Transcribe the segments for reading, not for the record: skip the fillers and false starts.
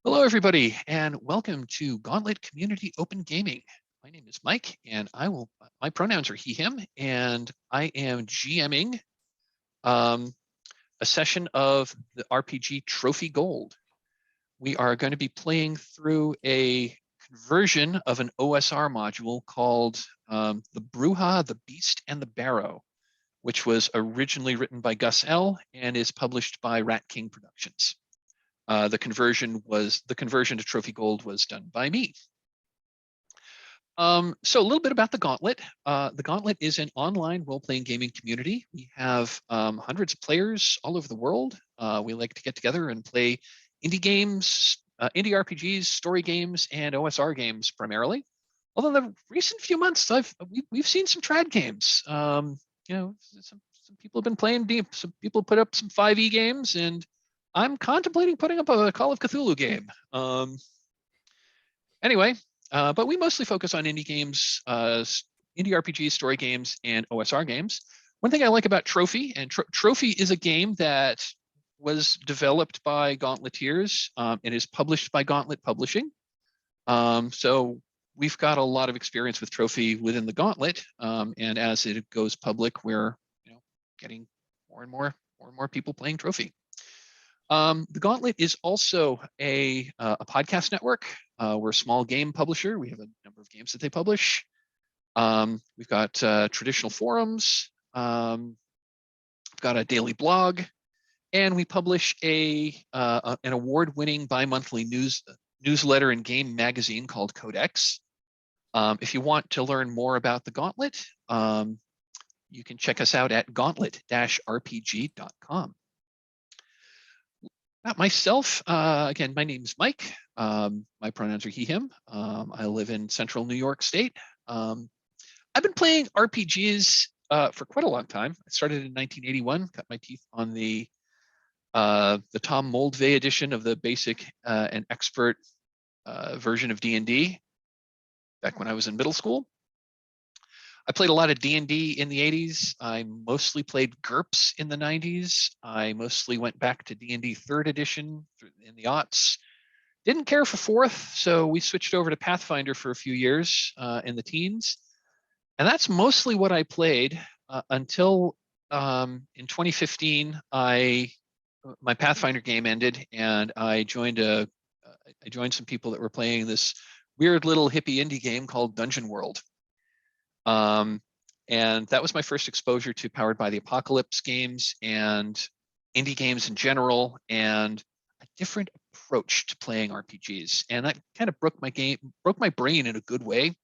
Hello, everybody, and welcome to Gauntlet Community Open Gaming. My name is Mike, and my pronouns are he, him, and I am GMing a session of the RPG Trophy Gold. We are going to be playing through a conversion of an OSR module called the Bruja, the Beast, and the Barrow, which was originally written by Gus L. and is published by Rat King Productions. The conversion to Trophy Gold was done by me. So a little bit about the Gauntlet. The Gauntlet is an online role-playing gaming community. We have hundreds of players all over the world. We like to get together and play indie games, indie RPGs, story games, and OSR games primarily. Although the recent few months, we've seen some trad games. Some people have been playing deep. Some people put up some 5e games, and I'm contemplating putting up a Call of Cthulhu game. Anyway, but we mostly focus on indie games, indie RPGs, story games, and OSR games. One thing I like about Trophy, and Trophy is a game that was developed by Gauntleteers and is published by Gauntlet Publishing. So we've got a lot of experience with Trophy within the Gauntlet, and as it goes public, we're getting more and more people playing Trophy. The Gauntlet is also a podcast network. We're a small game publisher. We have a number of games that they publish. We've got traditional forums. We've got a daily blog, and we publish an award-winning bi-monthly newsletter and game magazine called Codex. If you want to learn more about the Gauntlet, you can check us out at gauntlet-rpg.com. About myself, again, my name is Mike. My pronouns are he, him. I live in central New York State. I've been playing RPGs for quite a long time. I started in 1981, got my teeth on the Tom Moldvay edition of the basic and expert version of D&D back when I was in middle school. I played a lot of D&D in the 80s. I mostly played GURPS in the 90s. I mostly went back to D&D 3rd edition in the aughts. Didn't care for 4th, so we switched over to Pathfinder for a few years in the teens. And that's mostly what I played until in 2015, my Pathfinder game ended, and I joined some people that were playing this weird little hippie indie game called Dungeon World. And that was my first exposure to Powered by the Apocalypse games and indie games in general, and a different approach to playing RPGs. And that kind of broke my brain in a good way.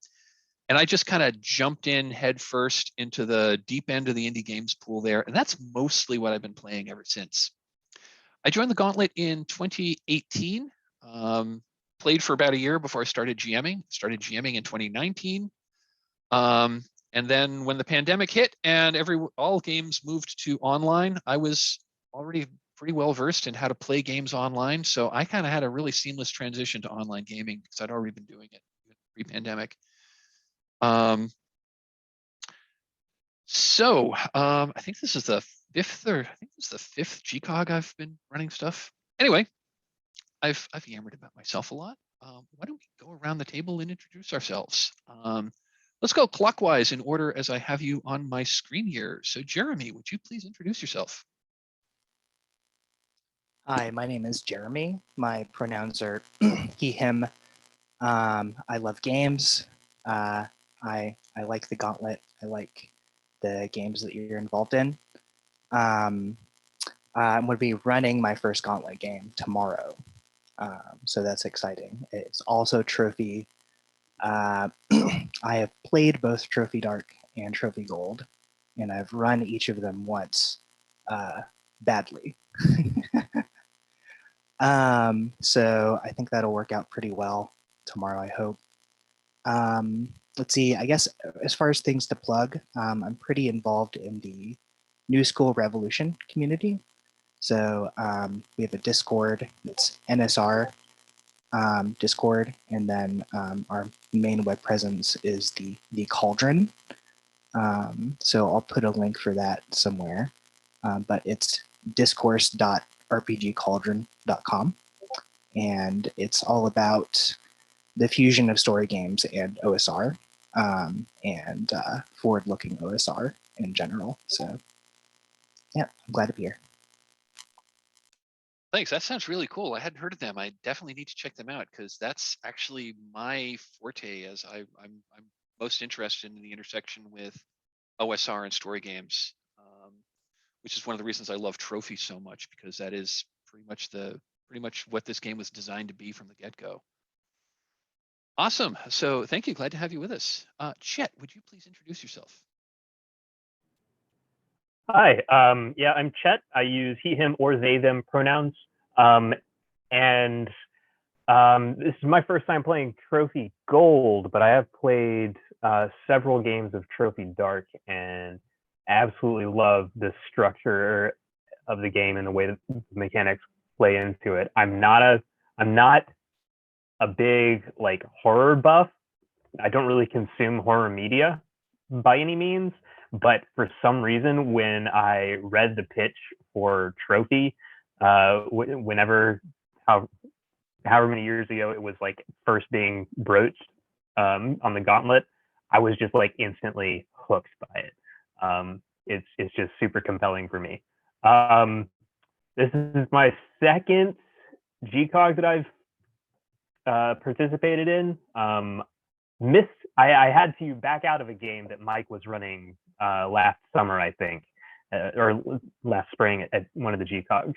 And I just kind of jumped in head first into the deep end of the indie games pool there. And that's mostly what I've been playing ever since. I joined the Gauntlet in 2018, played for about a year before I started GMing. Started GMing in 2019. And then when the pandemic hit and all games moved to online, I was already pretty well versed in how to play games online. So I kind of had a really seamless transition to online gaming because I'd already been doing it pre-pandemic. I think this is the fifth GCOG I've been running stuff. Anyway, I've yammered about myself a lot. Why don't we go around the table and introduce ourselves? Let's go clockwise in order as I have you on my screen here. So Jeremy, would you please introduce yourself? Hi, my name is Jeremy. My pronouns are he, him. I love games. I like the Gauntlet. I like the games that you're involved in. I'm going to be running my first Gauntlet game tomorrow. So that's exciting. It's also Trophy. I have played both Trophy Dark and Trophy Gold, and I've run each of them once badly. So I think that'll work out pretty well tomorrow, I hope. Let's see, I guess as far as things to plug, I'm pretty involved in the New School Revolution community. So we have a Discord, it's NSR Discord, and then our main web presence is the Cauldron. So I'll put a link for that somewhere, but it's discourse.rpgcauldron.com. and it's all about the fusion of story games and OSR, and forward-looking OSR in general. So, yeah, I'm glad to be here. Thanks. That sounds really cool. I hadn't heard of them. I definitely need to check them out because that's actually my forte. As I'm most interested in the intersection with OSR and story games, which is one of the reasons I love Trophy so much, because that is pretty much what this game was designed to be from the get-go. Awesome. So thank you. Glad to have you with us. Chet, would you please introduce yourself? Hi, yeah, I'm Chet. I use he, him, or they, them pronouns. And this is my first time playing Trophy Gold, but I have played several games of Trophy Dark and absolutely love the structure of the game and the way that the mechanics play into it. I'm not a big like horror buff. I don't really consume horror media by any means, but for some reason, when I read the pitch for Trophy, however many years ago it was like first being broached on the Gauntlet, I was just like instantly hooked by it. It's just super compelling for me. This is my second GCOG that I've participated in. I had to back out of a game that Mike was running last summer, I think, or last spring at one of the GCOGs.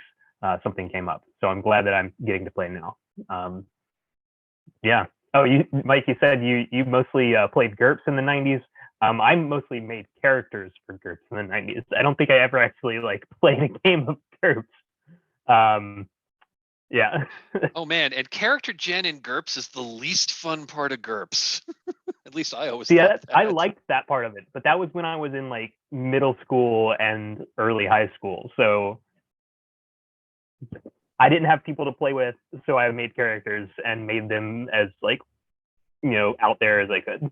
Something came up, so I'm glad that I'm getting to play now. Yeah. Oh, Mike, you said you mostly played GURPS in the 90s. I mostly made characters for GURPS in the 90s. I don't think I ever actually like played a game of GURPS. Yeah. Oh man, and character gen in GURPS is the least fun part of GURPS. At least I always thought that. I liked that part of it, but that was when I was in like middle school and early high school. So I didn't have people to play with, so I made characters and made them as like, out there as I could.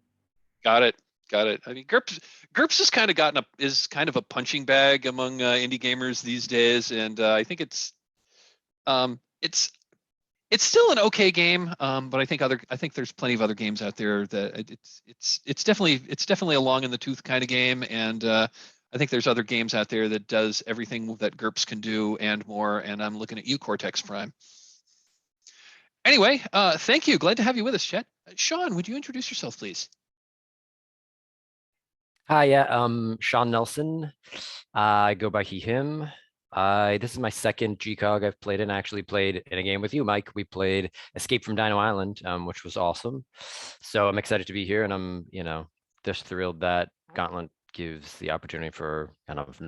Got it. I mean, GURPS has kind of is kind of a punching bag among indie gamers these days, and I think it's still an okay game, but I think there's plenty of other games out there that it's definitely a long in the tooth kind of game, and I think there's other games out there that does everything that GURPS can do and more. And I'm looking at you, Cortex Prime. Anyway, thank you. Glad to have you with us, Chet. Sean, would you introduce yourself, please? Hi, yeah, Sean Nelson. I go by he, him. This is my second GCOG I've played in. I actually played in a game with you, Mike. We played Escape from Dino Island, which was awesome. So I'm excited to be here, and I'm, just thrilled that Gauntlet gives the opportunity for kind of,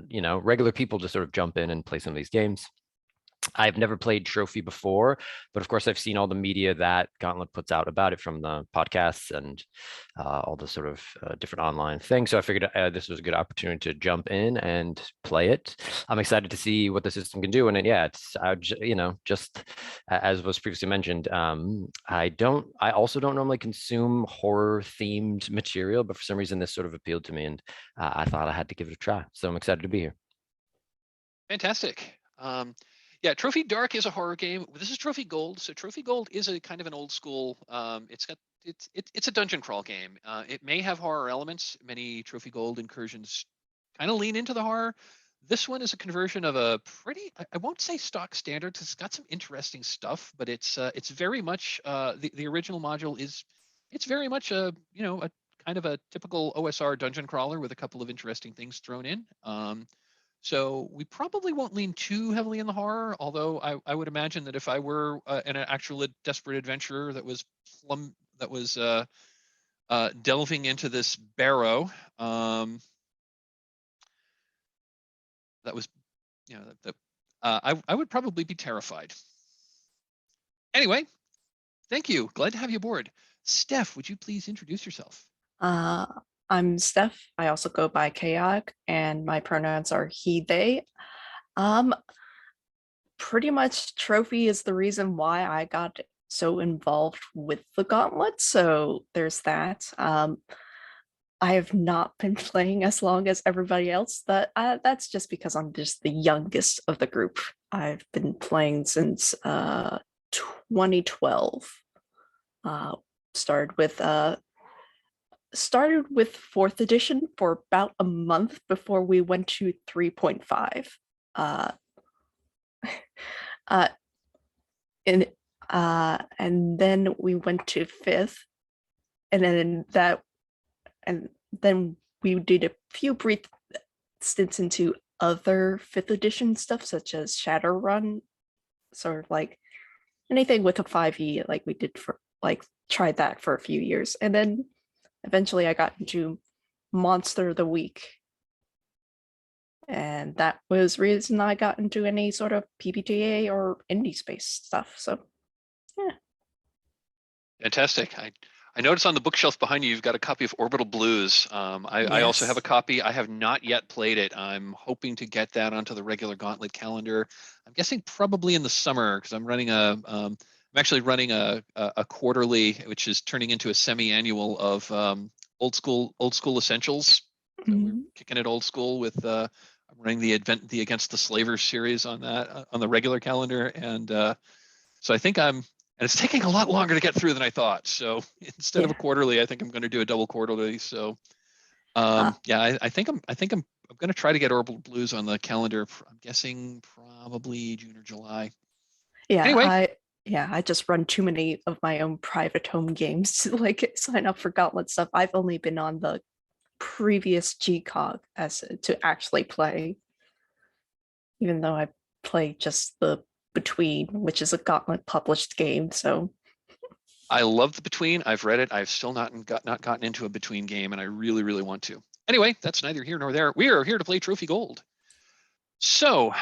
regular people to sort of jump in and play some of these games. I've never played Trophy before, but of course I've seen all the media that Gauntlet puts out about it, from the podcasts and all the sort of different online things. So I figured this was a good opportunity to jump in and play it. I'm excited to see what the system can do. And yeah, it's just as was previously mentioned, I also don't normally consume horror themed material, but for some reason this sort of appealed to me, and I thought I had to give it a try. So I'm excited to be here. Fantastic. Yeah, Trophy Dark is a horror game. This is Trophy Gold. So Trophy Gold is a kind of an old school. It's a dungeon crawl game. It may have horror elements. Many Trophy Gold incursions kind of lean into the horror. This one is a conversion of a pretty, I won't say stock standard. It's got some interesting stuff, but it's very much the original module is, it's very much a kind of a typical OSR dungeon crawler with a couple of interesting things thrown in. So we probably won't lean too heavily in the horror, although I would imagine that if I were an actual desperate adventurer that was delving into this barrow, I would probably be terrified. Anyway, thank you. Glad to have you aboard. Steph, would you please introduce yourself? I'm Steph. I also go by GCOG, and my pronouns are he, they. Pretty much Trophy is the reason why I got so involved with the Gauntlet, so there's that. I have not been playing as long as everybody else, but that's just because I'm just the youngest of the group. I've been playing since 2012. Started with 4th edition for about a month before we went to 3.5. And then we went to 5th, and then we did a few brief stints into other 5th edition stuff, such as Shadowrun, sort of like anything with a 5e, like we did for tried that for a few years, and then eventually I got into Monster of the Week, and that was the reason I got into any sort of PBTA or indie space stuff. So yeah. Fantastic. I noticed on the bookshelf behind you, you've got a copy of Orbital Blues. I also have a copy. I have not yet played it. I'm hoping to get that onto the regular Gauntlet calendar. I'm guessing probably in the summer, because I'm running I'm actually running a quarterly, which is turning into a semi-annual of old school essentials. So we're kicking it old school with I'm running the Against the Slavers series on that on the regular calendar, and so I think and it's taking a lot longer to get through than I thought. So instead of a quarterly, I think I'm going to do a double quarterly. So yeah, I think I'm going to try to get Orbital Blues on the calendar. I'm guessing probably June or July. Yeah. Anyway. I just run too many of my own private home games to like sign up for Gauntlet stuff. I've only been on the previous GCOG to actually play, even though I play just the Between, which is a Gauntlet published game. So I love the Between. I've read it. I've still not gotten into a Between game, and I really, really want to. Anyway, that's neither here nor there. We are here to play Trophy Gold. So,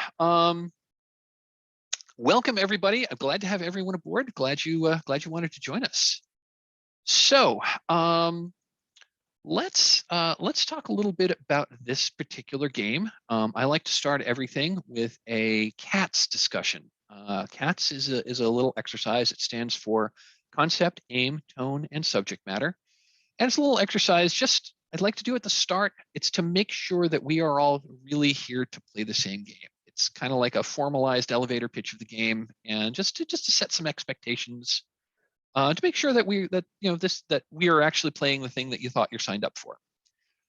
welcome everybody. I'm glad to have everyone aboard. Glad you wanted to join us. So, let's talk a little bit about this particular game. I like to start everything with a CATS discussion. CATS is a little exercise. It stands for Concept, Aim, Tone, and Subject Matter. And it's a little exercise just I'd like to do at the start. It's to make sure that we are all really here to play the same game. It's kind of like a formalized elevator pitch of the game, and just to set some expectations, to make sure that we are actually playing the thing that you thought you're signed up for.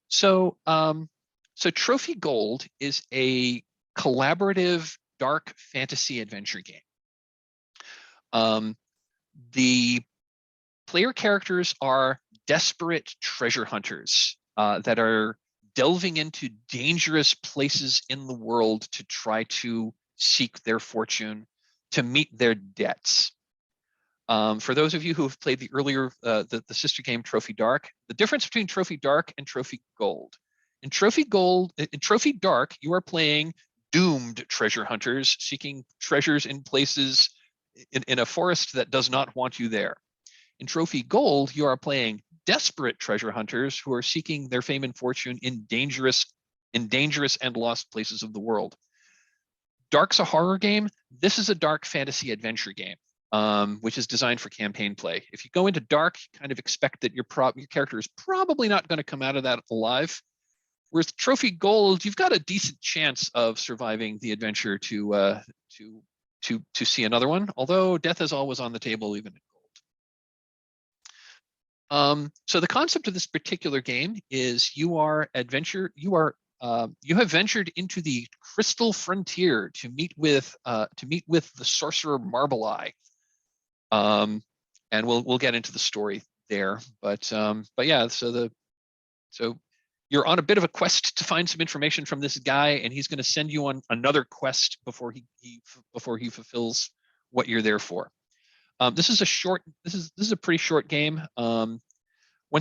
So so Trophy Gold is a collaborative dark fantasy adventure game. The player characters are desperate treasure hunters that are delving into dangerous places in the world to try to seek their fortune, to meet their debts. For those of you who have played the earlier, the sister game Trophy Dark, the difference between Trophy Dark and Trophy Gold. In Trophy Dark, you are playing doomed treasure hunters seeking treasures in places in a forest that does not want you there. In Trophy Gold, you are playing desperate treasure hunters who are seeking their fame and fortune in dangerous and lost places of the world. Dark's a horror game. This is a dark fantasy adventure game, which is designed for campaign play. If you go into Dark, you kind of expect that your character is probably not going to come out of that alive. Whereas Trophy Gold, you've got a decent chance of surviving the adventure to see another one. Although death is always on the table, even in Gold. So the concept of this particular game is you have ventured into the crystal frontier to meet with the sorcerer Marble Eye. And we'll get into the story there, but yeah, so you're on a bit of a quest to find some information from this guy, and he's going to send you on another quest before he fulfills what you're there for. This is a pretty short game. One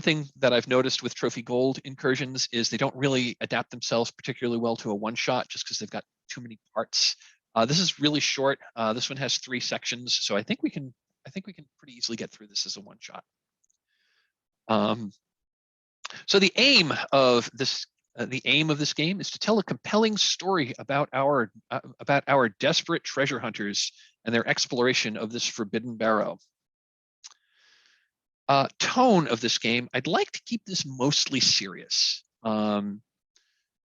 thing that I've noticed with Trophy Gold incursions is they don't really adapt themselves particularly well to a one-shot, just because they've got too many parts. This is really short. This one has 3 sections, so I think we can pretty easily get through this as a one-shot. So the aim of this game is to tell a compelling story about our desperate treasure hunters and their exploration of this forbidden barrow. Tone of this game, I'd like to keep this mostly serious.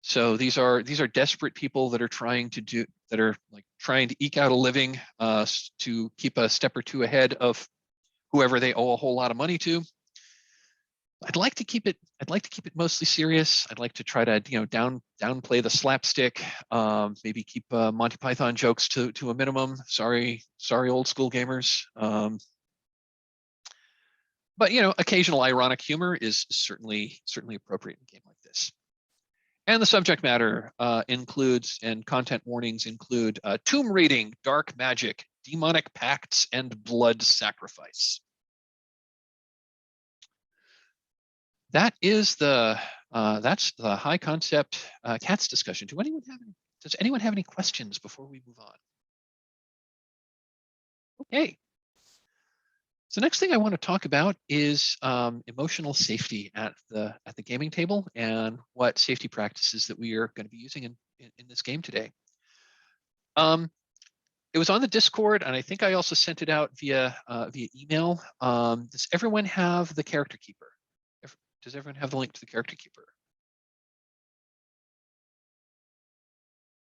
So these are desperate people that are trying to eke out a living to keep a step or two ahead of whoever they owe a whole lot of money to. I'd like to keep it mostly serious. I'd like to try to downplay the slapstick. Maybe keep Monty Python jokes to a minimum. Sorry, old school gamers. But occasional ironic humor is certainly appropriate in a game like this. And the subject matter includes, and content warnings include, tomb raiding, dark magic, demonic pacts, and blood sacrifice. That's the high concept cats discussion. Does anyone have any questions before we move on? Okay. So next thing I want to talk about is emotional safety at the gaming table and what safety practices that we are going to be using in this game today. It was on the Discord, and I think I also sent it out via email. Does everyone have the character keeper? Does everyone have the link to the character keeper?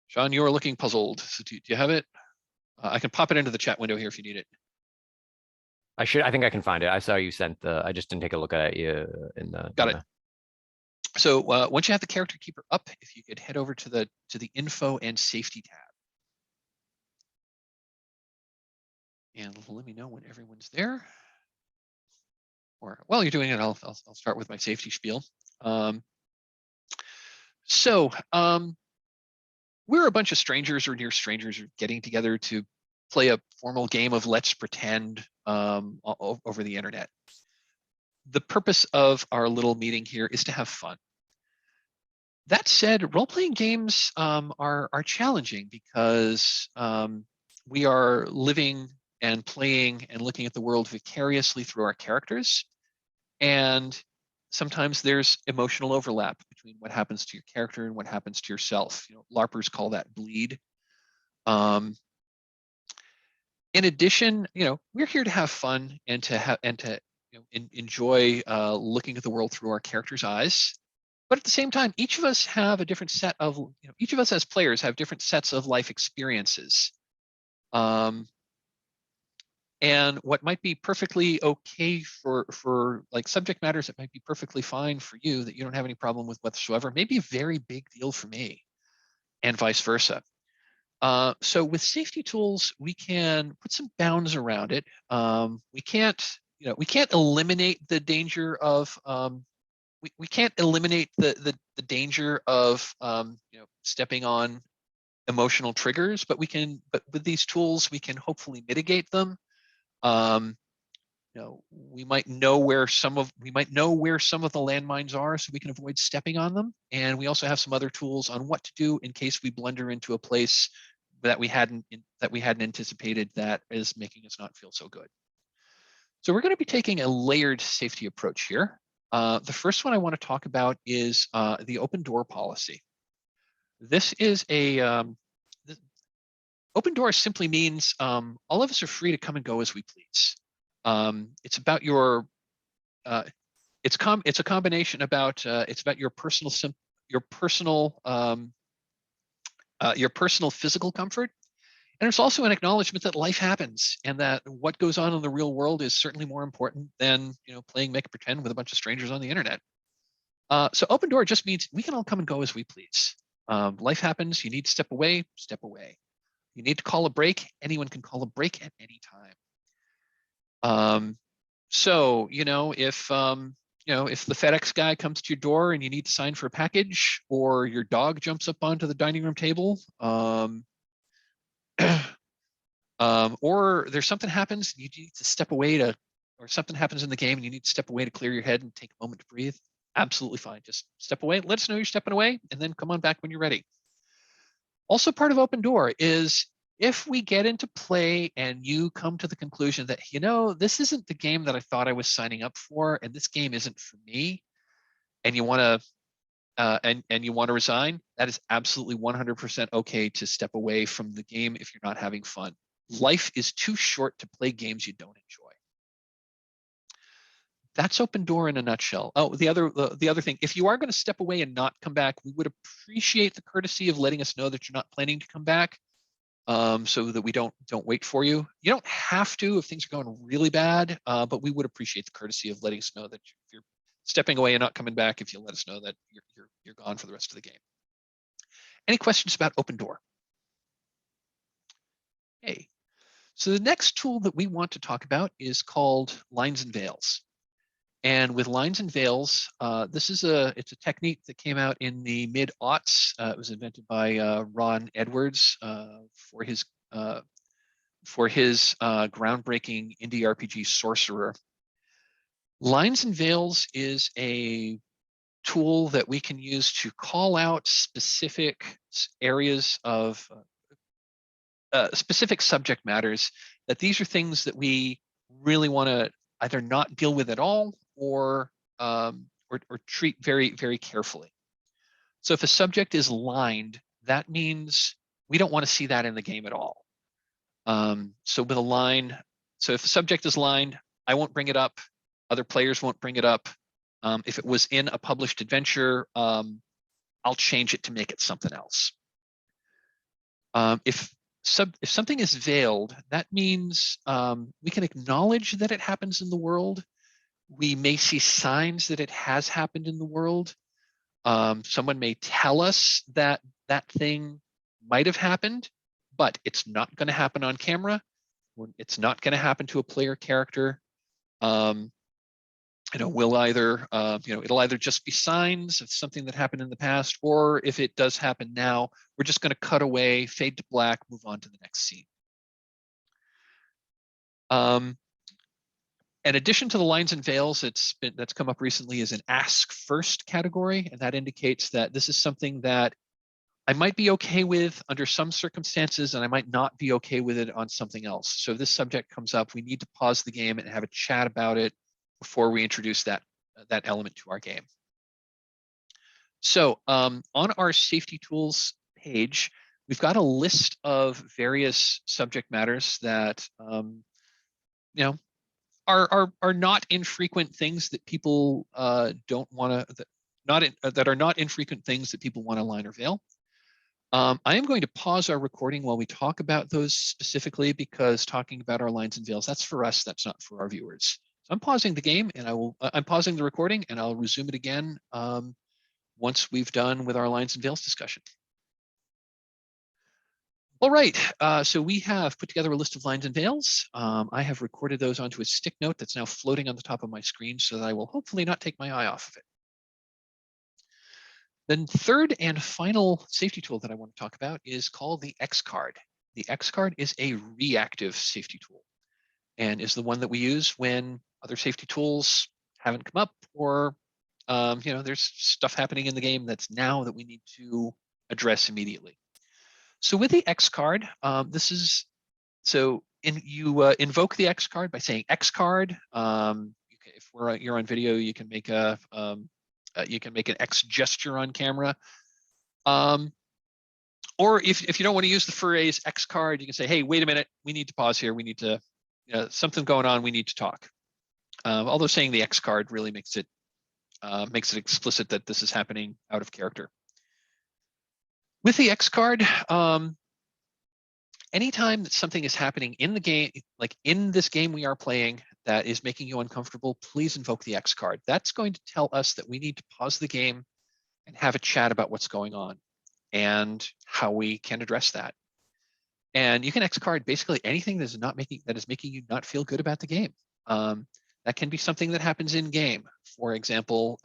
Sean, you are looking puzzled. So do you have it? I can pop it into the chat window here if you need it. I think I can find it. I saw you sent I just didn't take a look at it in the. Got it. So once you have the character keeper up, if you could head over to the info and safety tab. And let me know when everyone's there. Or while you're doing it, I'll start with my safety spiel. We're a bunch of strangers or near strangers getting together to play a formal game of Let's Pretend over the internet. The purpose of our little meeting here is to have fun. That said, role-playing games are challenging because we are living and playing and looking at the world vicariously through our characters. And sometimes there's emotional overlap between what happens to your character and what happens to yourself. LARPers call that bleed. In addition, we're here to have fun and to enjoy looking at the world through our characters' eyes. But at the same time, each of us have a different set of, each of us as players have different sets of life experiences. And what might be perfectly okay for like subject matters that might be perfectly fine for you that you don't have any problem with whatsoever may be a very big deal for me, and vice versa. So with safety tools, we can put some bounds around it. We can't eliminate the danger of we can't eliminate the danger of stepping on emotional triggers, but with these tools we can hopefully mitigate them. We might know where some of the landmines are, so we can avoid stepping on them. And we also have some other tools on what to do in case we blunder into a place that we hadn't anticipated that is making us not feel so good. So we're going to be taking a layered safety approach here. The first one I want to talk about is the open door policy. This is open door simply means all of us are free to come and go as we please. It's about your it's a combination about it's about your personal physical comfort, and it's also an acknowledgement that life happens and that what goes on in the real world is certainly more important than playing make pretend with a bunch of strangers on the internet. So open door just means we can all come and go as we please. Life happens. You need to step away. Step away. You need to call a break. Anyone can call a break at any time. So if the FedEx guy comes to your door and you need to sign for a package, or your dog jumps up onto the dining room table, or there's something happens, you need to step away or something happens in the game and you need to step away to clear your head and take a moment to breathe, absolutely fine. Just step away, let us know you're stepping away, and then come on back when you're ready. Also part of open door is if we get into play and you come to the conclusion that, this isn't the game that I thought I was signing up for, and this game isn't for me, and you want to you want to resign, that is absolutely 100% okay to step away from the game if you're not having fun. Life is too short to play games you don't enjoy. that's Open Door in a nutshell. Oh, the other thing, if you are going to step away and not come back, we would appreciate the courtesy of letting us know that you're not planning to come back, so that we don't wait for you. You don't have to if things are going really bad, but we would appreciate the courtesy of letting us know that if you're stepping away and not coming back, if you let us know that you're gone for the rest of the game. Any questions about Open Door? Okay. So the next tool that we want to talk about is called Lines and Veils. And with Lines and Veils, it's a technique that came out in the mid-aughts. It was invented by Ron Edwards for his groundbreaking indie RPG Sorcerer. Lines and Veils is a tool that we can use to call out specific areas of specific subject matters, that these are things that we really want to either not deal with at all or treat very, very carefully. So if a subject is lined, that means we don't want to see that in the game at all. So with a line, so if a subject is lined, I won't bring it up. Other players won't bring it up. If it was in a published adventure, I'll change it to make it something else. If something is veiled, that means we can acknowledge that it happens in the world. We may see signs that it has happened in the world. Someone may tell us that that thing might have happened, but it's not going to happen on camera. It's not going to happen to a player character. We'll either, it'll either just be signs of something that happened in the past, or if it does happen now, we're just going to cut away, fade to black, move on to the next scene. In addition to the lines and veils, that's come up recently is an ask first category, and that indicates that this is something that I might be okay with under some circumstances, and I might not be okay with it on something else. So if this subject comes up, we need to pause the game and have a chat about it before we introduce that element to our game. So on our safety tools page, we've got a list of various subject matters that are not infrequent things that people don't want to, that are not infrequent things that people want to line or veil. I am going to pause our recording while we talk about those specifically, because talking about our lines and veils, that's for us, that's not for our viewers. So I'm pausing the game, and I'm pausing the recording, and I'll resume it again once we've done with our lines and veils discussion. All right, so we have put together a list of lines and veils. I have recorded those onto a stick note that's now floating on the top of my screen, so that I will hopefully not take my eye off of it. The third and final safety tool that I want to talk about is called the X card. The X card is a reactive safety tool, and is the one that we use when other safety tools haven't come up, or there's stuff happening in the game that's now that we need to address immediately. So with the X card, you invoke the X card by saying X card. If you're on video, you can make an X gesture on camera. Or if you don't want to use the phrase X card, you can say, hey, wait a minute, we need to pause here. We need to, something going on, we need to talk. Although saying the X card really makes it explicit that this is happening out of character. With the X card, anytime that something is happening in the game, like in this game we are playing, that is making you uncomfortable, please invoke the X card. That's going to tell us that we need to pause the game and have a chat about what's going on and how we can address that. And you can X card basically anything that is making you not feel good about the game. That can be something that happens in game. For example,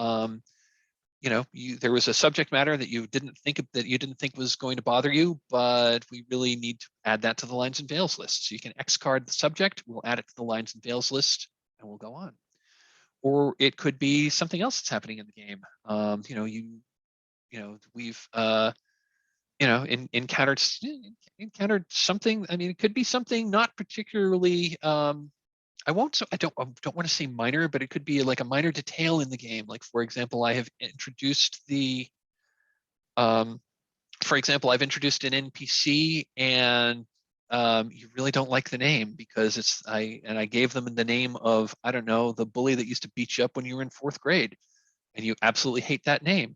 there was a subject matter that you didn't think was going to bother you, but we really need to add that to the lines and veils list. So you can X card the subject, we'll add it to the lines and veils list, and we'll go on. Or it could be something else that's happening in the game. We've encountered something. I mean, it could be something not particularly. I don't want to say minor, but it could be like a minor detail in the game. Like, for example, I have introduced I've introduced an NPC, and you really don't like the name because I gave them the name of, I don't know, the bully that used to beat you up when you were in 4th grade, and you absolutely hate that name.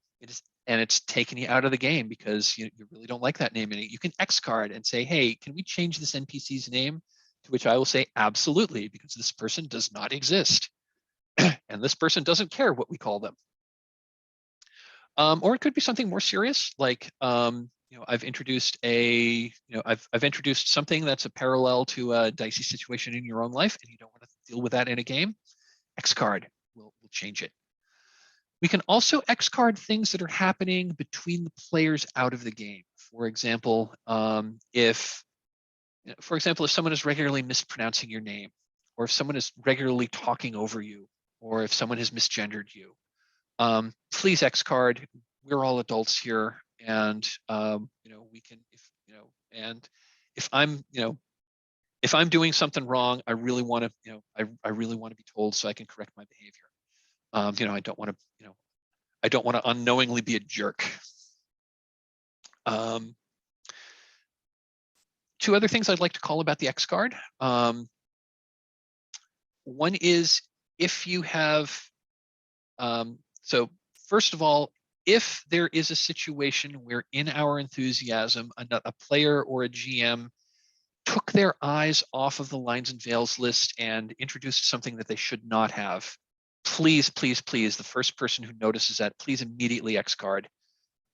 And it's taken you out of the game because you really don't like that name. And you can X card and say, hey, can we change this NPC's name? To which I will say, absolutely, because this person does not exist. And this person doesn't care what we call them. Or it could be something more serious, like I've introduced I've introduced something that's a parallel to a dicey situation in your own life, and you don't want to deal with that in a game. X card will change it. We can also X card things that are happening between the players out of the game. For example, if someone is regularly mispronouncing your name, or if someone is regularly talking over you, or if someone has misgendered you, please X card. We're all adults here, and we can, if I'm doing something wrong, I really want to, I really want to be told so I can correct my behavior. I don't want to, I don't want to unknowingly be a jerk. 2 other things I'd like to call about the X card. One is if you have, so first of all, if there is a situation where in our enthusiasm, a player or a GM took their eyes off of the lines and veils list and introduced something that they should not have, please, please, please, the first person who notices that, please immediately X card.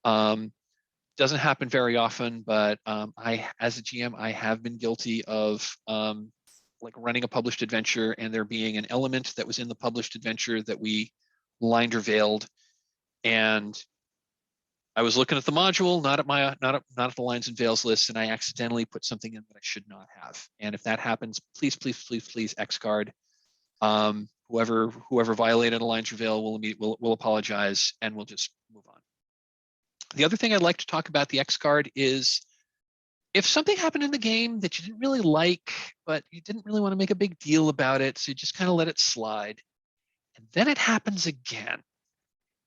Doesn't happen very often, but I, as a GM, I have been guilty of like running a published adventure and there being an element that was in the published adventure that we lined or veiled, and I was looking at the module, not at the lines and veils list, and I accidentally put something in that I should not have. And if that happens, please, please, please, please X card. Whoever violated a lines or veil will apologize, and we'll just move on. The other thing I'd like to talk about the X card is if something happened in the game that you didn't really like, but you didn't really want to make a big deal about it, so you just kind of let it slide, and then it happens again,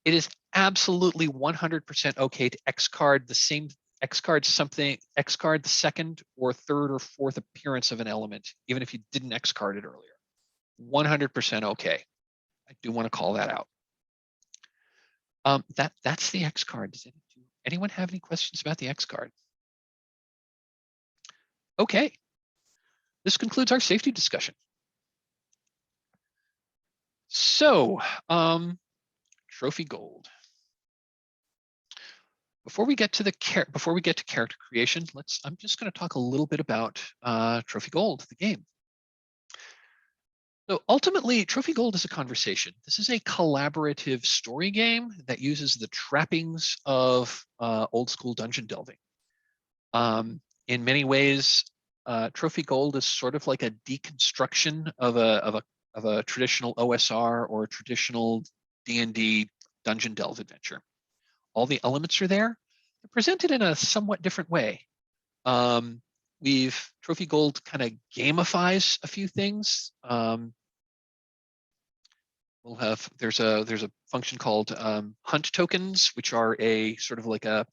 it is absolutely 100% okay to X card the same, X card the second or third or fourth appearance of an element, even if you didn't X card it earlier. 100% okay. I do want to call that out. That's the X card. Does anyone have any questions about the X card? Okay. This concludes our safety discussion. So, trophy gold. Before we get to character creation, I'm just going to talk a little bit about Trophy Gold, the game. So ultimately, Trophy Gold is a conversation. This is a collaborative story game that uses the trappings of old school dungeon delving. In many ways, Trophy Gold is sort of like a deconstruction of a traditional OSR or a traditional D&D dungeon delve adventure. All the elements are there. They're presented in a somewhat different way. Trophy Gold kind of gamifies a few things. There's a function called hunt tokens, which are a sort of like a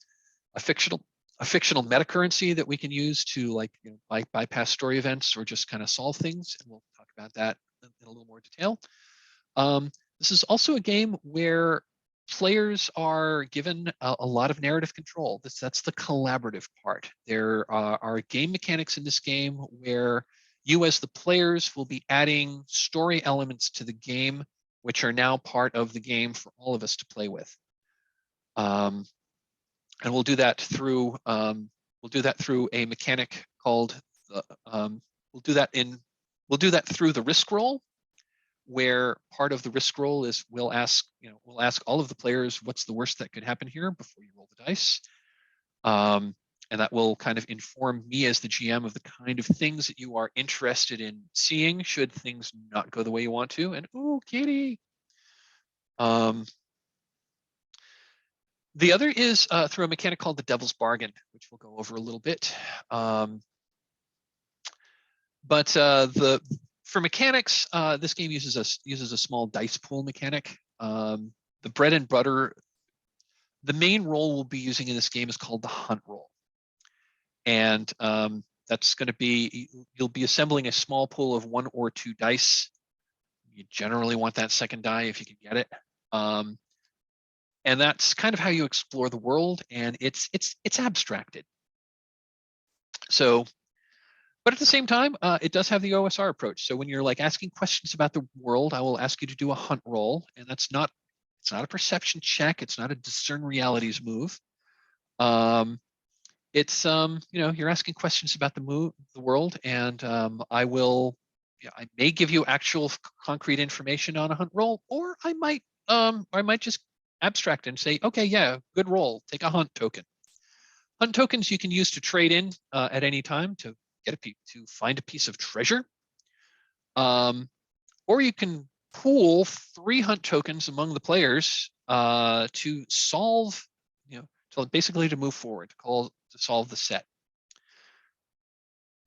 fictional meta currency that we can use to bypass story events or just kind of solve things, and we'll talk about that in a little more detail. This is also a game where players are given a lot of narrative control. That's the collaborative part. There are game mechanics in this game where you as the players will be adding story elements to the game, which are now part of the game for all of us to play with. And we'll do that through a mechanic called we'll do that through the risk roll, where part of the risk roll is we'll ask all of the players what's the worst that could happen here before you roll the dice. And that will kind of inform me as the GM of the kind of things that you are interested in seeing should things not go the way you want to. And ooh, Katie. The other is through a mechanic called the Devil's Bargain, which we'll go over a little bit. For mechanics, this game uses a small dice pool mechanic. The bread and butter, the main roll we'll be using in this game is called the hunt roll. And That's going to be, you'll be assembling a small pool of 1 or 2 dice. You generally want that second die if you can get it. And that's kind of how you explore the world, and it's abstracted. So, but at the same time, it does have the OSR approach. So when you're like asking questions about the world, I will ask you to do a hunt roll, and it's not a perception check. It's not a discern realities move. It's you're asking questions about the world, and I may give you actual concrete information on a hunt roll, or I might just abstract and say, okay, yeah, good roll, take a hunt token. Hunt tokens you can use to trade in at any time to get to find a piece of treasure, or you can pool 3 hunt tokens among the players to solve, basically to move forward, to solve the set.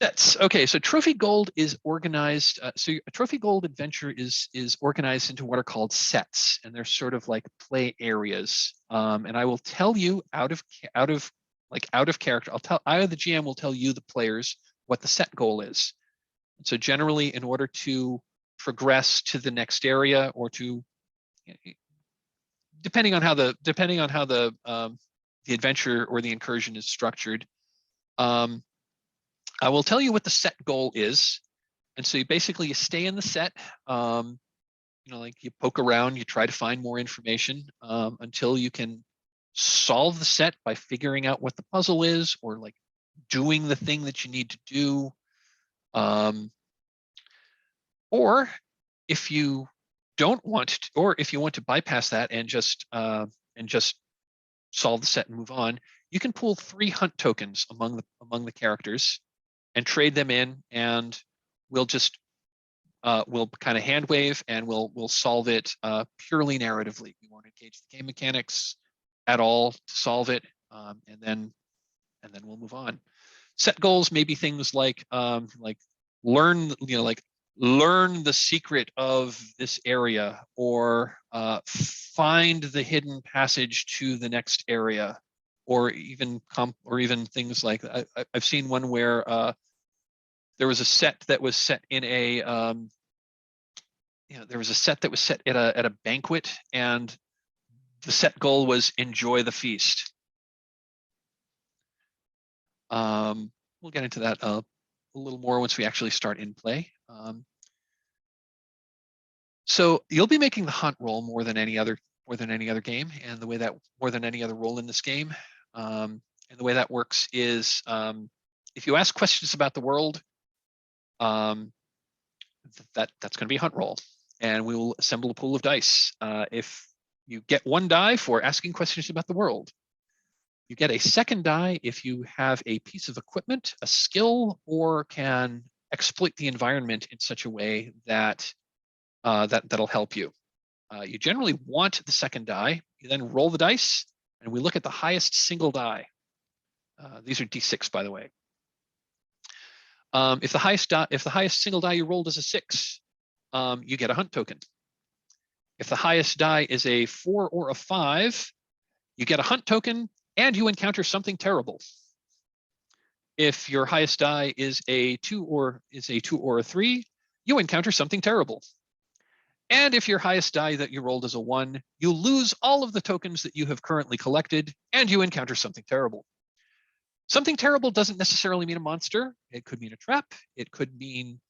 That's okay. So Trophy Gold is organized. So a Trophy Gold adventure is organized into what are called sets, and they're sort of like play areas. And I will tell you out of character. I, the GM, will tell you, the players, what the set goal is. And so generally, in order to progress to the next area, or to, depending on how the adventure or the incursion is structured, I will tell you what the set goal is. And so you stay in the set, like you poke around, you try to find more information until you can solve the set by figuring out what the puzzle is, or like doing the thing that you need to do. Or if you don't want to, or if you want to bypass that and just solve the set and move on, you can pool 3 hunt tokens among the characters and trade them in, and we'll just we'll kind of hand wave, and we'll solve it purely narratively. We won't engage the game mechanics at all to solve it, and then we'll move on. Set goals may be things like learn the secret of this area, or find the hidden passage to the next area, or even things like, I've seen one where there was a set that was set in a there was a set that was set at a banquet, and the set goal was enjoy the feast. We'll get into that a little more once we actually start in play. So you'll be making the hunt roll more than any other game, and the way that more than any other role in this game. And the way that works is, if you ask questions about the world, that's going to be a hunt roll, and we will assemble a pool of dice. If you get 1 die for asking questions about the world, you get a second die if you have a piece of equipment, a skill, or can exploit the environment in such a way that that'll help you. You generally want the second die. You then roll the dice, and we look at the highest single die. These are D6, by the way. If the highest single die you rolled is a 6, you get a hunt token. If the highest die is a 4 or a 5, you get a hunt token, and you encounter something terrible. If your highest die is a 2 or a 3, you encounter something terrible. And if your highest die that you rolled is a 1, you lose all of the tokens that you have currently collected, and you encounter something terrible. Something terrible doesn't necessarily mean a monster. It could mean a trap. It could mean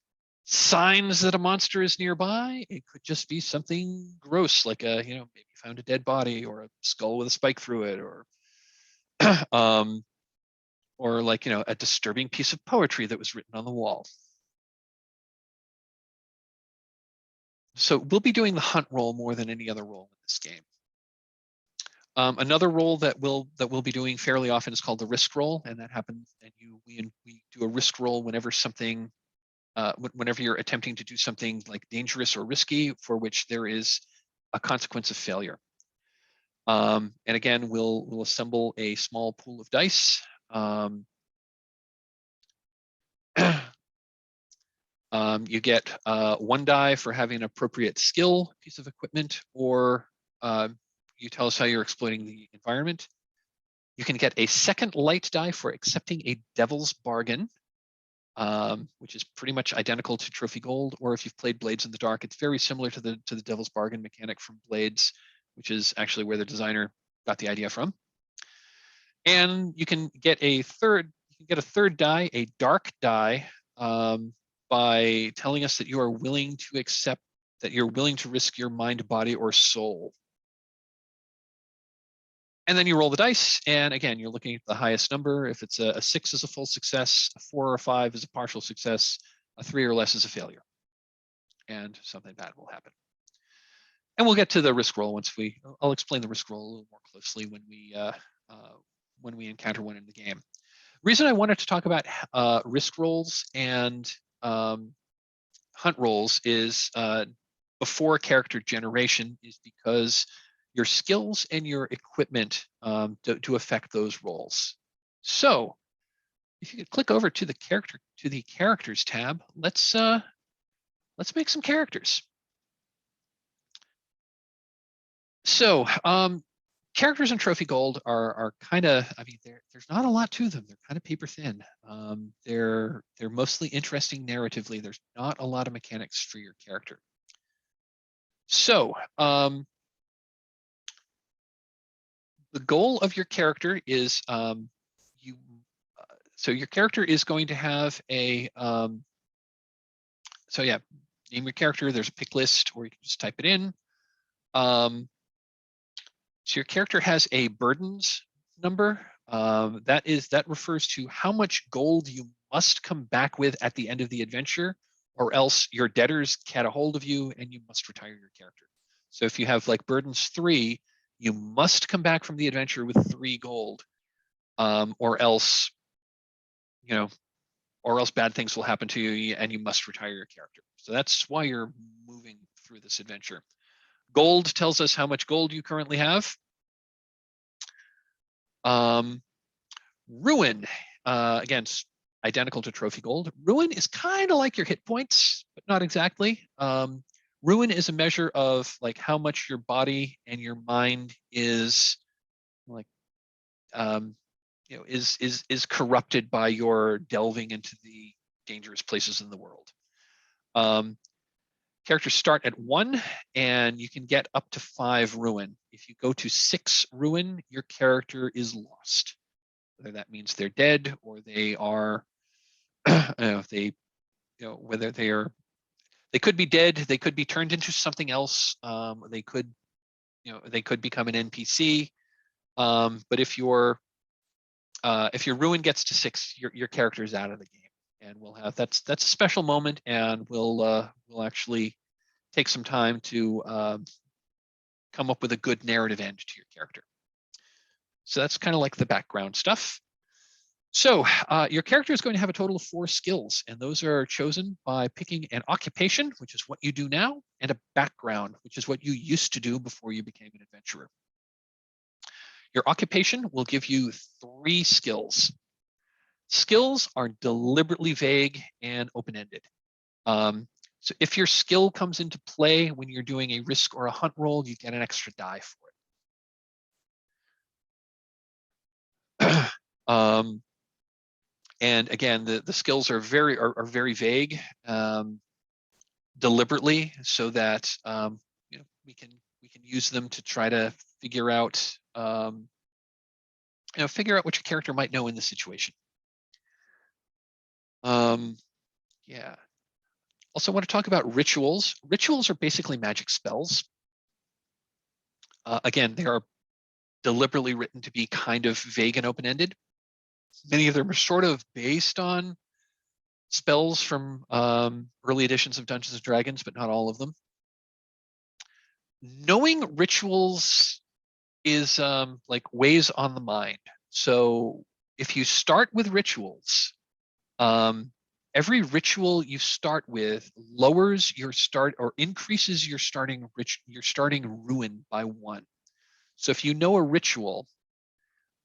signs that a monster is nearby. It could just be something gross, like maybe you found a dead body, or a skull with a spike through it, or or like a disturbing piece of poetry that was written on the wall. So we'll be doing the hunt roll more than any other roll in this game. Another roll that we'll be doing fairly often is called the risk roll, and that happens. And we do a risk roll whenever whenever you're attempting to do something like dangerous or risky, for which there is a consequence of failure. And again, we'll assemble a small pool of dice. You get 1 die for having an appropriate skill, piece of equipment, or you tell us how you're exploiting the environment. You can get a second light die for accepting a devil's bargain. which is pretty much identical to Trophy Gold. Or if you've played Blades in the Dark, it's very similar to the Devil's Bargain mechanic from Blades, which is actually where the designer got the idea from. And you can get a third die, a dark die, by telling us that you are willing to accept, that you're willing to risk your mind, body, or soul. And then you roll the dice, and again, you're looking at the highest number. If it's a 6 is a full success, a 4 or a 5 is a partial success, a 3 or less is a failure. And something bad will happen. And we'll get to the risk roll I'll explain the risk roll a little more closely when we encounter one in the game. The reason I wanted to talk about risk rolls and hunt rolls is before character generation is because your skills and your equipment to affect those rolls. So if you could click over to the characters tab, let's make some characters. So characters in Trophy Gold are kind of, I mean, there's not a lot to them. They're kind of paper thin. They're mostly interesting narratively. There's not a lot of mechanics for your character. So the goal of your character is so your character is going to have a so yeah, name your character. There's a pick list, or you can just type it in. So your character has a burdens number. That refers to how much gold you must come back with at the end of the adventure, or else your debtors get a hold of you and you must retire your character. So if you have like burdens 3, you must come back from the adventure with 3 gold, or else, or else bad things will happen to you and you must retire your character. So that's why you're moving through this adventure. Gold tells us how much gold you currently have. Ruin, again, identical to Trophy Gold. Ruin is kind of like your hit points, but not exactly. Ruin is a measure of like how much your body and your mind is like, is corrupted by your delving into the dangerous places in the world. Characters start at 1, and you can get up to 5 ruin. If you go to 6 ruin, your character is lost. Whether that means they're dead or they are, whether they could be dead, they could be turned into something else. They could become an NPC. But if your ruin gets to 6, your character is out of the game. And we'll have that's a special moment, and we'll actually take some time to come up with a good narrative end to your character. So that's kind of like the background stuff. So your character is going to have a total of 4 skills, and those are chosen by picking an occupation, which is what you do now, and a background, which is what you used to do before you became an adventurer. Your occupation will give you 3 skills. Skills are deliberately vague and open-ended. So if your skill comes into play when you're doing a risk or a hunt roll, you get an extra die for it. And again, the skills are very vague, deliberately, so that we can use them to try to figure out what your character might know in the situation. Yeah. Also, I want to talk about rituals. Rituals are basically magic spells. Again, they are deliberately written to be kind of vague and open-ended. Many of them are sort of based on spells from early editions of Dungeons and Dragons, but not all of them. Knowing rituals is like weighs on the mind. So if you start with rituals, every ritual you start with lowers your start or increases your starting ruin by 1. So if you know a ritual,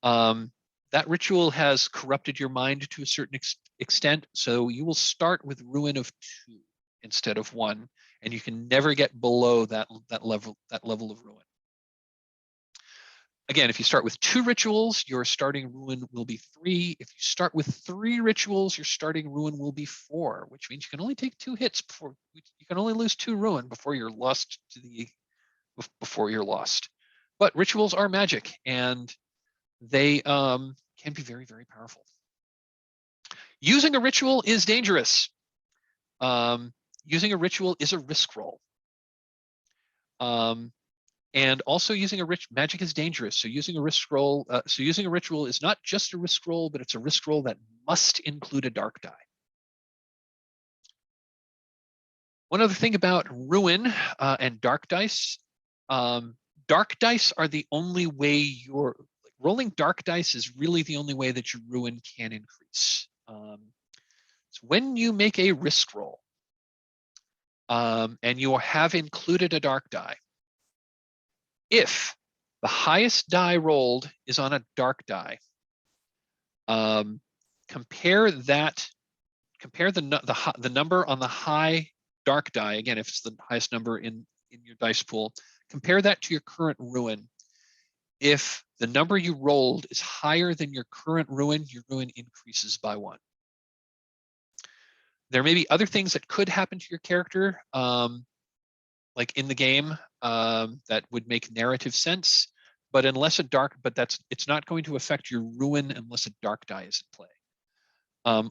that ritual has corrupted your mind to a certain extent, so you will start with ruin of 2 instead of 1, and you can never get below that level of ruin. Again, if you start with 2 rituals, your starting ruin will be 3. If you start with 3 rituals, your starting ruin will be 4, which means you can only take 2 hits before you can only lose 2 ruin before you're lost to the before you're lost. But rituals are magic, and they can be very, very powerful. Using a ritual is dangerous. Using a ritual is a risk roll. And also using a magic is dangerous. So using a risk roll, using a ritual is not just a risk roll, but it's a risk roll that must include a dark die. One other thing about ruin and dark dice. Dark dice are the only way rolling dark dice is really the only way that your ruin can increase. So when you make a risk roll, and you have included a dark die, if the highest die rolled is on a dark die, compare the number on the high dark die. Again, if it's the highest number in your dice pool, compare that to your current ruin. If the number you rolled is higher than your current ruin, your ruin increases by 1. There may be other things that could happen to your character, like in the game, that would make narrative sense. But it's not going to affect your ruin unless a dark die is in play.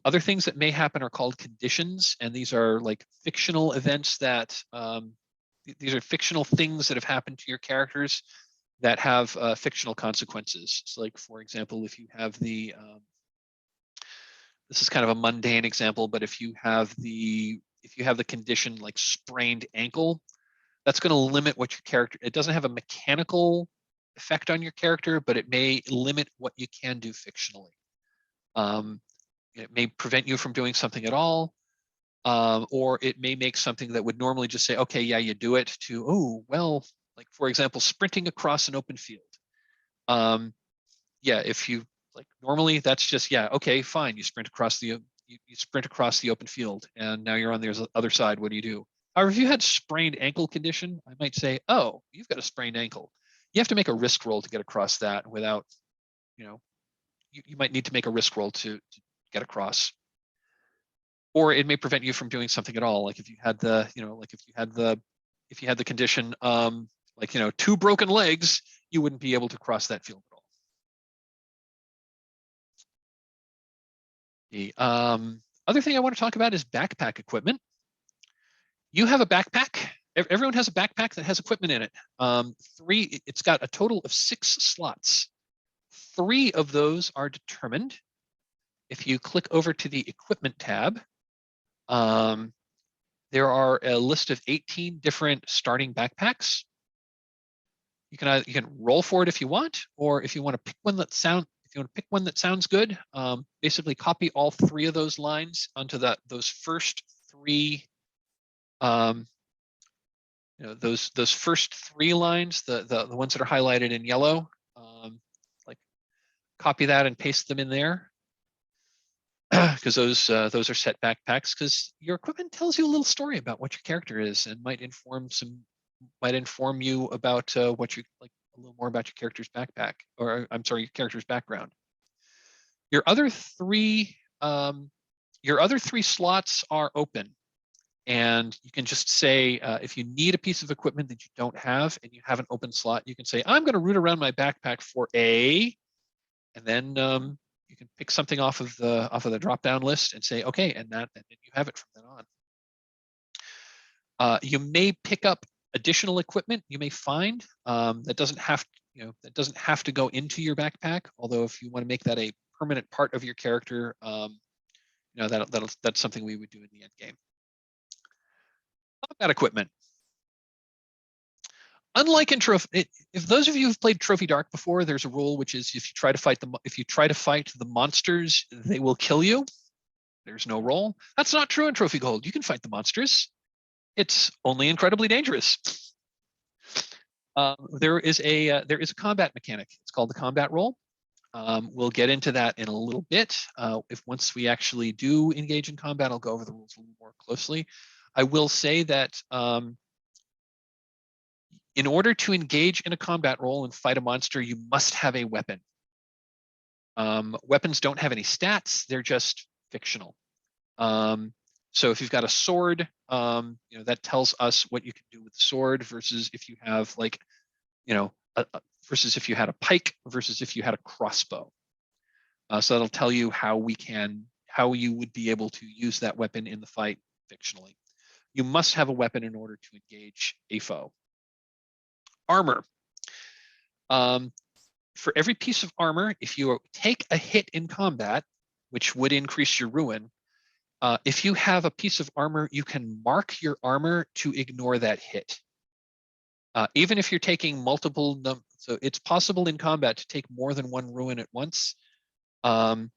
Other things that may happen are called conditions, and these are like fictional events that these are fictional things that have happened to your characters that have fictional consequences. So like, for example, if you have the this is kind of a mundane example, but if you have the condition like sprained ankle, that's going to limit what your character. It doesn't have a mechanical effect on your character, but it may limit what you can do fictionally. It may prevent you from doing something at all, or it may make something that would normally just say, okay, yeah, you do it, to, oh, well, like for example, sprinting across an open field. Yeah, if you like normally that's just, yeah, okay, fine, you sprint across the open field, and now you're on the other side. What do you do? However, if you had sprained ankle condition, I might say, oh, you've got a sprained ankle. You have to make a risk roll to get across that without, you might need to make a risk roll to get across. Or it may prevent you from doing something at all. Like if you had the, if you had the condition, 2 broken legs, you wouldn't be able to cross that field at all. The other thing I want to talk about is backpack equipment. You have a backpack. Everyone has a backpack that has equipment in it. It's got a total of 6 slots. 3 of those are determined. If you click over to the equipment tab, there are a list of 18 different starting backpacks. You can roll for it if you want, or if you want to pick one that sounds good, basically copy all 3 of those lines onto those first 3. Those first 3 lines, the ones that are highlighted in yellow, like copy that and paste them in there, because those are set backpacks. Because your equipment tells you a little story about what your character is, and might inform you about what you like, a little more about your character's backpack, or I'm sorry, your character's background. Your other 3 slots are open. And you can just say, if you need a piece of equipment that you don't have and you have an open slot, you can say, I'm going to root around my backpack for A, and then you can pick something off of the drop-down list and say, okay, and then you have it from then on. You may pick up additional equipment you may find that doesn't have to go into your backpack. Although if you want to make that a permanent part of your character, that's something we would do in the end game. Combat equipment. Unlike in Trophy, if those of you who've played Trophy Dark before, there's a rule which is if you try to fight the monsters, they will kill you. There's no roll. That's not true in Trophy Gold. You can fight the monsters. It's only incredibly dangerous. There is a combat mechanic. It's called the combat roll. We'll get into that in a little bit. Once we actually do engage in combat, I'll go over the rules a little more closely. I will say that In order to engage in a combat role and fight a monster, you must have a weapon. Weapons don't have any stats; they're just fictional. So if you've got a sword, that tells us what you can do with the sword versus if you have versus if you had a pike versus if you had a crossbow. So that'll tell you how you would be able to use that weapon in the fight fictionally. You must have a weapon in order to engage a foe. Armor. For every piece of armor, if you take a hit in combat, which would increase your ruin, if you have a piece of armor, you can mark your armor to ignore that hit. Even if you're taking multiple, so it's possible in combat to take more than one ruin at once. But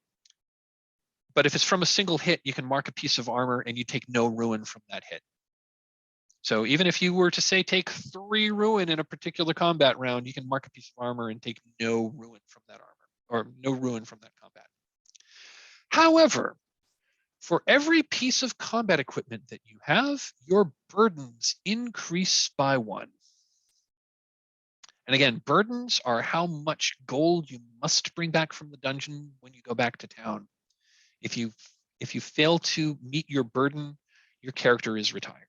if it's from a single hit, you can mark a piece of armor and you take no ruin from that hit. So even if you were to say take 3 ruin in a particular combat round, you can mark a piece of armor and take no ruin from that armor, or no ruin from that combat. However, for every piece of combat equipment that you have, your burdens increase by 1. And again, burdens are how much gold you must bring back from the dungeon when you go back to town. If you fail to meet your burden, your character is retired.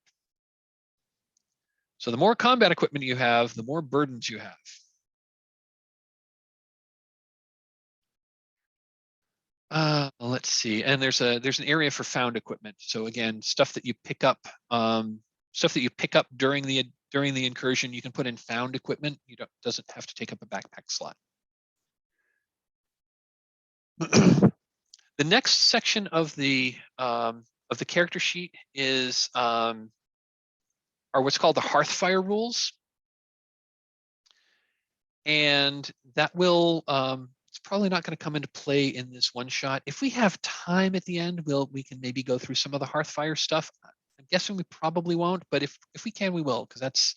So the more combat equipment you have, the more burdens you have. Let's see, and there's an area for found equipment. So again, stuff that you pick up, during the incursion, you can put in found equipment. Doesn't have to take up a backpack slot. The next section of the character sheet is are what's called the Hearthfire rules, and that will it's probably not going to come into play in this one shot. If we have time at the end, we can maybe go through some of the Hearthfire stuff. I'm guessing we probably won't, but if we can, we will, because that's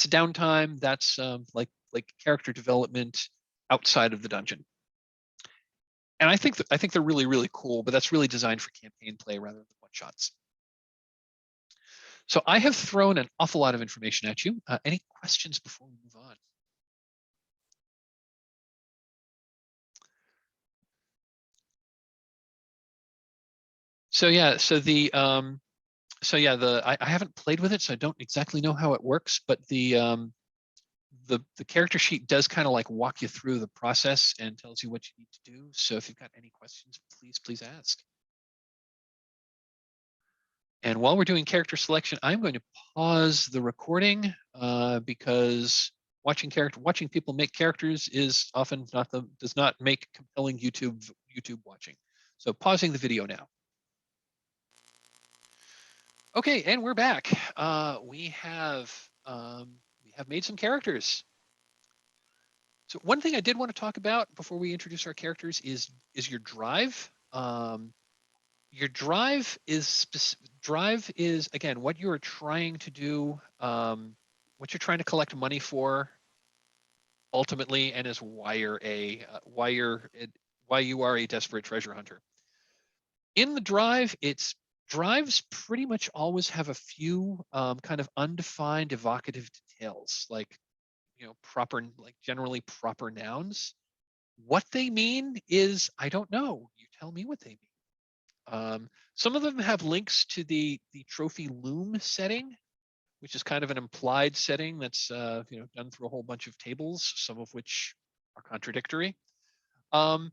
downtime. That's like character development outside of the dungeon. And I think they're really, really cool, but that's really designed for campaign play rather than one shots. So I have thrown an awful lot of information at you. Any questions before we move on? So yeah, I haven't played with it, so I don't exactly know how it works, but the character sheet does kind of like walk you through the process and tells you what you need to do. So if you've got any questions, please ask. And while we're doing character selection, I'm going to pause the recording because watching people make characters is often does not make compelling YouTube watching. So pausing the video now. Okay, and we're back. We have made some characters. So one thing I did want to talk about before we introduce our characters is your drive. Your drive is again what you are trying to do, what you're trying to collect money for, ultimately, and is why you are a desperate treasure hunter. In the drive, drives pretty much always have a few kind of undefined evocative details, like generally proper nouns. What they mean is, I don't know. You tell me what they mean. Some of them have links to the trophy loom setting, which is kind of an implied setting that's done through a whole bunch of tables, some of which are contradictory. It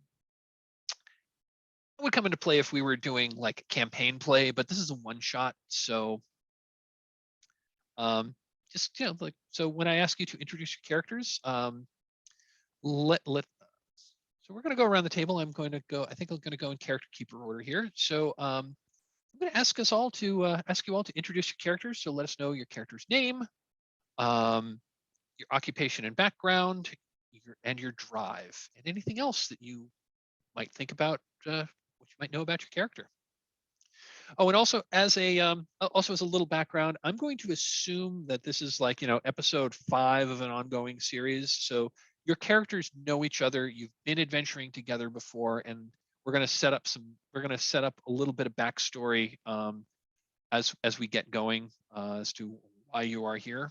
would come into play if we were doing like campaign play, but this is a one shot, so so when I ask you to introduce your characters, so we're going to go around the table. I think I'm going to go in character keeper order here. So I'm going to ask you all to introduce your characters. So let us know your character's name, your occupation and background, and your drive, and anything else that you might think about, what you might know about your character. Oh, and also as a little background, I'm going to assume that this is like episode 5 of an ongoing series. So your characters know each other. You've been adventuring together before, and we're going to set up a little bit of backstory as we get going as to why you are here.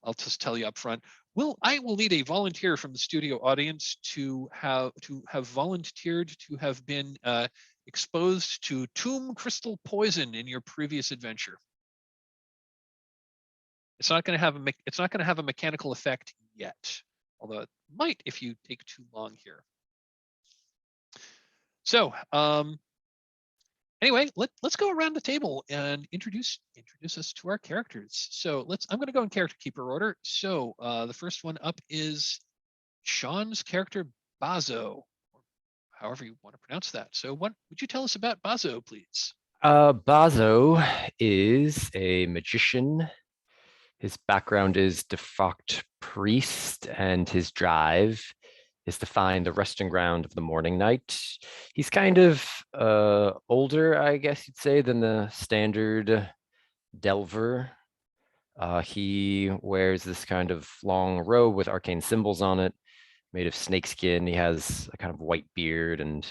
I'll just tell you up front. I will need a volunteer from the studio audience to have volunteered to have been exposed to tomb crystal poison in your previous adventure. It's not going to have a mechanical effect yet, although it might if you take too long here. So anyway, let's go around the table and introduce us to our characters. So I'm going to go in character keeper order. So the first one up is Sean's character Baso, or however you want to pronounce that. So what would you tell us about Baso, please? Baso is a magician. His background is defunct priest, and his drive is to find the resting ground of the morning night. He's kind of older, I guess you'd say, than the standard delver. He wears this kind of long robe with arcane symbols on it, made of snakeskin. He has a kind of white beard, and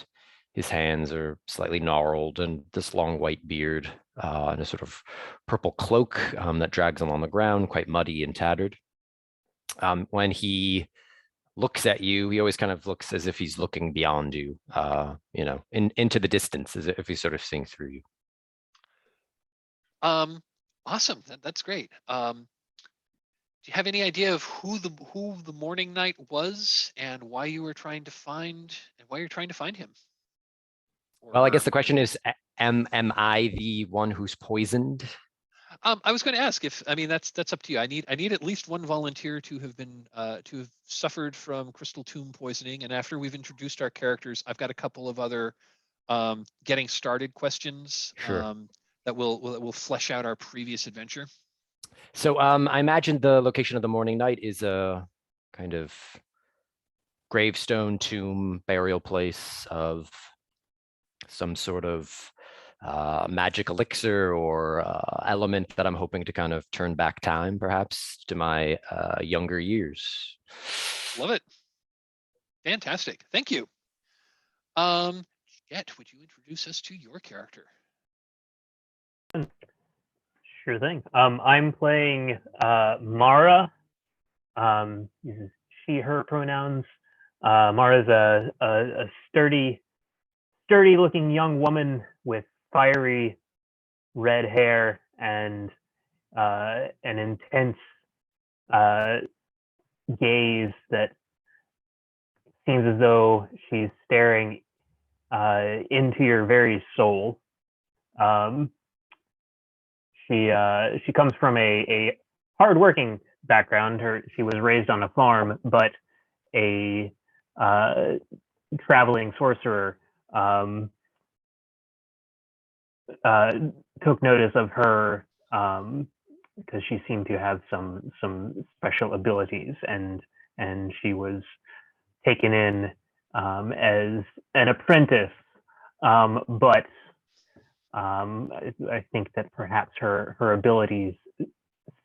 his hands are slightly gnarled, and this long white beard and a sort of purple cloak that drags along the ground, quite muddy and tattered. When he looks at you, he always kind of looks as if he's looking beyond you, into the distance, as if he's sort of seeing through you. Awesome. That's great. Do you have any idea of who the morning knight was and why you're trying to find him? Well, I guess the question is, am I the one who's poisoned? I was going to ask that's up to you. I need at least one volunteer to have suffered from crystal tomb poisoning, and after we've introduced our characters, I've got a couple of other getting started questions. Sure. That will flesh out our previous adventure. So I imagine the location of the morning night is a kind of gravestone, tomb, burial place of some sort of magic elixir or element that I'm hoping to kind of turn back time, perhaps, to my younger years. Love it. Fantastic. Thank you. Chet, would you introduce us to your character? Sure thing. I'm playing Mahera. Uses she, her pronouns. Mahera's a sturdy looking young woman with fiery red hair and an intense gaze that seems as though she's staring into your very soul. She comes from a hardworking background. She was raised on a farm, but a traveling sorcerer took notice of her because she seemed to have some special abilities, and she was taken in as an apprentice, but I think that perhaps her abilities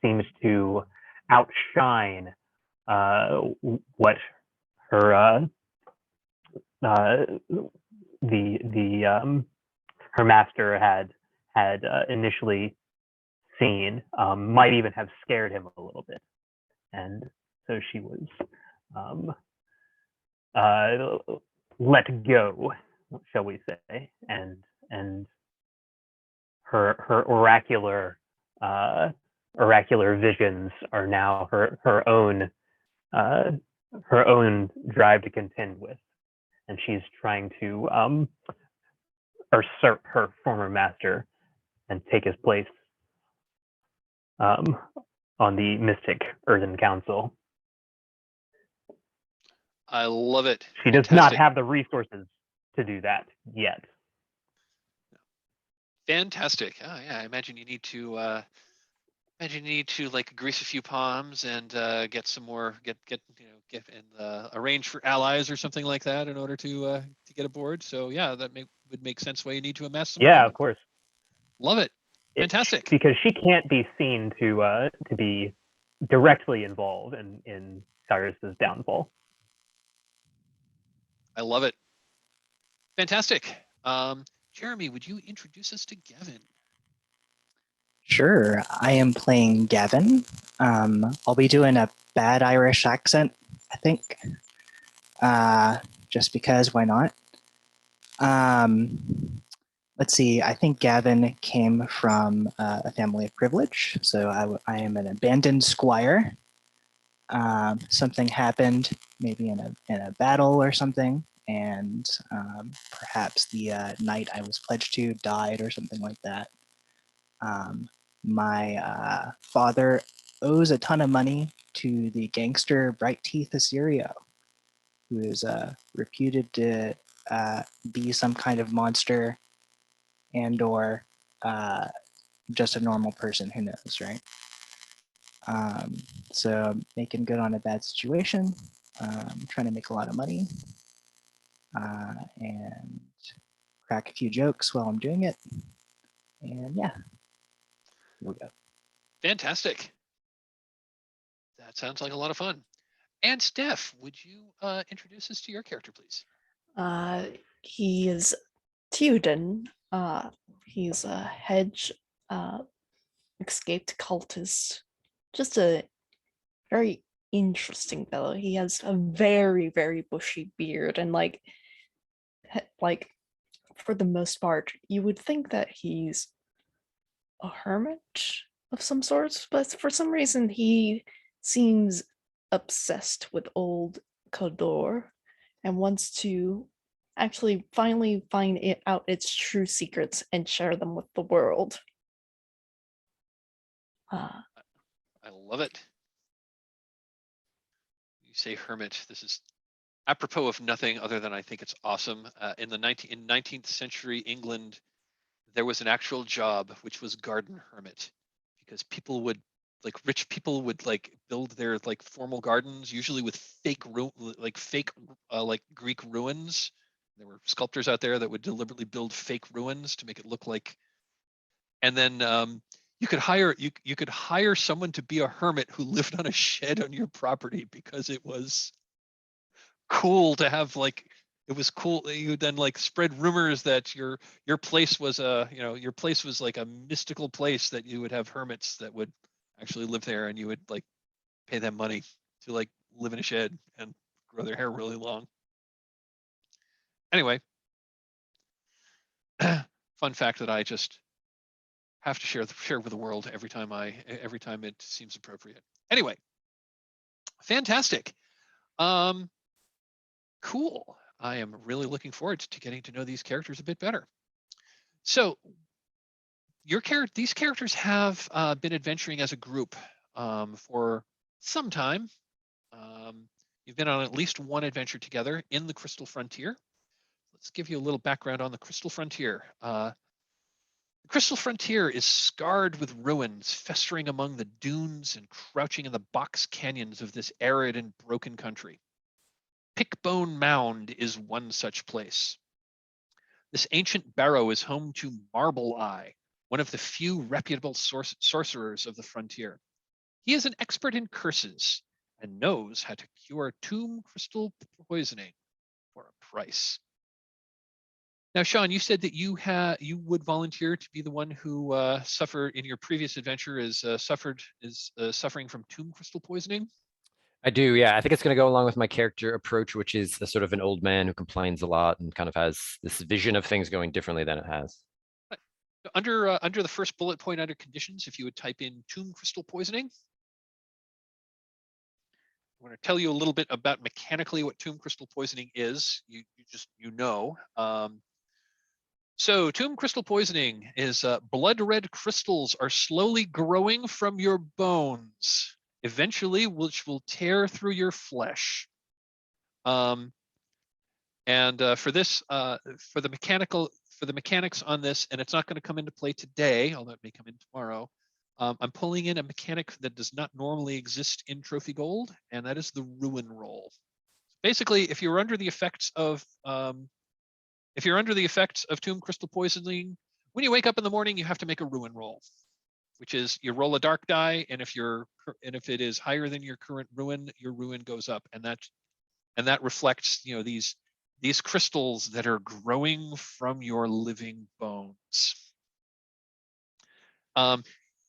seems to outshine what her her master had initially seen. Might even have scared him a little bit, and so she was let go, shall we say, and her oracular visions are now her own drive to contend with, and she's trying to usurp her former master and take his place on the Mystic Earthen Council. I love it. She does not have the resources to do that yet. Fantastic. Oh yeah, I imagine you need to like grease a few palms and get some more arrange for allies or something like that in order to get aboard. So yeah, that would make sense why you need to amass some. Yeah, of course. Love it. Fantastic. Because she can't be seen to be directly involved in Cyrus's downfall. I love it. Fantastic. Jeremy, would you introduce us to Gavin? Sure. I am playing Gavin. I'll be doing a bad Irish accent, I think. Just because, why not? Let's see, I think Gavin came from a family of privilege. So I am an abandoned squire. Something happened, maybe in a battle or something, and perhaps the knight I was pledged to died or something like that. My father owes a ton of money to the gangster Bright Teeth Assyrio, who is reputed to be some kind of monster and or just a normal person, who knows, right? So making good on a bad situation, trying to make a lot of money, and crack a few jokes while I'm doing it. And yeah, here we go. Fantastic. That sounds like a lot of fun. And Steph, would you introduce us to your character, please? He is Teodan. He's a hedge escaped cultist. Just a very interesting fellow. He has a very, very bushy beard, and like for the most part, you would think that he's a hermit of some sort, but for some reason he seems obsessed with old Kodor and wants to actually finally find out its true secrets and share them with the world. I love it. You say hermit. This is apropos of nothing other than I think it's awesome. In 19th century England, there was an actual job which was garden hermit, because people would rich people would build their formal gardens, usually with fake Greek ruins. There were sculptors out there that would deliberately build fake ruins to make it look like, and then you could hire someone to be a hermit who lived on a shed on your property, because it was cool to have it was cool. You then spread rumors that your place was your place was like a mystical place, that you would have hermits that would actually live there, and you would pay them money to live in a shed and grow their hair really long. Anyway, fun fact that I just have to share with the world every time it seems appropriate. Anyway, fantastic. Cool. I am really looking forward to getting to know these characters a bit better. So these characters have been adventuring as a group for some time. You've been on at least one adventure together in the Crystal Frontier. Let's give you a little background on the Crystal Frontier. The Crystal Frontier is scarred with ruins, festering among the dunes and crouching in the box canyons of this arid and broken country. Pickbone Mound is one such place. This ancient barrow is home to Marble Eye, one of the few reputable sorcerers of the frontier. He is an expert in curses and knows how to cure tomb crystal poisoning for a price. Now, Sean, you said that you would volunteer to be the one who suffered in your previous adventure suffering from tomb crystal poisoning. I do, yeah. I think it's going to go along with my character approach, which is a sort of an old man who complains a lot and kind of has this vision of things going differently than it has. Under the first bullet point under conditions, if you would type in tomb crystal poisoning. I want to tell you a little bit about mechanically what tomb crystal poisoning is. You know. So tomb crystal poisoning is blood red crystals are slowly growing from your bones, eventually, which will tear through your flesh. For this, for the mechanics on this, and it's not going to come into play today, although it may come in tomorrow. I'm pulling in a mechanic that does not normally exist in Trophy Gold, and that is the ruin roll. Basically, if you're under the effects of tomb crystal poisoning, when you wake up in the morning, you have to make a ruin roll, which is you roll a dark die, and if it is higher than your current ruin, your ruin goes up, and that reflects these crystals that are growing from your living bones.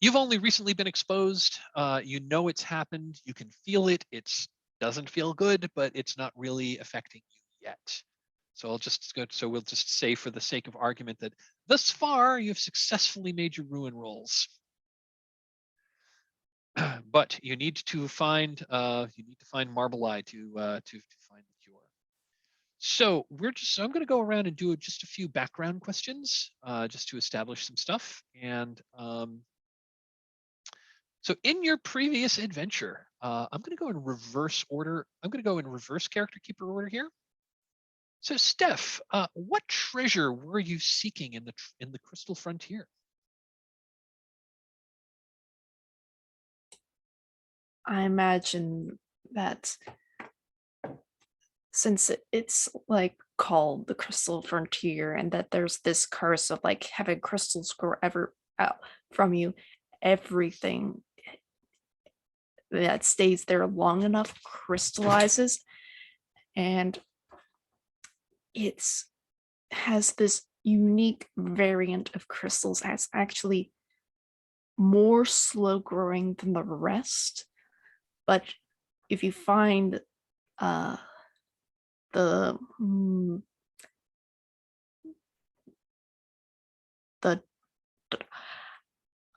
You've only recently been exposed. You know it's happened. You can feel it. It doesn't feel good, but it's not really affecting you yet. So we'll just say, for the sake of argument, that thus far you've successfully made your ruin rolls. But you need to find Marble Eye to find the cure. So I'm going to go around and do just a few background questions, just to establish some stuff. And so in your previous adventure, I'm going to go in reverse order. I'm going to go in reverse character keeper order here. So Steph, what treasure were you seeking in the Crystal Frontier? I imagine that since it's like called the Crystal Frontier, and that there's this curse of like having crystals grow ever out from you, everything that stays there long enough crystallizes, and it's has this unique variant of crystals that's actually more slow growing than the rest. But if you find the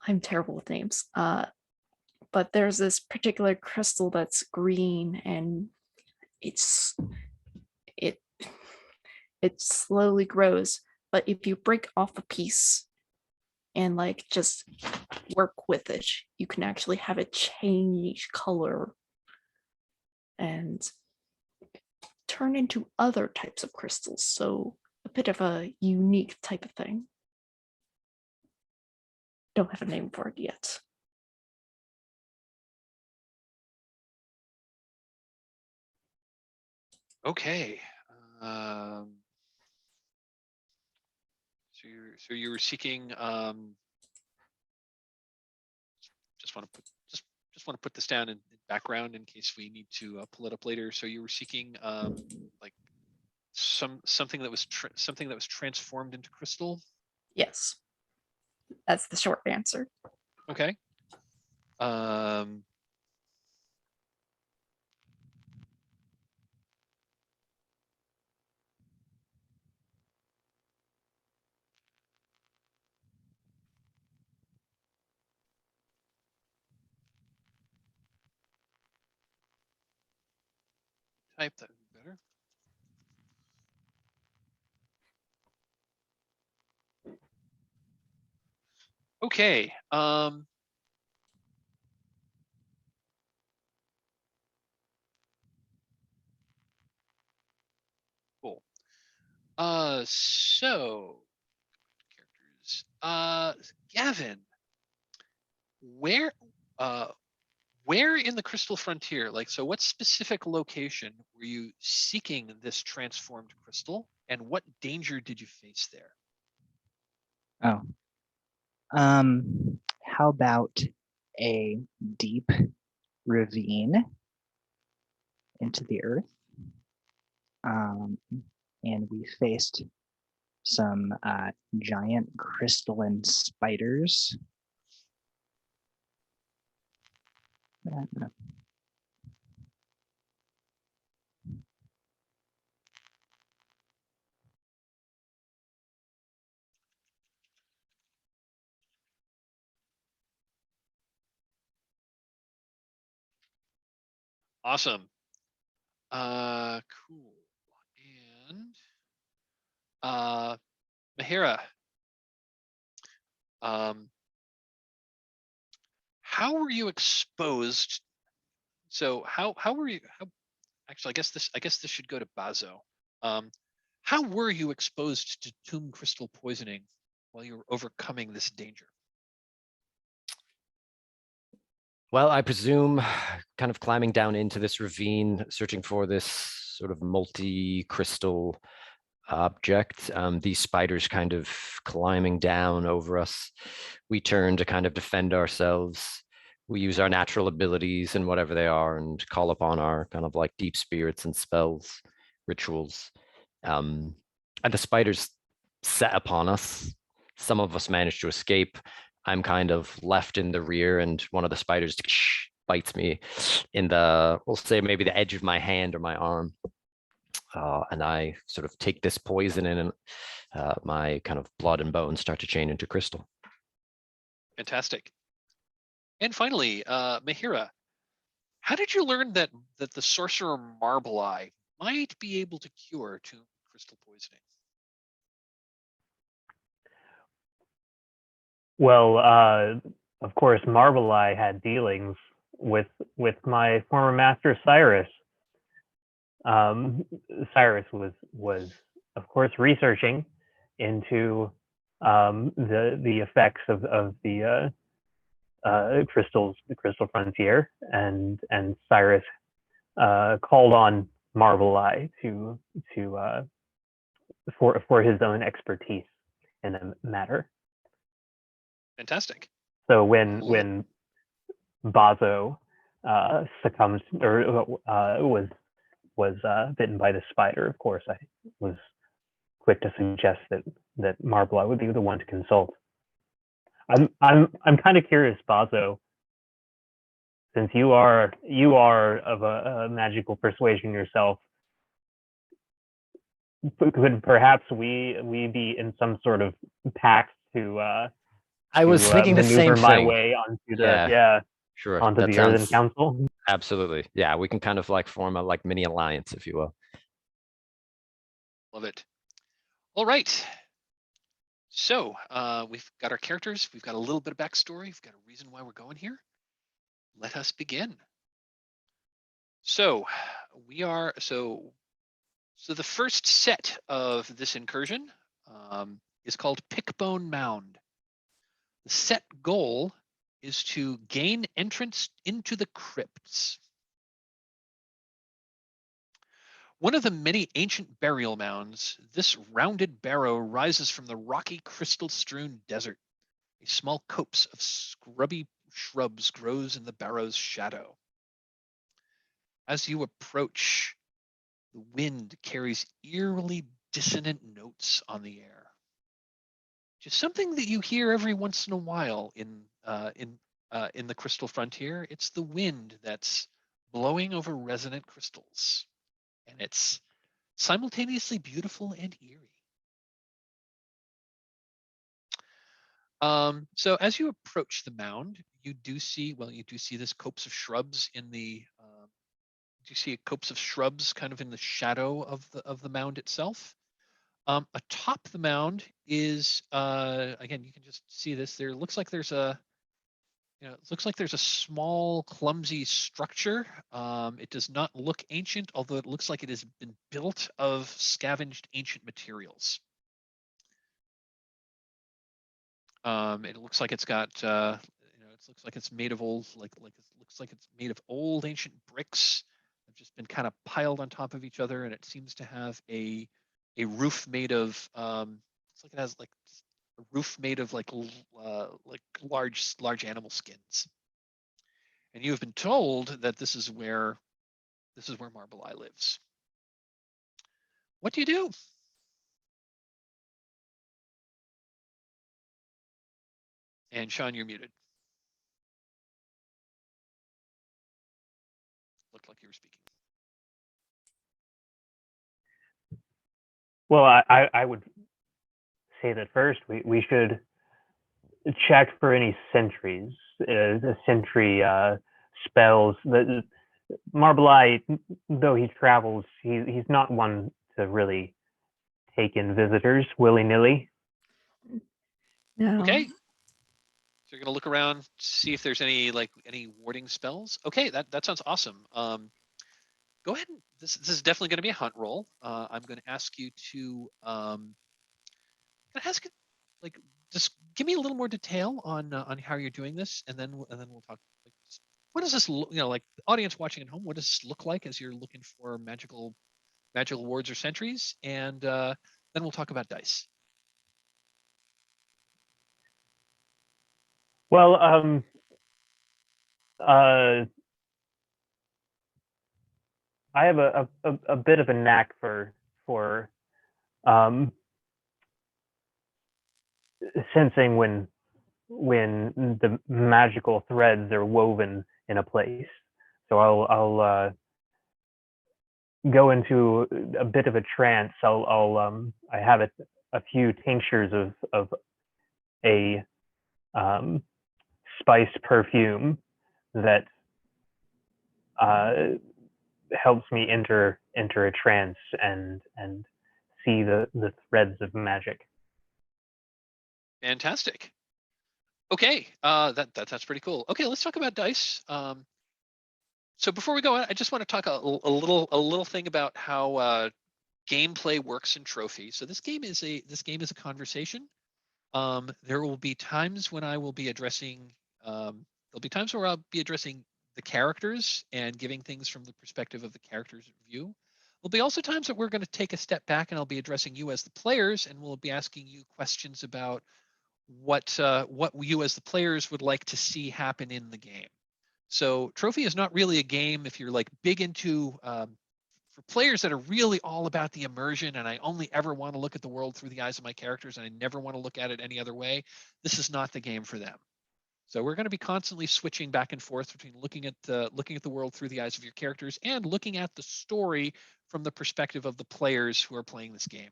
I'm terrible with names, but there's this particular crystal that's green, and it slowly grows. But if you break off a piece and like just work with it, you can actually have it change color and turn into other types of crystals. So a bit of a unique type of thing. Don't have a name for it yet. Okay. So you were seeking. Just want to put this down in background in case we need to pull it up later. So you were seeking like something that was transformed into crystal. Yes, that's the short answer. Okay. Type that would be better. Okay. Cool. So characters. Gavin, where in the Crystal Frontier, like, so what specific location were you seeking this transformed crystal, and what danger did you face there? Oh. How about a deep ravine into the earth? And we faced some giant crystalline spiders. Awesome. Cool. And Mahera, how were you exposed? So how were you? Actually, I guess this should go to Baso. How were you exposed to tomb crystal poisoning while you were overcoming this danger? Well, I presume kind of climbing down into this ravine, searching for this sort of multi-crystal object, these spiders kind of climbing down over us. We turn to kind of defend ourselves. We use our natural abilities and whatever they are and call upon our kind of like deep spirits and spells, rituals. And the spiders set upon us. Some of us managed to escape. I'm kind of left in the rear, and one of the spiders bites me in the, we'll say maybe the edge of my hand or my arm. And I sort of take this poison in, and my kind of blood and bones start to change into crystal. Fantastic. And finally, Mahera, how did you learn that the sorcerer Marble Eye might be able to cure tomb crystal poisoning? Well, of course, Marble Eye had dealings with my former master Cyrus. Cyrus was of course researching into the effects of the crystals, the crystal frontier, and Cyrus called on Marble Eye for his own expertise in the matter. Fantastic. So when Baso succumbed or was bitten by the spider, of course, I was quick to suggest that Marble Eye would be the one to consult. I'm kind of curious, Baso, since you are of a magical persuasion yourself. Could perhaps we be in some sort of pact to I was thinking the same maneuver my thing. way onto Sure. onto That the Earthen sounds Council? absolutely. Yeah, we can kind of like form a like mini alliance, if you will. Love it. All right. So we've got our characters. We've got a little bit of backstory. We've got a reason why we're going here. Let us begin. So the first set of this incursion is called Pickbone Mound. The set goal is to gain entrance into the crypts. One of the many ancient burial mounds, this rounded barrow rises from the rocky crystal-strewn desert. A small copse of scrubby shrubs grows in the barrow's shadow. As you approach, the wind carries eerily dissonant notes on the air. Just something that you hear every once in a while in the crystal frontier. It's the wind that's blowing over resonant crystals, and it's simultaneously beautiful and eerie. So as you approach the mound, you do see this copse of shrubs in the. Do you see a copse of shrubs kind of in the shadow of the mound itself? Atop the mound is again, you can just see this. There looks like there's a it looks like there's a small, clumsy structure. It does not look ancient, although it looks like it has been built of scavenged ancient materials. It looks like it's got, it looks like it's made of old, it looks like it's made of old ancient bricks. They've just been kind of piled on top of each other, and it seems to have a roof made of. It's like it has like a roof made of like large animal skins. And you have been told that this is where Marble Eye lives. What do you do? And Sean, you're muted. Looked like you were speaking. Well, I would say that first we should check for any sentries, sentry spells. That Marble Eye, though he travels, he's not one to really take in visitors willy-nilly. No. Okay. So you're gonna look around, see if there's any warding spells. Okay, that sounds awesome. Go ahead. This is definitely going to be a hunt roll. I'm going to ask you to just give me a little more detail on how you're doing this, and then we'll talk. What does this look? Like the audience watching at home, what does this look like as you're looking for magical wards or sentries? And then we'll talk about dice. Well, I have a bit of a knack for sensing when when the magical threads are woven in a place. So I'll go into a bit of a trance. I have a few tinctures of a spiced perfume that helps me enter a trance and see the threads of magic. Fantastic. Okay, that's pretty cool. Okay, let's talk about dice. So before we go on, I just want to talk a little thing about how gameplay works in Trophy. So this game is a conversation. There will be times when I will be addressing. There'll be times where I'll be addressing the characters and giving things from the perspective of the character's view. There'll be also times that we're going to take a step back and I'll be addressing you as the players, and we'll be asking you questions about what you as the players would like to see happen in the game. So Trophy is not really a game if you're like big into for players that are really all about the immersion and I only ever want to look at the world through the eyes of my characters and I never want to look at it any other way. This is not the game for them. So we're going to be constantly switching back and forth between looking at the world through the eyes of your characters and looking at the story from the perspective of the players who are playing this game.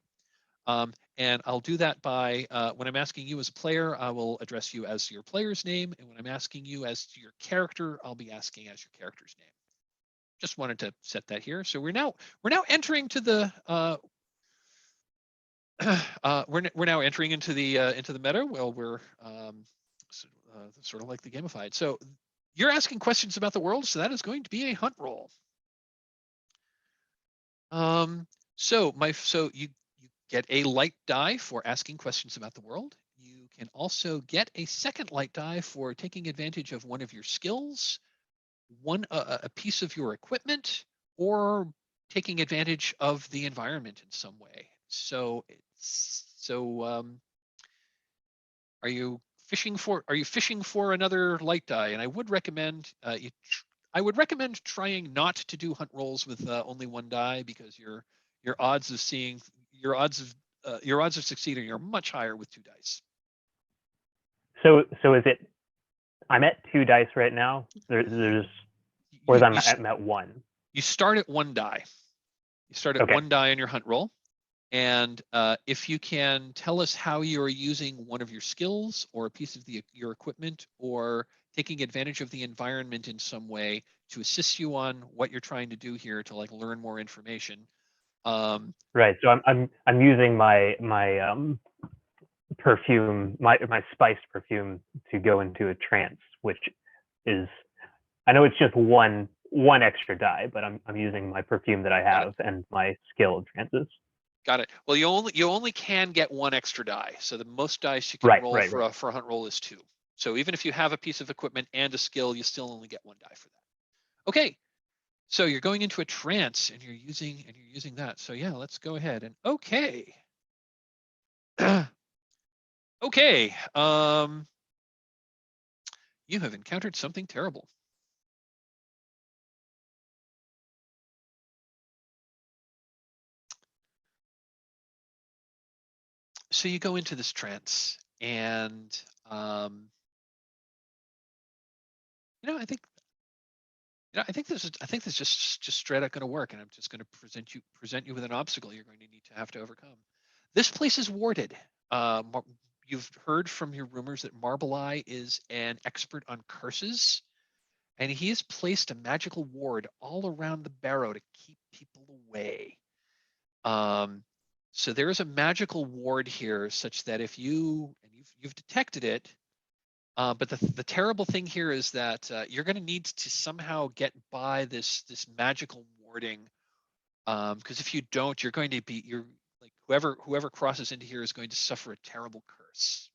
And I'll do that by, when I'm asking you as a player, I will address you as your player's name. And when I'm asking you as to your character, I'll be asking as your character's name. Just wanted to set that here. So we're now entering to the, we're now entering into the meta. Well, we're sort of like the gamified. So you're asking questions about the world. So that is going to be a hunt roll. So you get a light die for asking questions about the world. You can also get a second light die for taking advantage of one of your skills, a piece of your equipment, or taking advantage of the environment in some way. So are you fishing for another light die? And I would recommend trying not to do hunt rolls with only one die, because your odds of succeeding are much higher with 2 dice. So is it? I'm at 2 dice right now. I'm at 1. You start at 1 die. You start at 1 die on your hunt roll, and if you can tell us how you are using one of your skills or a piece of your equipment or taking advantage of the environment in some way to assist you on what you're trying to do here to like learn more information. Right. So I'm using my perfume, my spiced perfume, to go into a trance, which is, I know it's just one extra die, but I'm using my perfume that I have and my skill trances. Got it. Well, you only can get 1 extra die. So the most dice you can roll for a hunt roll is 2. So even if you have a piece of equipment and a skill, you still only get 1 die for that. Okay. So you're going into a trance and you're using that. So yeah, let's go ahead and okay. Okay. You have encountered something terrible. So you go into this trance, and I think this is just straight out going to work, and I'm just going to present you with an obstacle you're going to need to have to overcome. This place is warded. You've heard from your rumors that Marble Eye is an expert on curses, and he has placed a magical ward all around the barrow to keep people away. So there is a magical ward here, such that if you've detected it, but the terrible thing here is that you're going to need to somehow get by this magical warding, because if you don't, you're like whoever crosses into here is going to suffer a terrible curse,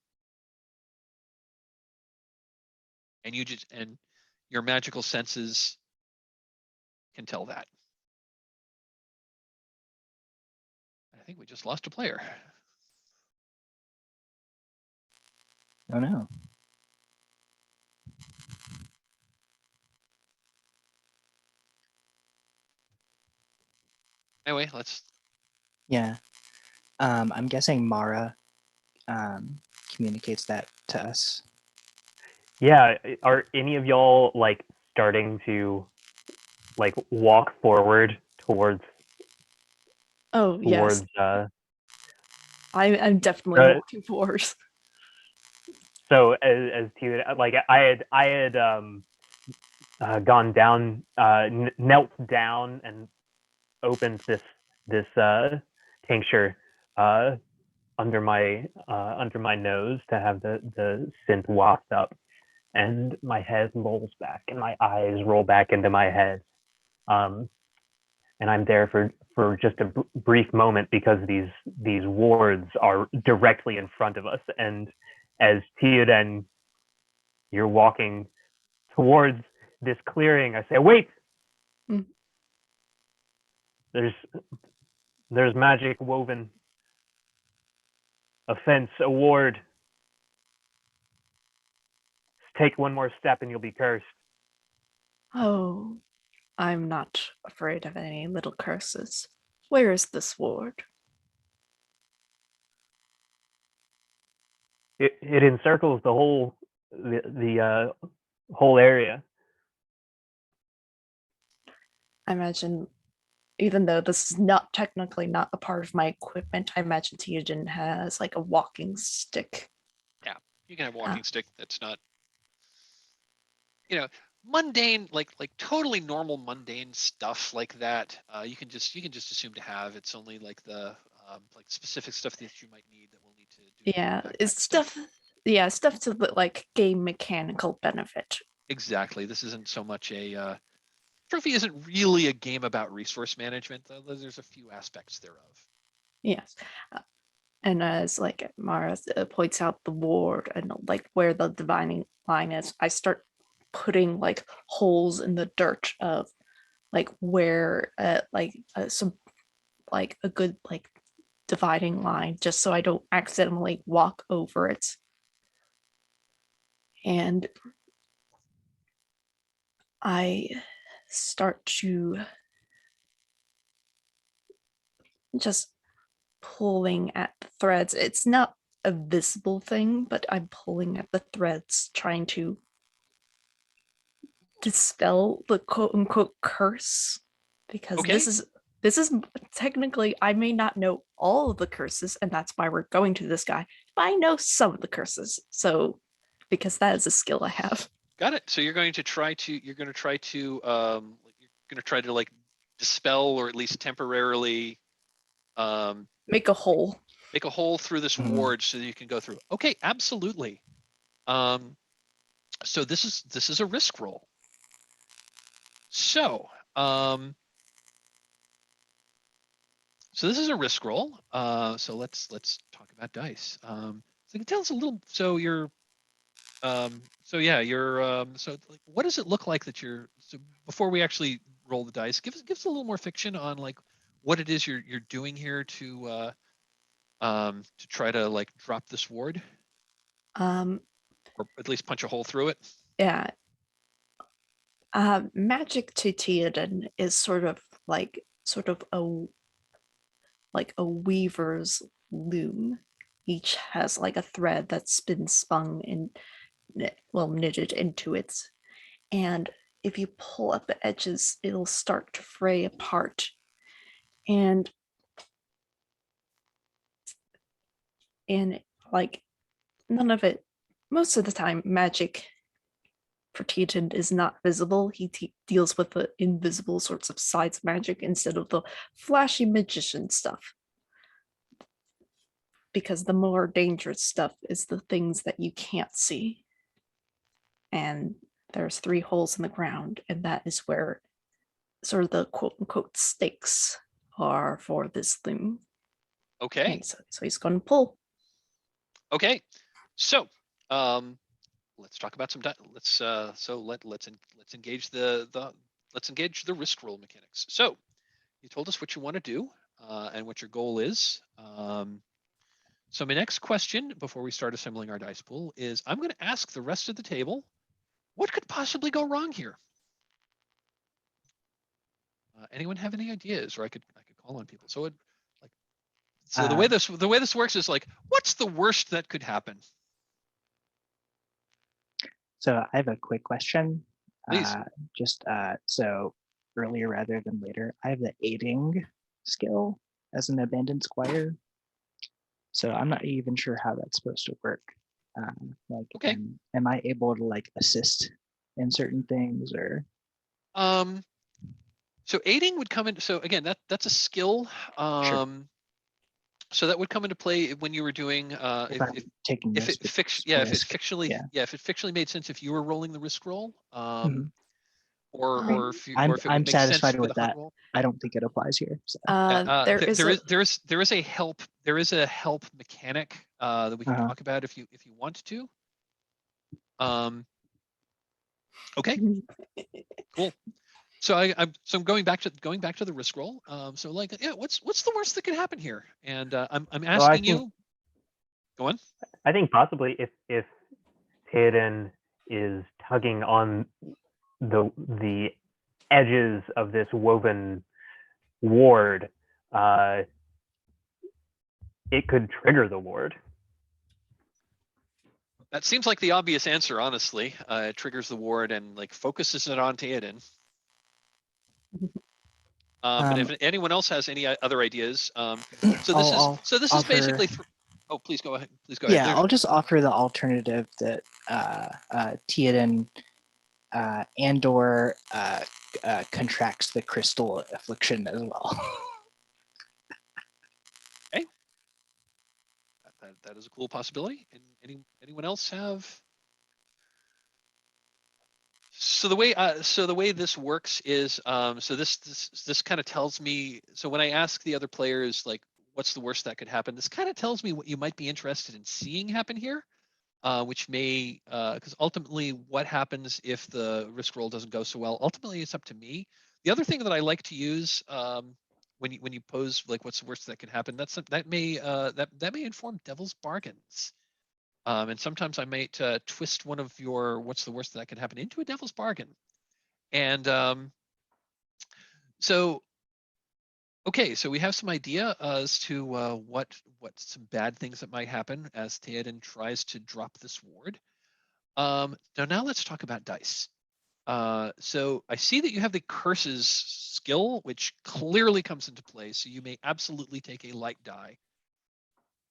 and your magical senses can tell that. I think we just lost a player. Oh no. Anyway, let's. Yeah. I'm guessing Mara communicates that to us. Yeah, are any of y'all like starting to like walk forward towards Oh yes, I'm definitely Uh, walking forward. so as to like I had gone down, knelt down and opened this tincture under my nose to have the scent waft up, and my head rolls back and my eyes roll back into my head, and I'm there for just a brief moment because these wards are directly in front of us, and as Teodan, you're walking towards this clearing, I say, wait. Mm. There's magic woven, a fence, a ward. Take one more step and you'll be cursed. Oh, I'm not afraid of any little curses. Where is this ward? It encircles the the whole area. I imagine, even though this is not technically not a part of my equipment, I imagine Teodan has like a walking stick. You can have a walking stick that's not, mundane, like totally normal mundane stuff like that. You can just assume to have. It's only like the like specific stuff that you might need that we'll need to do. Yeah, that it's stuff. Yeah, stuff to like gain mechanical benefit. Exactly. This isn't so much a trophy. Isn't really a game about resource management, though. There's a few aspects thereof. Yes. And as like Mara points out the ward and like where the divining line is, I start putting like holes in the dirt of like where some like a good like dividing line, just so I don't accidentally walk over it. And I start to just pulling at the threads. It's not a visible thing, but I'm pulling at the threads, trying to dispel the quote unquote curse, because Okay. this is technically, I may not know all of the curses, and that's why we're going to this guy, but I know some of the curses. So because that is a skill I have. Got it. So you're going to try to like dispel, or at least temporarily Make a hole. make a hole through this ward so that you can go through. Okay, absolutely. So this is a risk roll. So so this is a risk roll. So let's talk about dice. So you can tell us a little. So you're so yeah, you're so like, what does it look like that you're, so before we actually roll the dice, give us a little more fiction on like what it is you're doing here to try to like drop this ward, Um or at least punch a hole through it. yeah. Magic to Teodan is sort of a weaver's loom. Each has like a thread that's been spun and knitted into it. And if you pull at the edges, it'll start to fray apart. And like none of it, most of the time, magic for Teodan is not visible. He deals with the invisible sorts of sides of magic instead of the flashy magician stuff. Because the more dangerous stuff is the things that you can't see. And there's 3 holes in the ground, and that is where sort of the quote unquote stakes are for this loom. Okay. And so he's going to pull. Okay. So let's talk about some let's engage let's engage the risk roll mechanics. So you told us what you want to do and what your goal is. So my next question before we start assembling our dice pool is, I'm going to ask the rest of the table, what could possibly go wrong here? Anyone have any ideas? Or I could call on people. So the way this works is like, what's the worst that could happen? So I have a quick question. Please. So earlier rather than later, I have the aiding skill as an abandoned squire. So I'm not even sure how that's supposed to work. Okay. Am I able to like assist in certain things or? So aiding would come in. So again, that's a skill. Sure. So that would come into play when you were doing If I'm taking if this it if it risk, fictionally if it fictionally made sense if you were rolling the risk roll, Mhm. or Right. if it I'm would make sense satisfied for with the hunt that. roll. I don't think it applies here. So. There is a There is a help mechanic that we can Uh-huh. talk about if you want to. Okay, cool. So I'm going back to the risk roll. So like, yeah, what's the worst that could happen here? And I'm Well, I asking think you. Go on. I think possibly if Teodan is tugging on the edges of this woven ward, it could trigger the ward. That seems like the obvious answer, honestly. It triggers the ward and like focuses it on Teodan. But if anyone else has any other ideas, so this is basically. Oh, please go ahead. Please go ahead. Yeah, I'll just offer the alternative that Teodan and/or contracts the crystal affliction as well. Okay. That is a cool possibility. And anyone else have? So the way this works is so this kind of tells me, so when I ask the other players like what's the worst that could happen, this kind of tells me what you might be interested in seeing happen here, which may because ultimately what happens if the risk roll doesn't go so well, ultimately it's up to me. The other thing that I like to use when you pose like what's the worst that could happen, that may inform devil's bargains. And sometimes I might twist one of your what's the worst that could happen into a devil's bargain. And so, okay, so we have some idea as to what some bad things that might happen as Teodan tries to drop this ward. Now let's talk about dice. So I see that you have the curses skill, which clearly comes into play. So you may absolutely take a light die.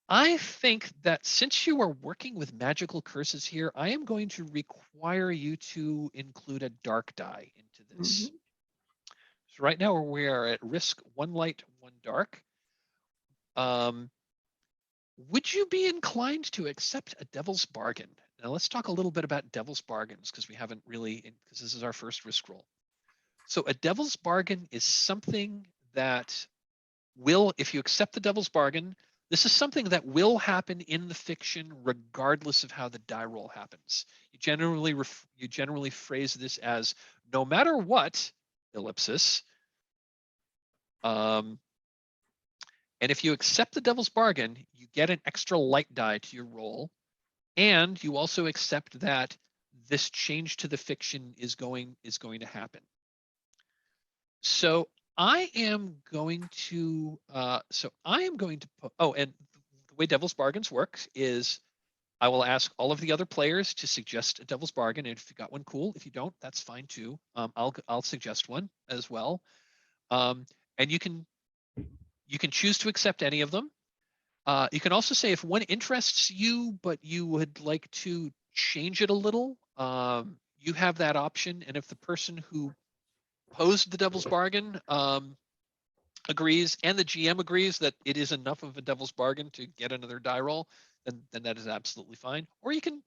I think that since you are working with magical curses here, I am going to require you to include a dark die into this. So right now we are at risk 1 light, 1 dark. Would you be inclined to accept a devil's bargain? Now let's talk a little bit about devil's bargains because we haven't really, because this is our first risk roll. So a devil's bargain is something that will, if you accept the devil's bargain, this is something that will happen in the fiction regardless of how the die roll happens. You generally phrase this as no matter what, ellipsis. And if you accept the devil's bargain, you get an extra light die to your roll, and you also accept that this change to the fiction is going to happen. So I am going to put, oh, and the way devil's bargains works is I will ask all of the other players to suggest a devil's bargain. And if you got one, cool. If you don't, that's fine too. I'll suggest one as well. And you can choose to accept any of them. You can also say if one interests you, but you would like to change it a little, you have that option. And if the person who posed the devil's bargain agrees and the GM agrees that it is enough of a devil's bargain to get another die roll, then that is absolutely fine. Or you can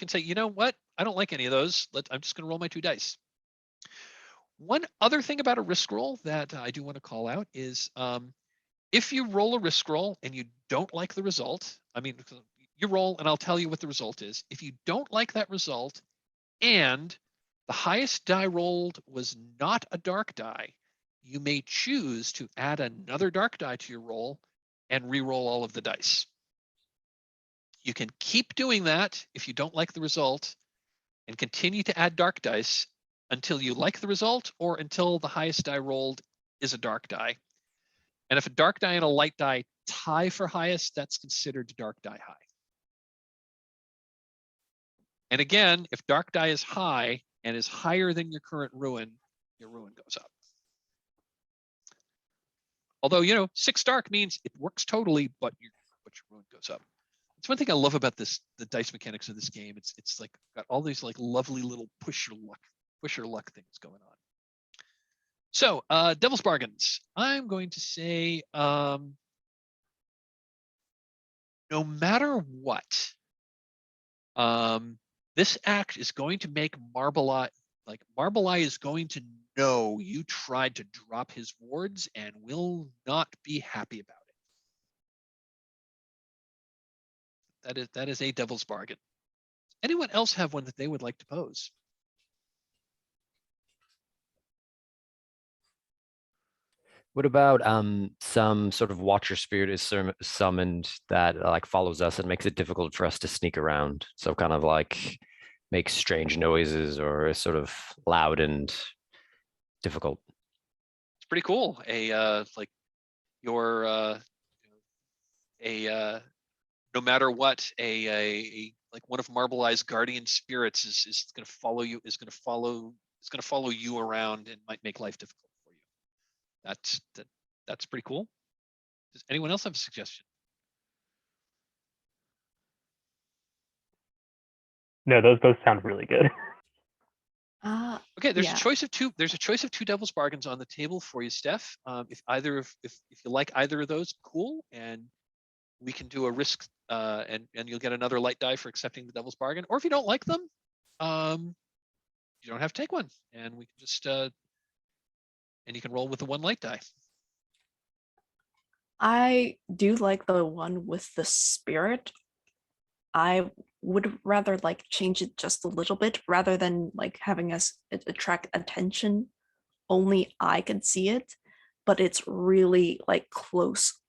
say, you know what, I don't like any of those. I'm just going to roll my 2 dice. One other thing about a risk roll that I do want to call out is if you roll a risk roll and you don't like the result, I mean, you roll and I'll tell you what the result is. If you don't like that result and the highest die rolled was not a dark die, you may choose to add another dark die to your roll and re-roll all of the dice. You can keep doing that if you don't like the result and continue to add dark dice until you like the result or until the highest die rolled is a dark die. And if a dark die and a light die tie for highest, that's considered dark die high. And again, if dark die is high and is higher than your current ruin, your ruin goes up. Although, 6 dark means it works totally, but your ruin goes up. It's one thing I love about the dice mechanics of this game. It's like got all these like lovely little push your luck things going on. So, Devil's Bargains. I'm going to say, no matter what, this act is going to make Marble Eye is going to know you tried to drop his wards and will not be happy about it. That is a Devil's Bargain. Anyone else have one that they would like to pose? What about some sort of Watcher Spirit is summoned that like follows us and makes it difficult for us to sneak around? So kind of like makes strange noises or is sort of loud and difficult. It's pretty cool. No matter what, like one of Marble Eye's guardian spirits is going to follow you. Is going to follow you around and might make life difficult for you. That's pretty cool. Does anyone else have a suggestion? No, those both sound really good. Okay, there's Yeah. a choice of two. There's a choice of 2 Devil's Bargains on the table for you, Steph. If you like either of those, cool, and we can do a risk, and you'll get another light die for accepting the Devil's Bargain. Or if you don't like them, you don't have to take one, and we can just and you can roll with the 1 light die. I do like the one with the spirit. I would rather like change it just a little bit rather than like having us attract attention. Only I can see it, but it's really like close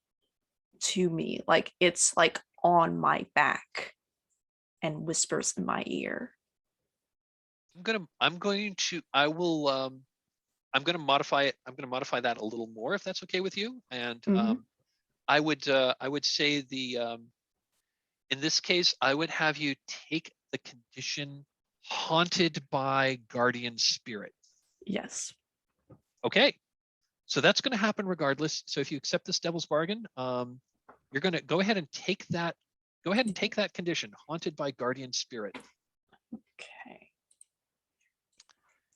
to me. Like it's like on my back and whispers in my ear. I'm going to modify it. I'm going to modify that a little more if that's okay with you. And Mhm. I would say in this case, I would have you take the condition haunted by guardian spirit. Yes. Okay. So that's going to happen regardless. So if you accept this Devil's Bargain, you're going to go ahead and take that. Go ahead and take that condition, haunted by guardian spirit. Okay.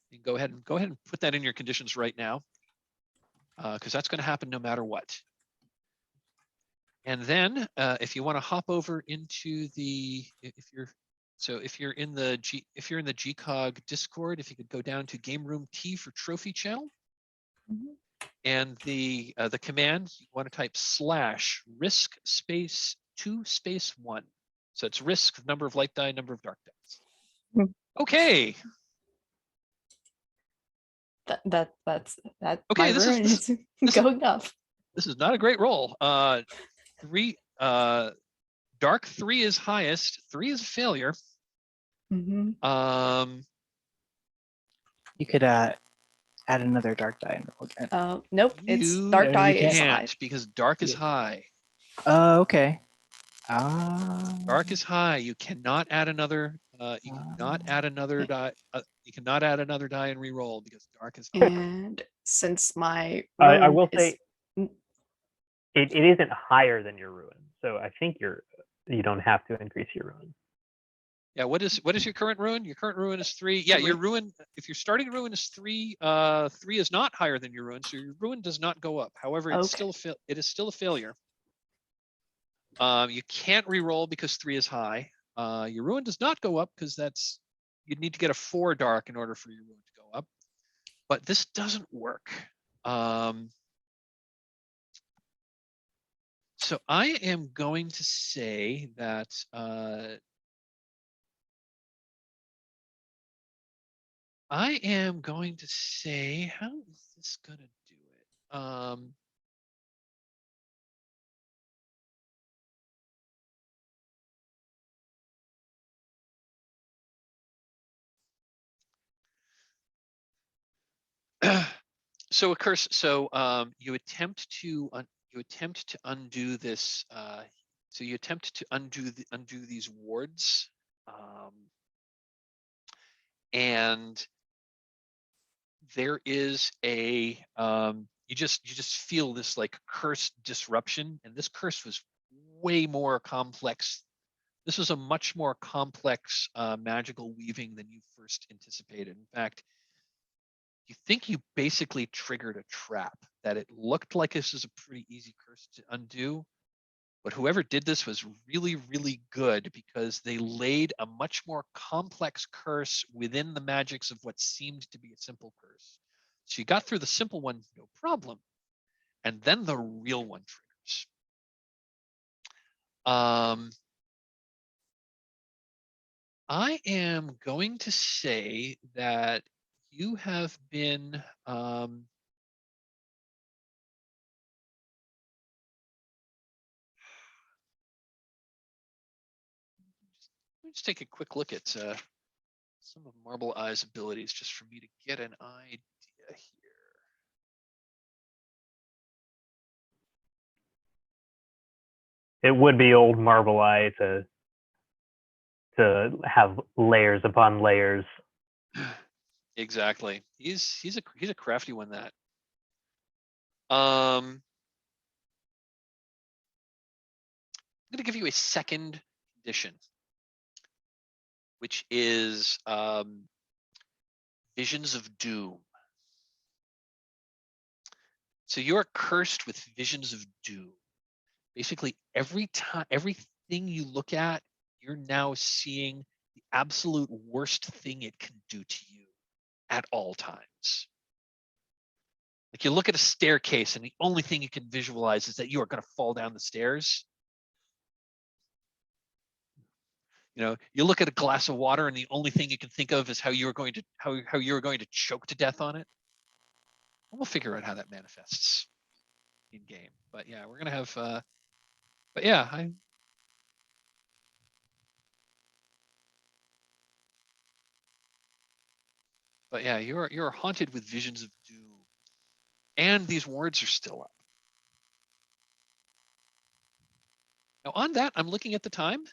You can go ahead and put that in your conditions right now, because that's going to happen no matter what. And then, if you want to hop over into if you're in the GCOG Discord, if you could go down to Game Room T for Trophy Channel. Mhm. And the command, you want to type /risk space 2 space 1. So it's risk, number of light die, number of dark dice. Hmm. Okay. That's that. Okay, My this ruin is is going up. this is not a great roll. 3 dark 3 is highest. 3 is a failure. Mhm. You could add another dark die and roll again. Nope. It's You dark you die is can't. high. can't because dark is Yeah. high. Okay. Dark is high. You cannot add another. You cannot add another die. You cannot add another die and re-roll because dark is high. And since my I ruin will is say it isn't higher than your ruin, so I think you don't have to increase your ruin. Yeah. What is your current ruin? Your current ruin is 3. Yeah. Your 3. ruin. If your starting ruin is 3, 3 is not higher than your ruin, so your ruin does not go up. However, it's Okay. it is still a failure. You can't re-roll because 3 is high. Your ruin does not go up because you'd need to get a 4 dark in order for your ruin to go up. But this doesn't work. So I am going to say that how is this gonna do it? So of course, you attempt to undo this. So you attempt to undo these wards. and there is a you just feel this like curse disruption, and this curse was way more complex. This was a much more complex magical weaving than you first anticipated. In fact, you think you basically triggered a trap, that it looked like this is a pretty easy curse to undo. But whoever did this was really, really good, because they laid a much more complex curse within the magics of what seemed to be a simple curse. So you got through the simple one, no problem. And then the real one triggers. I am going to say that you have been let's take a quick look at some of Marble Eye's abilities, just for me to get an idea here. It would be old Marble Eye to have layers upon layers. Exactly. He's a crafty one, that. I'm going to give you a second condition, which is Visions of Doom. So you're cursed with Visions of Doom. Basically, everything you look at, you're now seeing the absolute worst thing it can do to you at all times. Like, you look at a staircase and the only thing you can visualize is that you are going to fall down the stairs. You know, you look at a glass of water and the only thing you can think of is how you're going to choke to death on it. We'll figure out how that manifests in game. But yeah, we're gonna have but yeah, but yeah, you're haunted with Visions of Doom. And these wards are still up. Now on that, I'm looking at the time.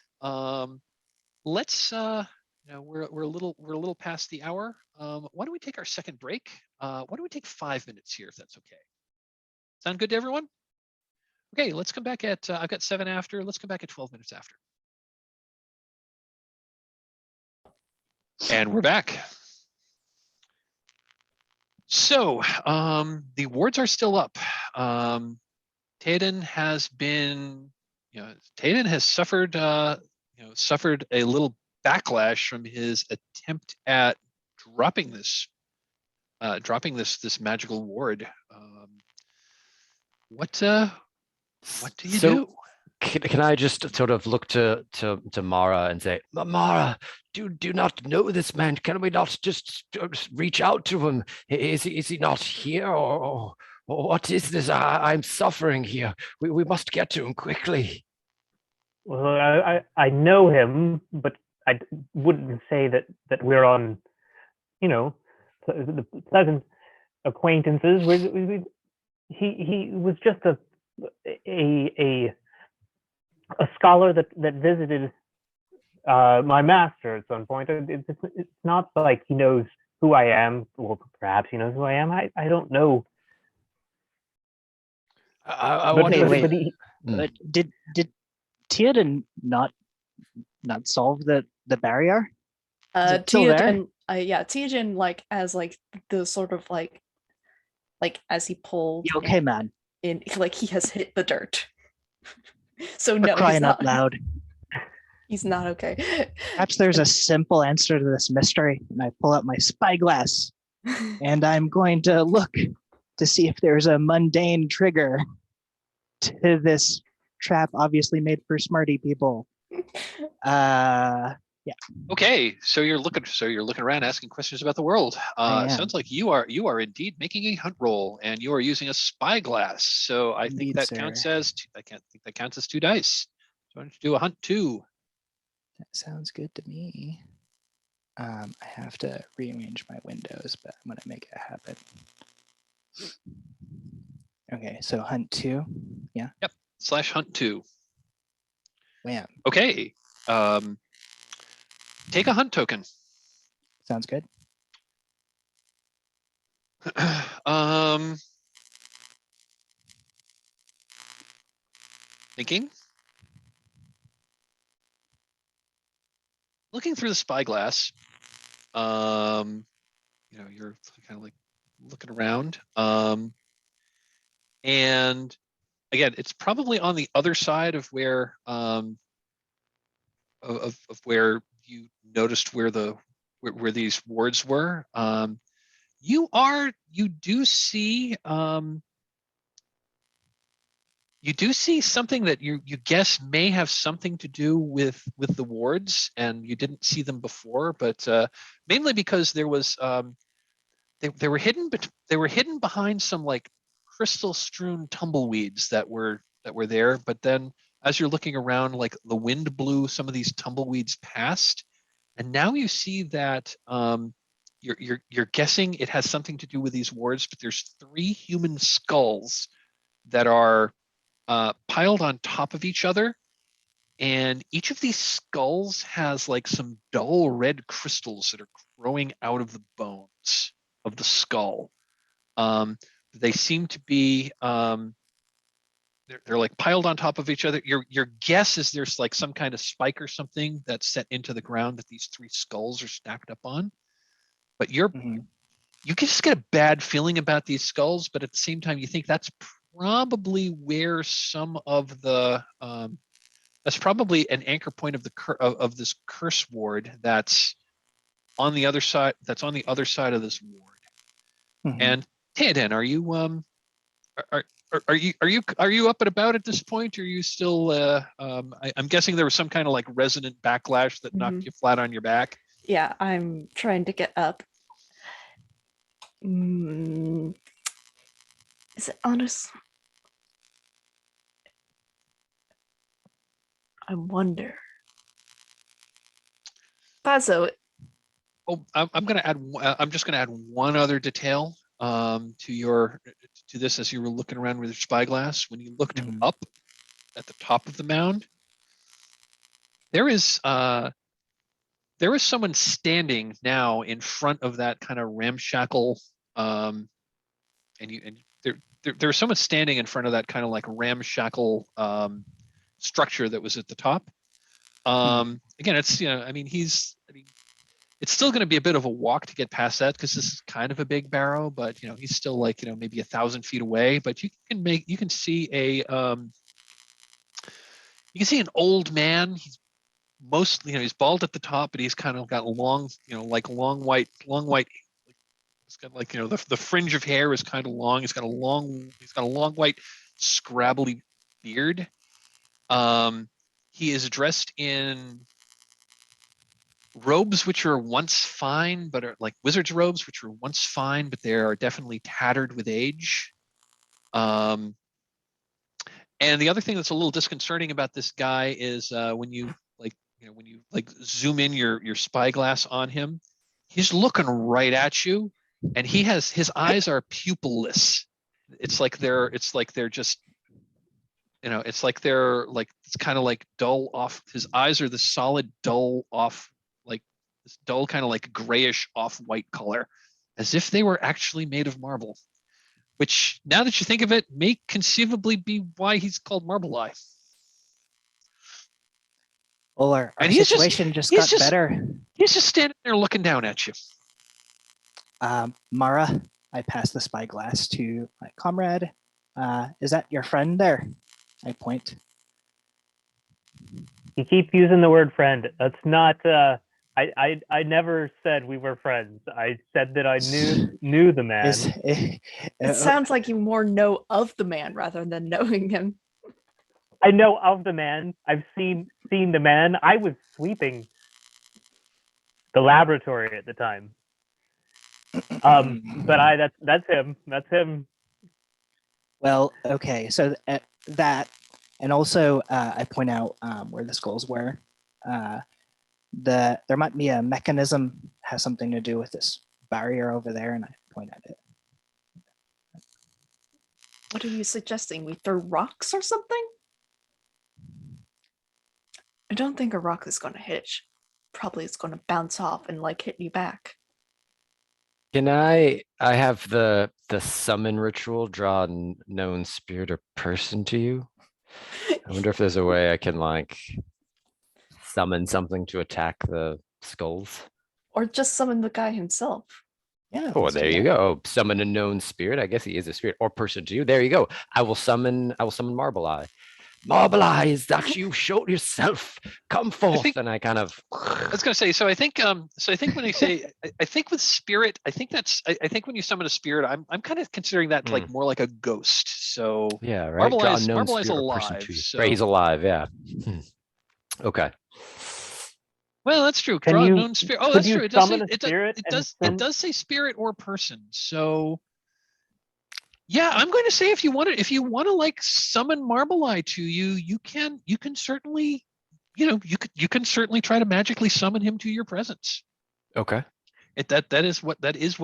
Let's you know, we're a little past the hour. Why don't we take our second break? Why don't we take 5 minutes here, if that's okay? Sound good to everyone? Okay, let's come back at I've got 7 after. Let's come back at 12 minutes after. And we're back. So the wards are still up. Teodan has been, Teodan has suffered, suffered a little backlash from his attempt at dropping this magical ward. What do you do? Can I just sort of look to Mara and say, Mara, do not know this man. Can we not just reach out to him? Is he not here, or what is this? I'm suffering here. We must get to him quickly. Well, I know him, but I wouldn't say that we're on, the pleasant acquaintances. He was just a scholar that visited my master at some point. It's not like he knows who I am. Well, perhaps he knows who I am. I don't know. Did Teodan not solve the barrier? Teodan, Teodan, like, as like the sort of like as he pulled. You okay, man? In, like, he has hit the dirt. So no, crying he's not, out loud. He's not okay. Perhaps there's a simple answer to this mystery. And I pull out my spyglass, and I'm going to look to see if there's a mundane trigger to this trap, obviously made for smarty people. Yeah. Okay, so you're looking around, asking questions about the world. Sounds like you are indeed making a hunt roll, and you are using a spyglass. So I think that counts as that counts as 2 dice. So why don't you do a hunt 2? That sounds good to me. I have to rearrange my windows, but I'm gonna make it happen. Okay, so hunt 2. Yeah. Yep. /hunt 2. Wham. Okay. Take a hunt token. Sounds good. Thinking. Looking through the spyglass, you're kind of like looking around. And again, it's probably on the other side of where of where you noticed where these wards were. You do see something that you guess may have something to do with the wards, and you didn't see them before, but mainly because there was they were hidden, but they were hidden behind some like crystal strewn tumbleweeds that were there. But then as you're looking around, like the wind blew some of these tumbleweeds past, and now you see that you're guessing it has something to do with these wards, but there's 3 human skulls that are piled on top of each other, and each of these skulls has like some dull red crystals that are growing out of the bones of the skull. They seem to be they're like piled on top of each other. Your guess is there's like some kind of spike or something that's set into the ground that these 3 skulls are stacked up on. But you just get a bad feeling about these skulls, but at the same time you think that's probably where some of the that's probably an anchor point of the of this curse ward that's on the other side of this ward. And Teodan, are you up and about at this point? Or are you still I'm guessing there was some kind of like resonant backlash that knocked you flat on your back? Yeah, I'm trying to get up. Is it honest? I wonder. Baso. Oh, I'm going to add. I'm just going to add one other detail to this as you were looking around with your spyglass. When you looked up at the top of the mound, there is someone standing now in front of that kind of ramshackle, and there's someone standing in front of that kind of like ramshackle structure that was at the top. Again, it's it's still going to be a bit of a walk to get past that because this is kind of a big barrow, but he's still like maybe 1,000 feet away. But you can see an old man. He's mostly he's bald at the top, but he's kind of got long long white. It's got like the fringe of hair is kind of long. He's got a long white scrabbly beard. He is dressed in robes which are once fine, but are like wizard's robes, which were once fine, but they are definitely tattered with age. And the other thing that's a little disconcerting about this guy is when you zoom in your spyglass on him, he's looking right at you, and his eyes are pupilless. It's like they're just it's like they're like it's kind of like dull off. His eyes are the solid dull off, like this dull kind of like grayish off-white color, as if they were actually made of marble. Which, now that you think of it, may conceivably be why he's called Marble Eye. Well, our situation just got better. He's just standing there looking down at you. Mara, I pass the spyglass to my comrade. Is that your friend there? I point. You keep using the word friend. That's not. I never said we were friends. I said that I knew the man. It sounds like you more know of the man rather than knowing him. I know of the man. I've seen the man. I was sweeping the laboratory at the time. But that's him. That's him. Well, okay. So that, and also I point out where the skulls were. There might be a mechanism has something to do with this barrier over there, and I point at it. What are you suggesting? We throw rocks or something? I don't think a rock is going to hitch. probably is going to bounce off and like hit you back. Can I have the summon ritual draw known spirit or person to you? I wonder if there's a way I can like summon something to attack the skulls. Or just summon the guy himself. Yeah. Oh, let's do there you that. go. Summon a known spirit. I guess he is a spirit or person to you. There you go. I will summon Marble Eye. Marble Eye, is that you? Show yourself. Come forth. think- And I kind of I was gonna say, so I think when I say, I think with spirit, I think when you summon a spirit, I'm kind of considering that like more like a ghost. So yeah, right. Marble Draw a Eye's known Marble Eye's spirit or person alive. to you. So Right, he's alive. Yeah. Okay. well, that's true. Can Draw a you- known spirit. Oh, could that's you true. It does say summon a spirit and it send- does say spirit or person. So yeah, I'm going to say if you want to like summon Marble Eye to you, you can certainly, you can certainly try to magically summon him to your presence. Okay. That is what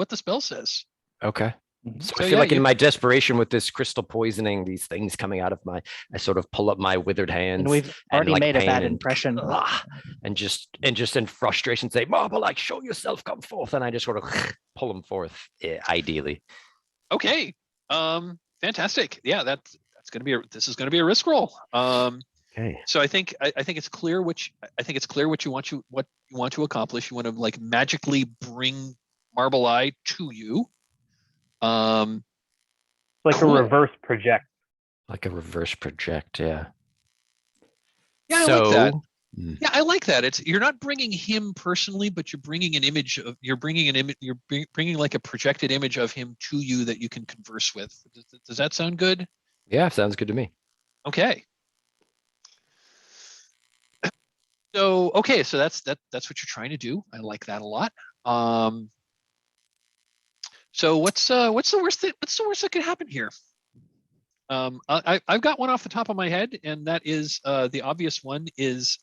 the spell says. Okay. Mhm. So So I feel yeah, like in you- my desperation with this crystal poisoning, these things coming out of I sort of pull up my withered hands. And we've already like made a pain bad and- impression. and just in frustration say, Marble, like show yourself, come forth. And I just sort of pull him forth, ideally. Okay. Fantastic. Yeah, this is gonna be a risk roll. Okay. So I think it's clear what you want to accomplish. You want to like magically bring Marble Eye to you. Like Cool. a reverse project. Like a reverse project, yeah. Yeah, I like that. Hmm. Yeah, I like that. You're not bringing him personally, but you're bringing bringing like a projected image of him to you that you can converse with. Does that sound good? Yeah, sounds good to me. Okay. So that's what you're trying to do. I like that a lot. So what's the worst that could happen here? I've got one off the top of my head, and that is the obvious one is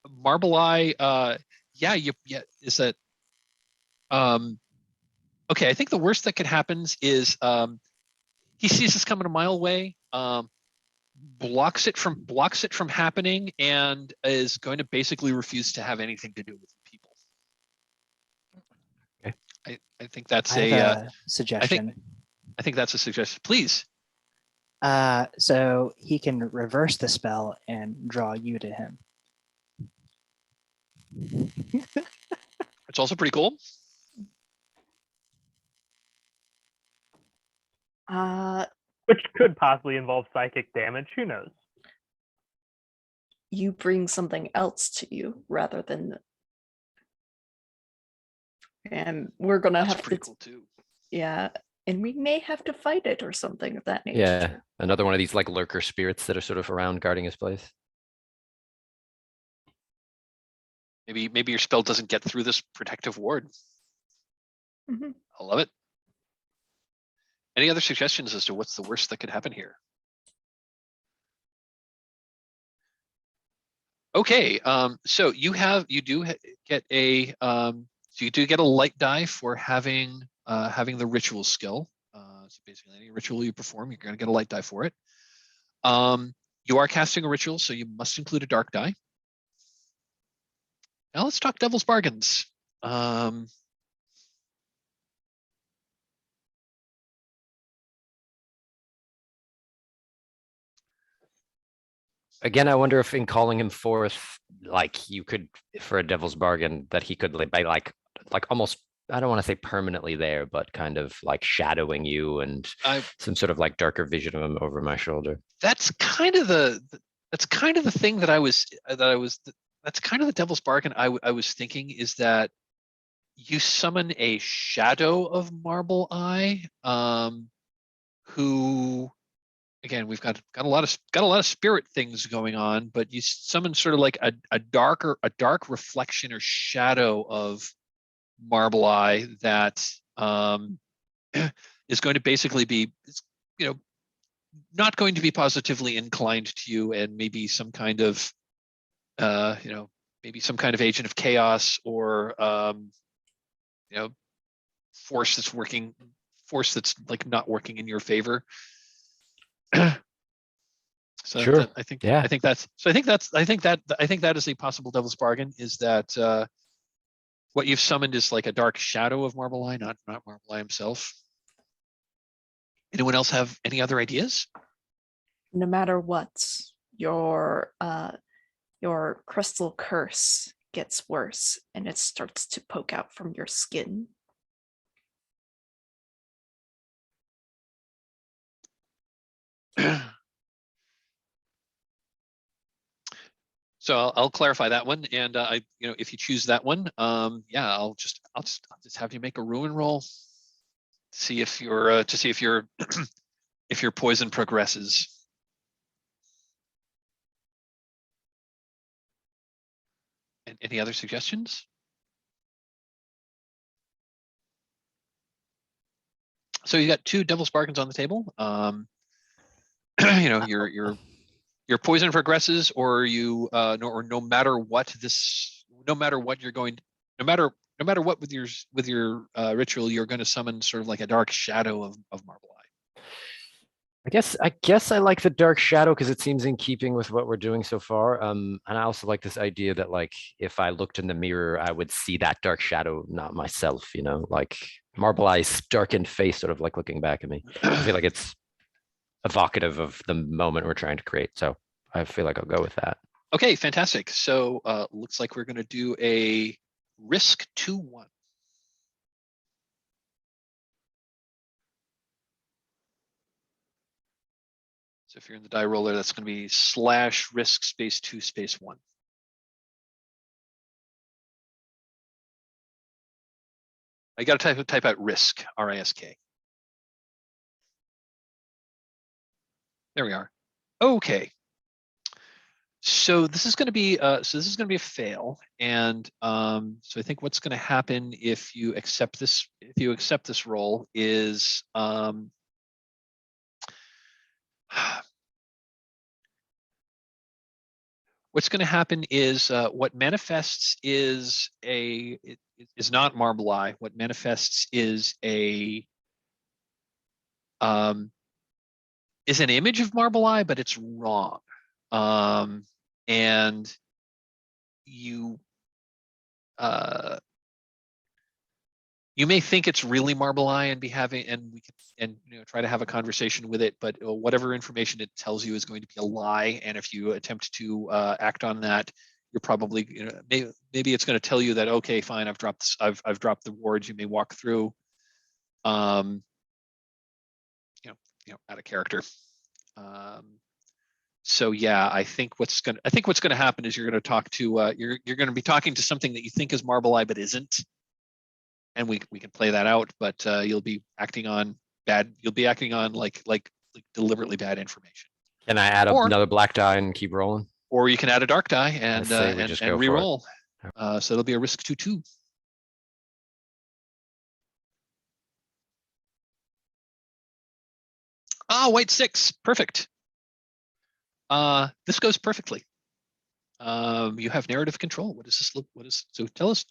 Marble Eye. Is that okay? I think the worst that could happen is he sees this coming a mile away, blocks it from happening, and is going to basically refuse to have anything to do with people. Okay. I think that's I have a suggestion. I think that's a suggestion. Please. So he can reverse the spell and draw you to him. It's also pretty cool. Which could possibly involve psychic damage. Who knows? You bring something else to you rather than, and we're gonna That's have pretty to, cool too. yeah, and we may have to fight it or something of that nature. Yeah, another one of these like lurker spirits that are sort of around guarding his place. Maybe your spell doesn't get through this protective ward. Mhm. I love it. Any other suggestions as to what's the worst that could happen here? Okay, so you do get a light die for having the ritual skill. So basically, any ritual you perform, you're going to get a light die for it. You are casting a ritual, so you must include a dark die. Now let's talk devil's bargains. Again, I wonder if in calling him forth, like you could, for a devil's bargain, that he could by like almost, I don't want to say permanently there, but kind of like shadowing you and some sort of like darker vision of him over my shoulder. That's kind of the thing that's kind of the devil's bargain I was thinking, is that you summon a shadow of Marble Eye, who, again, we've got a lot of spirit things going on, but you summon sort of like a dark reflection or shadow of Marble Eye that is going to basically be, not going to be positively inclined to you, and maybe some kind of agent of chaos, or force that's like not working in your favor. So Sure. I think Yeah. I think that is a possible devil's bargain, is that what you've summoned is like a dark shadow of Marble Eye, not Marble Eye himself. Anyone else have any other ideas? No matter what, your crystal curse gets worse and it starts to poke out from your skin. So I'll clarify that one, and if you choose that one, yeah, I'll just have you make a ruin roll, see if your if your poison progresses. And any other suggestions? So you got 2 devil's bargains on the table. Your poison progresses, or you no matter what you're going, no matter what with your ritual, you're going to summon sort of like a dark shadow of Marble Eye. I guess I like the dark shadow because it seems in keeping with what we're doing so far. And I also like this idea that like if I looked in the mirror, I would see that dark shadow, not myself, like Marble Eye's darkened face sort of like looking back at me. I feel like it's evocative of the moment we're trying to create. So I feel like I'll go with that. Okay, fantastic. So looks like we're going to do a risk 2-1. So if you're in the die roller, that's going to be /risk_2_1. I got to type out risk, R-I-S-K. There we are. Okay. So this is going to be a fail, and so I think what's going to happen if you accept this roll is what's going to happen is what manifests is not Marble Eye. What manifests is an image of Marble Eye, but it's wrong. And you may think it's really Marble Eye and try to have a conversation with it, but whatever information it tells you is going to be a lie. And if you attempt to act on that, you're probably maybe it's going to tell you that, okay, fine, I've dropped the wards. You may walk through, out of character. So yeah, I think what's going to happen is you're going to talk to you're going to be talking to something that you think is Marble Eye but isn't, and we can play that out. But you'll be acting on like deliberately bad information. Can I add another black die and keep rolling? Or you can add a dark die and re-roll. So it'll be a risk 2-2. White 6, perfect. This goes perfectly. You have narrative control. What does this look? So tell us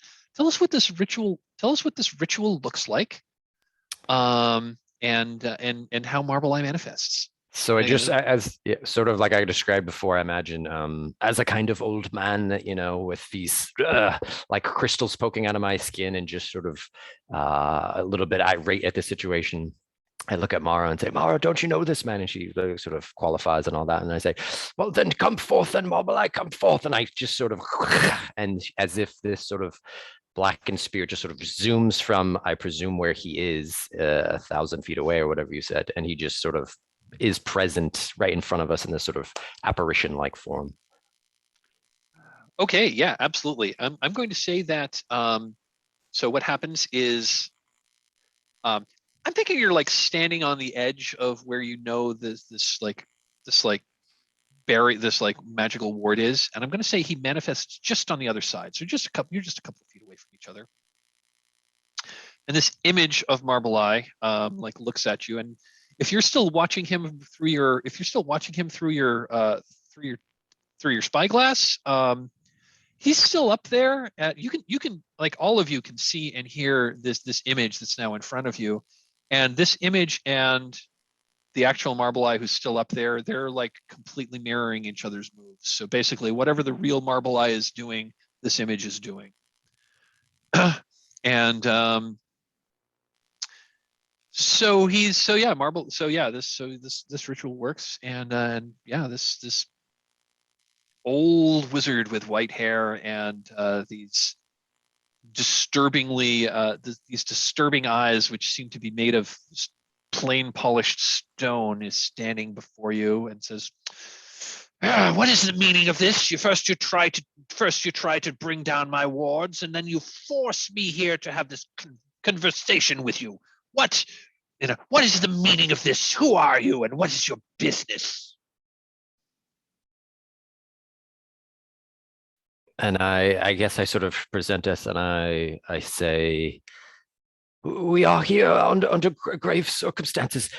what this ritual looks like, and how Marble Eye manifests. So it just as sort of like I described before, I imagine as a kind of old man that with these like crystals poking out of my skin and just sort of a little bit irate at the situation. I look at Mara and say, Mara, don't you know this man? And she sort of qualifies and all that. And I say, well, then come forth, then Marble Eye, come forth. And I just sort of, and as if this sort of blackened spear just sort of zooms from, I presume, where he is 1,000 feet away or whatever you said. And he just sort of is present right in front of us in this sort of apparition-like form. Okay, yeah, absolutely. I'm going to say that, so what happens is, I'm thinking you're like standing on the edge of where this magical ward is, and I'm going to say he manifests just on the other side. So you're just a couple of feet away from each other, and this image of Marble Eye like looks at you. And if you're still watching him through your spyglass, he's still up there. You can like all of you can see and hear this image that's now in front of you. And this image and the actual Marble Eye who's still up there, they're like completely mirroring each other's moves. So basically, whatever the real Marble Eye is doing, this image is doing. And this ritual works, and yeah, this old wizard with white hair and these disturbingly these disturbing eyes, which seem to be made of plain polished stone, is standing before you and says, what is the meaning of this? You try to bring down my wards, and then you force me here to have this conversation with you. What is the meaning of this? Who are you, and what is your business? And I guess I sort of present us, and I say, we are here under grave circumstances.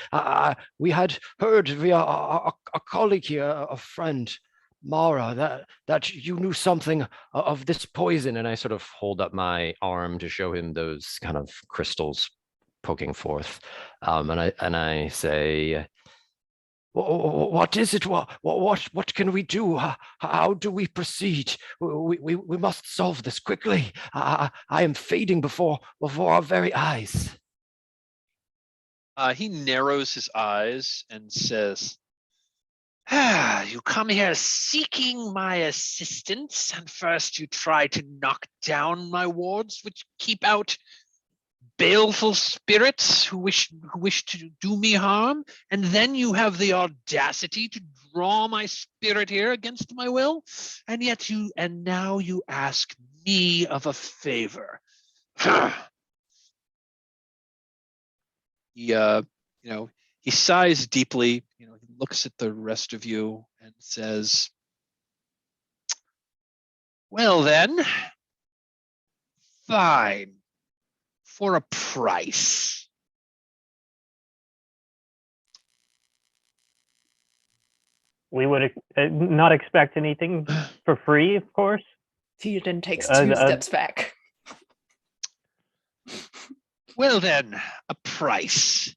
We had heard via a colleague here, a friend, Mara, that you knew something of this poison. And I sort of hold up my arm to show him those kind of crystals poking forth. And I say, what is it? What can we do? How do we proceed? We must solve this quickly. I am fading before our very eyes. He narrows his eyes and says, you come here seeking my assistance, and first you try to knock down my wards, which keep out baleful spirits who wish to do me harm, and then you have the audacity to draw my spirit here against my will, and now you ask me of a favor. He he sighs deeply, he looks at the rest of you and says, well then, fine. For a price. We would not expect anything for free, of course. Teodan takes two steps back. Well then, a price.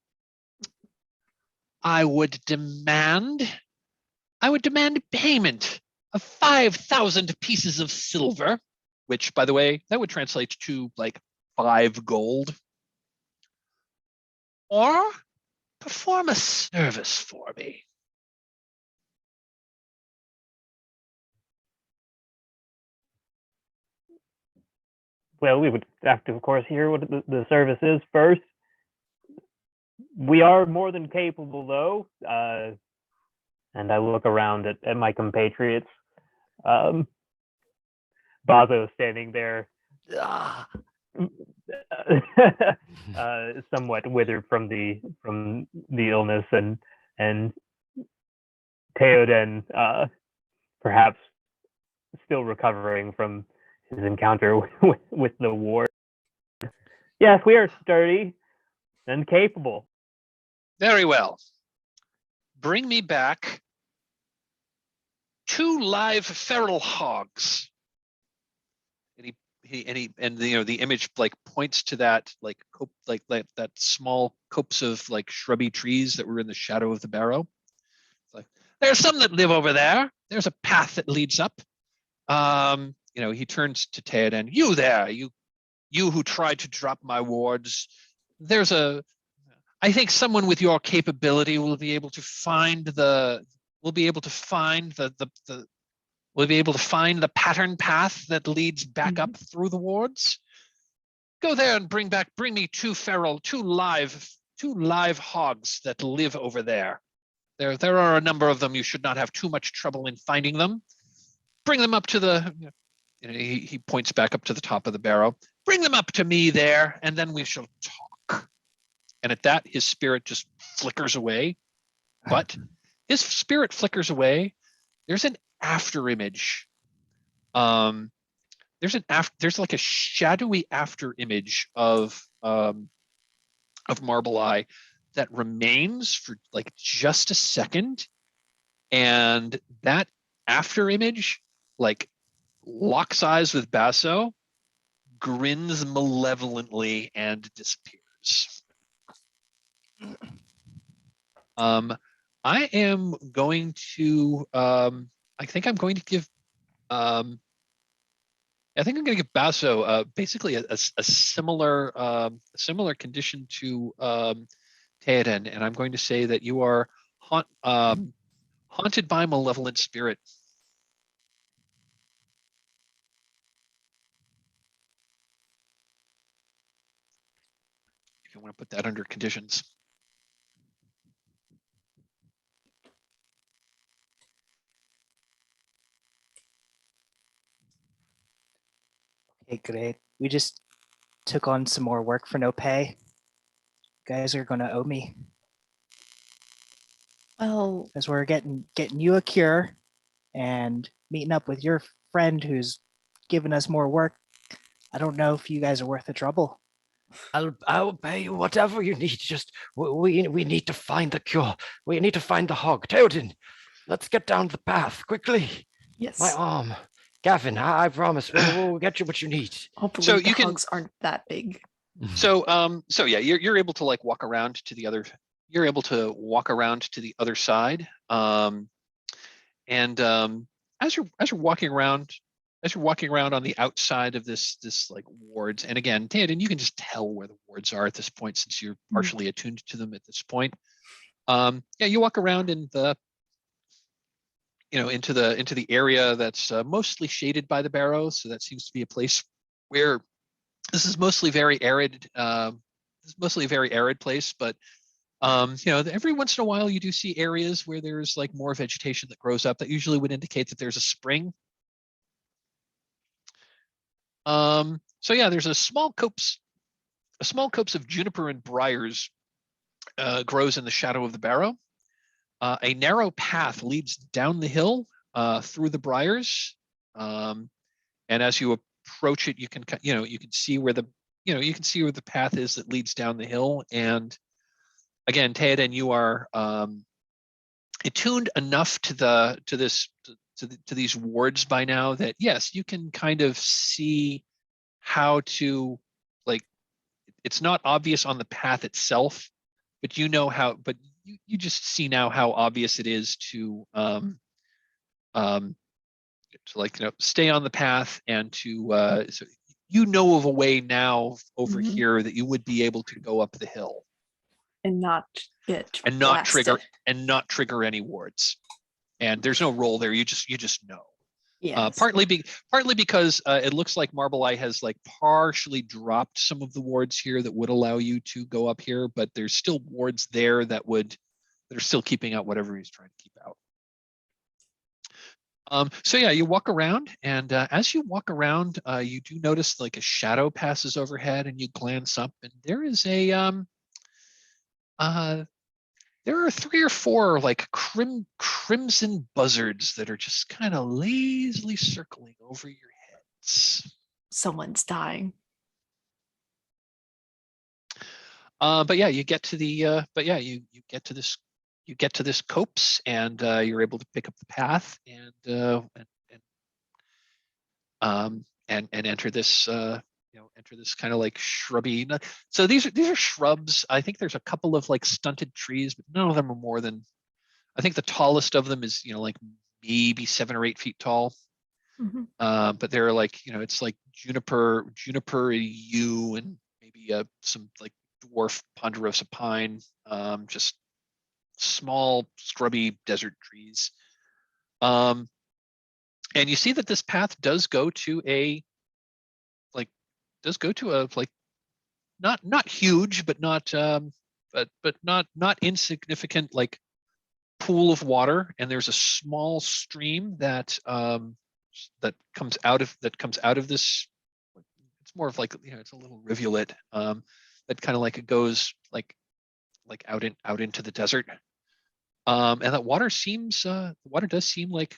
I would demand payment of 5,000 pieces of silver, which, by the way, that would translate to like 5 gold, or perform a service for me. Well, we would have to, of course, hear what the service is first. We are more than capable, though. And I look around at my compatriots. Baso standing there. Somewhat withered from the illness, and Teodan perhaps still recovering from his encounter with the ward. Yes, we are sturdy and capable. Very well. Bring me back 2 live feral hogs. And the image like points to that that small copse of like shrubby trees that were in the shadow of the barrow. It's like, there's some that live over there. There's a path that leads up. He turns to Teodan. You there, you who tried to drop my wards. I think someone with your capability will be able to find the pattern path that leads back up through the wards. Go there and bring me 2 live hogs that live over there. There are a number of them. You should not have too much trouble in finding them. Bring them up to the, he points back up to the top of the barrow. Bring them up to me there, and then we shall talk. And at that, his spirit just flickers away. But his spirit flickers away. There's an after image. There's like a shadowy after image of Marble Eye that remains for like just a second, and that after image like locks eyes with Baso, grins malevolently, and disappears. I am going to, I think I'm going to give, I think I'm going to give Baso basically a similar similar condition to Teodan, and I'm going to say that you are haunted by malevolent spirit. If you want to put that under conditions. Okay, great. We just took on some more work for no pay. You guys are gonna owe me Well, because we're getting you a cure and meeting up with your friend who's giving us more work. I don't know if you guys are worth the trouble. I'll pay you whatever you need. Just we need to find the cure. We need to find the hog. Teodan, let's get down the path quickly. yes. My arm. Gavin, I promise we'll get you what you need. Hopefully So the you can- hogs aren't that big. So so yeah, you're able to like walk around to the other. You're able to walk around to the other side. And as you're walking around, on the outside of this like wards, and again, Teodan, you can just tell where the wards are at this point since you're partially attuned to them at this point. Yeah, you walk around in the into the area that's mostly shaded by the barrow, so that seems to be a place where this is mostly very arid. This is mostly a very arid place, but every once in a while you do see areas where there's like more vegetation that grows up that usually would indicate that there's a spring. So yeah, there's a small copse of juniper and briars grows in the shadow of the barrow. A narrow path leads down the hill through the briars, and as you approach it, you can see where the path is that leads down the hill. And again, Teodan, you are attuned enough to these wards by now that yes, you can kind of see how to, like, it's not obvious on the path itself, but you know how, but you just see now how obvious it is to like, stay on the path and to so you know of a way now over here that you would be able to go up the hill And not get and not blasted. trigger any wards. And there's no roll there. You just know. Yes. Partly because it looks like Marble Eye has like partially dropped some of the wards here that would allow you to go up here, but there's still wards there that are still keeping out whatever he's trying to keep out. So yeah, you walk around, and as you walk around, you do notice like a shadow passes overhead, and you glance up, and there is a there are 3 or 4 like crimson buzzards that are just kind of lazily circling over your heads. Someone's dying. But yeah, you get to the you get to this copse, and you're able to pick up the path and enter this enter this kind of like shrubby. So these are shrubs. I think there's a couple of like stunted trees, but none of them are more than, I think the tallest of them is like maybe 7 or 8 feet tall. But they're like, it's like juniper yew, and maybe some like dwarf ponderosa pine, just small scrubby desert trees. And you see that this path does go to a like not huge, but not but not insignificant like pool of water, and there's a small stream that that comes out of this. It's more of like, it's a little rivulet that kind of like it goes like out into the desert. And that water seems the water does seem like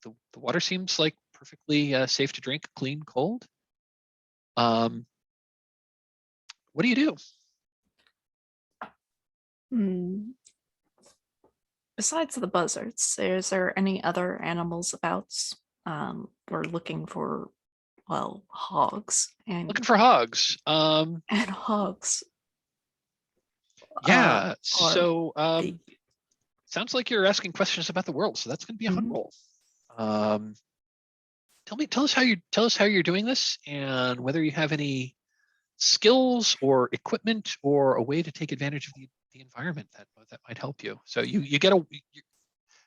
the water seems like perfectly safe to drink, clean, cold. What do you do? Besides the buzzards, is there any other animals about? We're looking for, well, hogs and Looking for hogs. and hogs. Yeah. or So the- sounds like you're asking questions about the world. So that's going to be a hunt Mhm. roll. Tell us how you're doing this, and whether you have any skills or equipment or a way to take advantage of the environment that might help you. So you get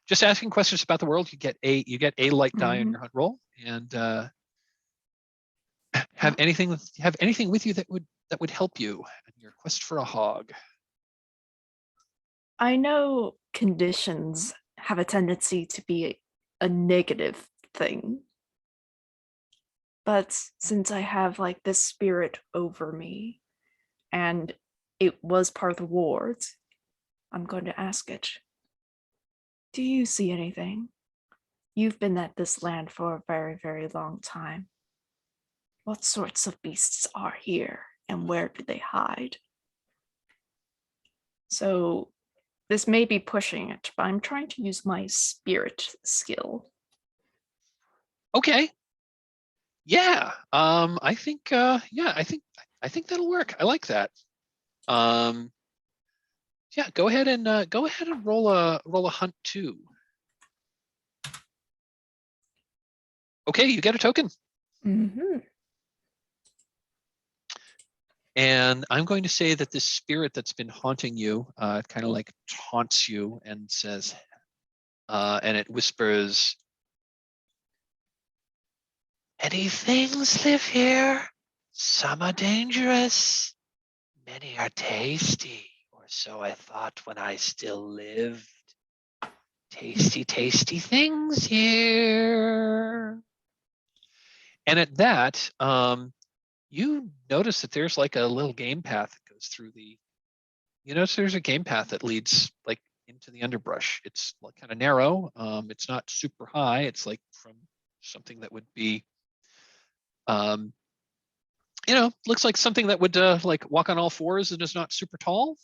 just asking questions about the world. You get a light die on Mhm. your hunt roll, and have anything with you that would help you in your quest for a hog. I know conditions have a tendency to be a negative thing. But since I have like this spirit over me and it was part of the wards, I'm going to ask it. Do you see anything? You've been at this land for a very, very long time. What sorts of beasts are here and where do they hide? So this may be pushing it, but I'm trying to use my spirit skill. Okay. Yeah. I think I think that'll work. I like that. Yeah, go ahead and roll a hunt 2. Okay, you get a token. Mm-hmm. And I'm going to say that this spirit that's been haunting you kind of like taunts you and says, and it whispers, "Many things live here. Some are dangerous. Many are tasty, or so I thought when I still lived. Tasty, tasty things here." And at that, you notice that there's like a little game path that goes through you notice there's a game path that leads like into the underbrush. It's like kind of narrow. It's not super high. It's like from something that would be, looks like something that would like walk on all fours and is not super tall.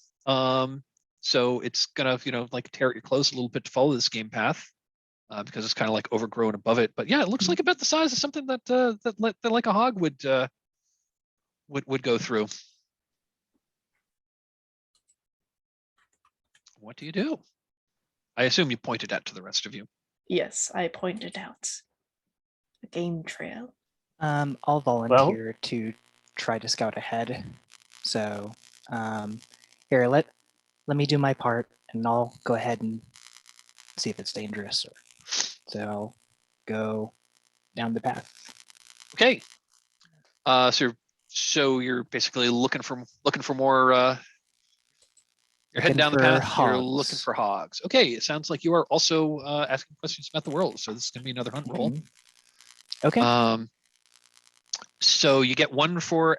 So it's gonna, like tear at your clothes a little bit to follow this game path. Because it's kind of like overgrown above it, but yeah, it looks like about the size of something that like a hog would go through. What do you do? I assume you pointed out to the rest of you. Yes, I pointed out a game trail. I'll volunteer to try to scout ahead. So here, let me do my part, and I'll go ahead and see if it's dangerous. So I'll go down the path. Okay. So you're basically looking for more. You're heading down the path. You're looking for hogs. Okay. It sounds like you are also asking questions about the world. So this is going to be another hunt roll. Okay. So you get one for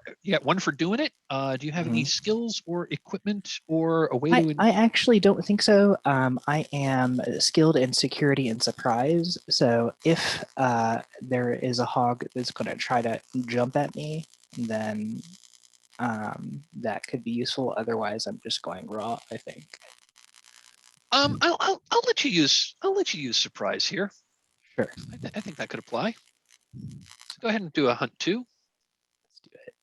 doing it. Do you have any skills or equipment or a way to? I actually don't think so. I am skilled in security and surprise. So if there is a hog that's going to try to jump at me, then that could be useful. Otherwise, I'm just going raw, I think. I'll let you use surprise here. Sure. I think that could apply. So go ahead and do a hunt 2. Let's do it.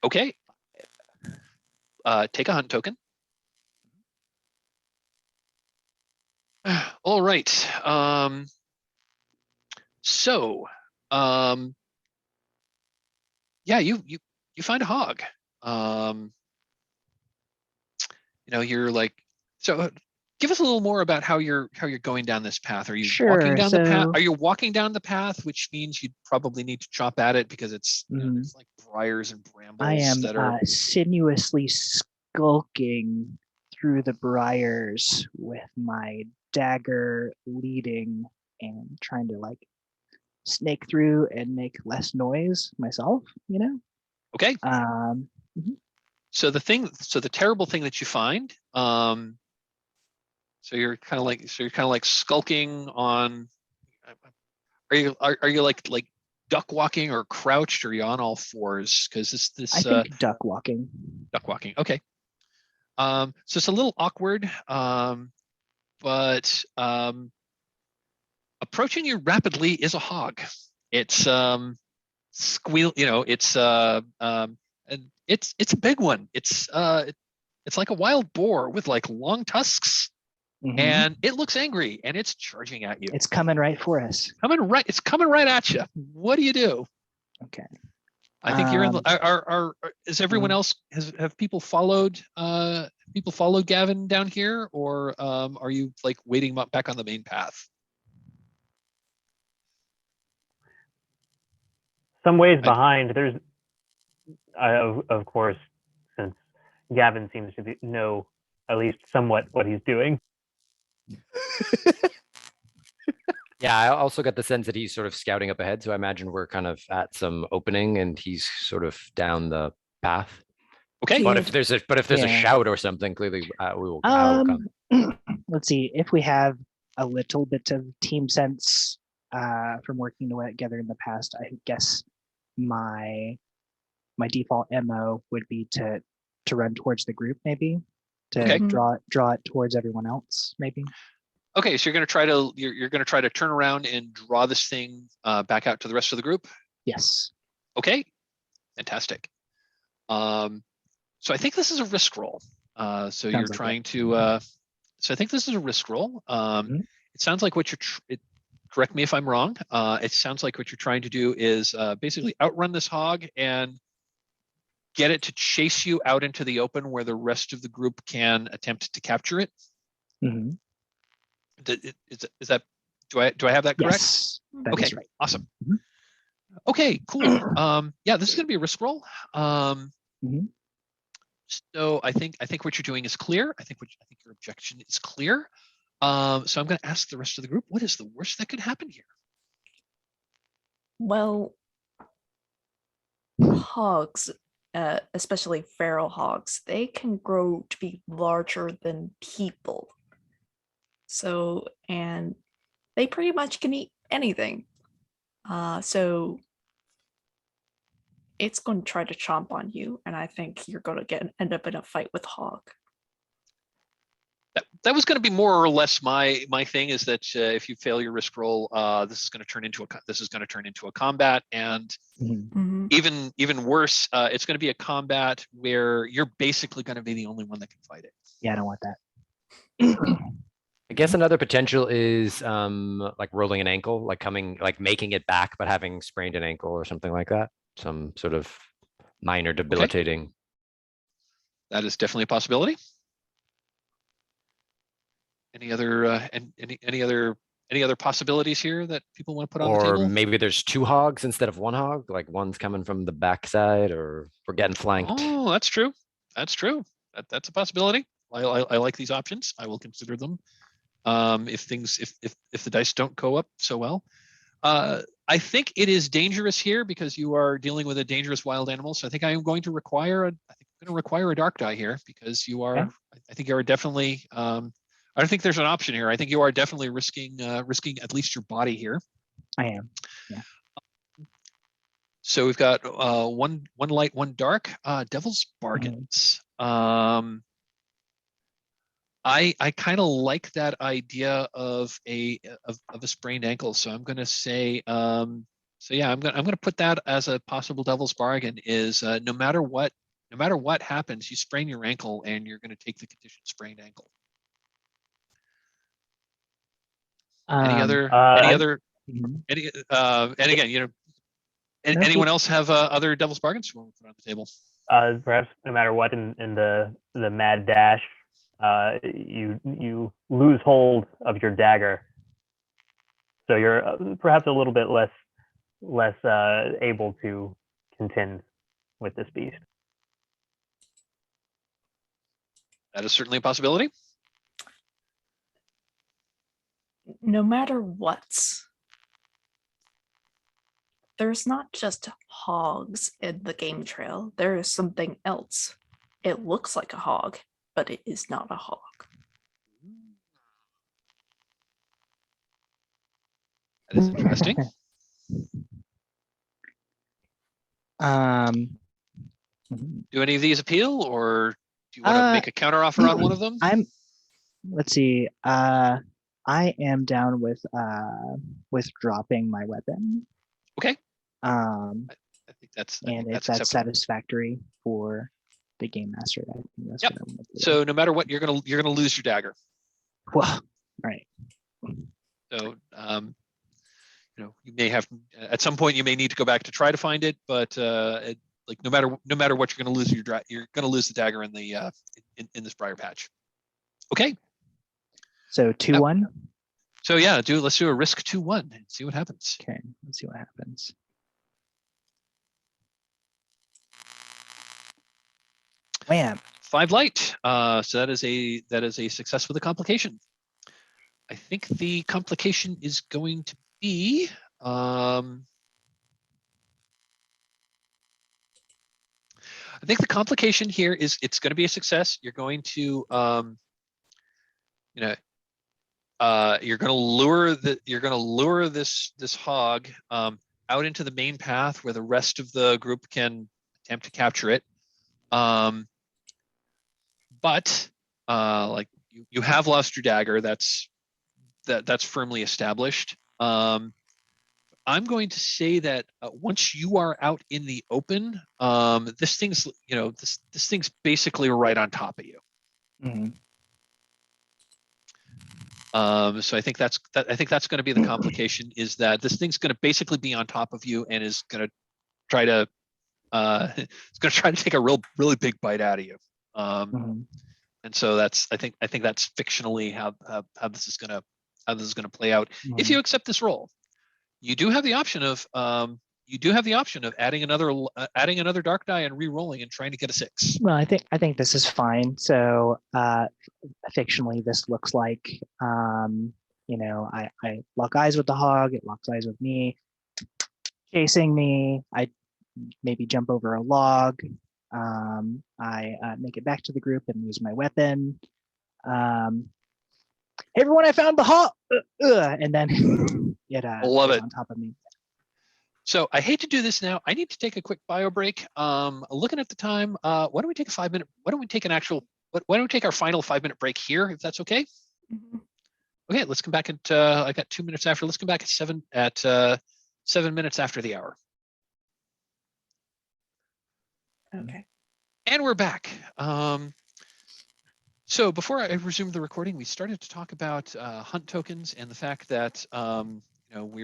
Okay. Take a hunt token. All right. So, yeah, you find a hog. You're like, so give us a little more about how you're going down this path. Are you walking down the path? Are you walking down the path, which means you'd probably need to chop at it because it's there's like briars and brambles. I am that are sinuously skulking through the briars with my dagger leading and trying to like snake through and make less noise myself, Okay. Mhm. So the terrible thing that you find, so you're kind of like skulking on. Are you like duck walking or crouched, or are you on all fours? Because this I think duck walking. Duck walking. Okay. So it's a little awkward, but approaching you rapidly is a hog, It's squeal. And it's a big one. It's like a wild boar with like long tusks, Mhm. and it looks angry and it's charging at you. It's coming right for us. It's coming right at you. What do you do? Okay. I think you're in the. Is everyone else have people followed Gavin down here, or are you like waiting back on the main path? Some ways behind. There's, of course, since Gavin seems to know at least somewhat what he's doing. Yeah, I also got the sense that he's sort of scouting up ahead. So I imagine we're kind of at some opening and he's sort of down the path. Okay. But if there's a Yeah. shout or something, clearly I will come. Let's see if we have a little bit of team sense from working together in the past. I guess my default MO would be to run towards the group, maybe to Okay. draw it towards everyone else, maybe. Okay, so you're gonna try to turn around and draw this thing back out to the rest of the group. Yes. Okay, fantastic. So I think this is a risk roll. So you're like trying to. So I think this is a risk roll. It sounds like what you're. Correct me if I'm wrong. It sounds like what you're trying to do is basically outrun this hog and get it to chase you out into the open where the rest of the group can attempt to capture it. Mhm. Is that? Do I have that correct? Yes, that Okay, is right. awesome. Mhm. Okay, cool. Yeah, this is going to be a risk roll. Mhm. So I think what you're doing is clear. I think your objection is clear. So I'm going to ask the rest of the group, what is the worst that could happen here? Well, hogs, especially feral hogs, they can grow to be larger than people. So, and they pretty much can eat anything. So it's going to try to chomp on you, and I think you're going to end up in a fight with hog. That was going to be more or less my thing. Is that if you fail your risk roll, this is going to turn into a combat, and even worse, it's going to be a combat where you're basically going to be the only one that can fight it. Yeah, I don't want that. I guess another potential is like rolling an ankle, like making it back, but having sprained an ankle or something like that. Some sort of minor debilitating. That is definitely a possibility. Any other possibilities here that people want to put on the table? Or maybe there's two hogs instead of one hog, like one's coming from the backside, or we're getting flanked. Oh, that's true. That's true. That's a possibility. I like these options. I will consider them. If the dice don't go up so well. I think it is dangerous here because you are dealing with a dangerous wild animal. So I think I am going to require a dark die here because you are. Okay. I think you are definitely. I don't think there's an option here. I think you are definitely risking at least your body here. I am. Yeah. So we've got one light, one dark. Devil's Bargains. I kind of like that idea of a sprained ankle. So I'm going to say, I'm going to put that as a possible devil's bargain. Is no matter what happens, you sprain your ankle and you're going to take the condition sprained ankle. And again, anyone else have other devil's bargains you want to put on the table? Perhaps no matter what in the mad dash, you lose hold of your dagger, so you're perhaps a little bit less able to contend with this beast. That is certainly a possibility. No matter what, there's not just hogs in the game trail. There is something else. It looks like a hog, but it is not a hog. That is interesting. Do any of these appeal, or do you want to make a counter offer on one of them? Let's see. I am down with dropping my weapon. Okay. Um, I think that's and if that's acceptable. satisfactory for the game master, I think that's Yep. what I want to do. So no matter what, you're gonna lose your dagger. Well, right. So you may have at some point you may need to go back to try to find it, but like no matter what, you're gonna lose you're gonna lose the dagger in the in this briar patch. Okay. So 2-1. So yeah, let's do a risk 2-1 and see what happens. Okay, let's see what happens. Wham. 5 light. So that is a success with a complication. I think the complication is going to be I think the complication here is it's going to be a success. You're going to you're going to lure this hog out into the main path where the rest of the group can attempt to capture it. But like you have lost your dagger. That's firmly established. I'm going to say that once you are out in the open, this thing's this thing's basically right on top of you. Mhm. So I think that's going to be the complication, is that this thing's going to basically be on top of you and is going to try to it's going to try to take a really big bite out of you. Mhm. And so that's I think that's fictionally how this is going to play out. If you accept this role, you do have the option of adding another dark die and re-rolling and trying to get a 6. Well, I think this is fine. So fictionally, this looks like I lock eyes with the hog, it locks eyes with me, chasing me. I maybe jump over a log. I make it back to the group and use my weapon. Hey everyone, I found the hog, and then it Love is it. on top of me. So I hate to do this now. I need to take a quick bio break. Looking at the time, why don't we take a 5-minute? Why don't we take our final 5-minute break here, if that's okay? Mhm. Okay, let's come back at I got 2 minutes after. Let's come back at 7 minutes after the hour. Okay. And we're back. So before I resumed the recording, we started to talk about hunt tokens and the fact that we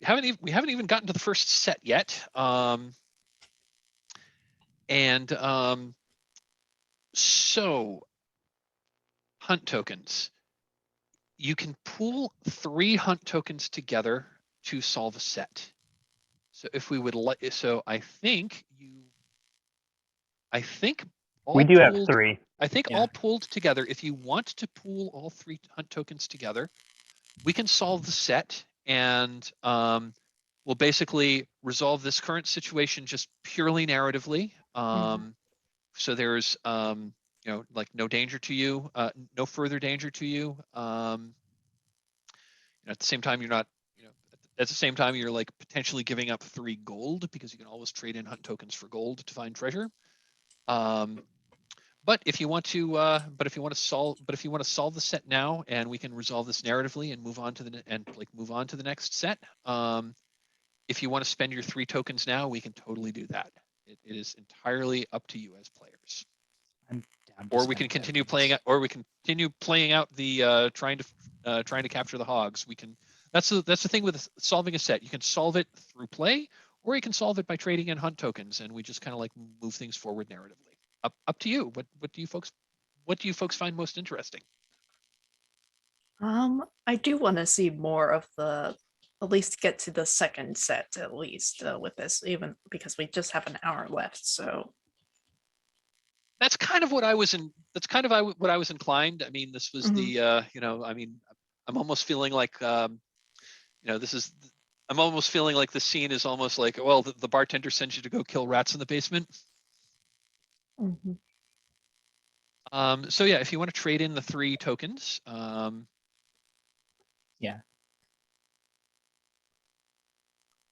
haven't even gotten to the first set yet. So hunt tokens. You can pool 3 hunt tokens together to solve a set. So if we would like, so I think all We do have pooled, 3. I think Yeah. all pooled together. If you want to pool all 3 hunt tokens together, we can solve the set, and we'll basically resolve this current situation just purely narratively. So there's like no danger to you, no further danger to you. At the same time, you're not, at the same time, you're like potentially giving up 3 gold, because you can always trade in hunt tokens for gold to find treasure. But if you want to solve the set now, and we can resolve this narratively and move on to the next set. If you want to spend your 3 tokens now, we can totally do that. It is entirely up to you as players. I'm down to Or we spend can continue tokens. playing out the trying to capture the hogs. We can. That's the thing with solving a set. You can solve it through play, or you can solve it by trading in hunt tokens, and we just kind of like move things forward narratively. Up to you. What do you folks find most interesting? I do want to see more of at least get to the second set at least with this, even because we just have an hour left. So That's kind of what I was inclined. I mean, this was the I mean, I'm almost feeling like this is. I'm almost feeling like the scene is almost like, well, the bartender sends you to go kill rats in the basement. So yeah, if you want to trade in the 3 tokens, Yeah.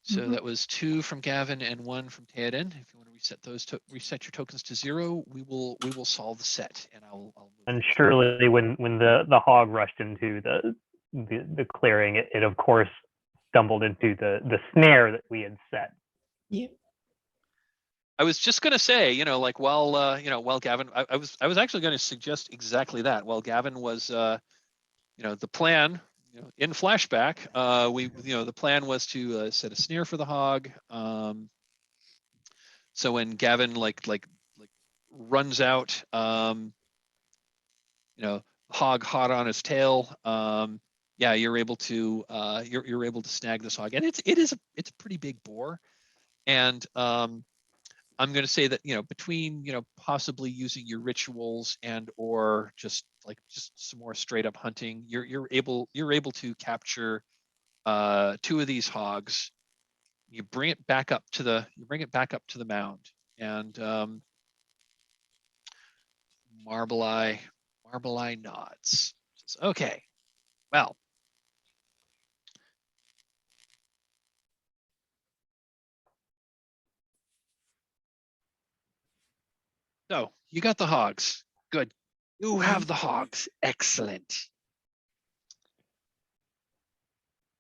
So that was 2 from Gavin and 1 from Teodan. If you want to reset your tokens to 0, we will solve the set, and I'll move And things. surely when the hog rushed into the clearing, it of course stumbled into the snare that we had set. Yeah. I was just gonna say, like while Gavin, I was actually going to suggest exactly that. While Gavin was, the plan, in flashback, the plan was to set a snare for the hog. So when Gavin like runs out, hog hot on his tail, yeah, you're able to you're able to snag this hog, and it's a pretty big boar, and I'm going to say that between possibly using your rituals and or just some more straight up hunting, you're able to capture 2 of these hogs. You bring it back up to the mound, and Marble Eye nods. Says, okay, well. So you got the hogs. Good. You have the hogs. Excellent.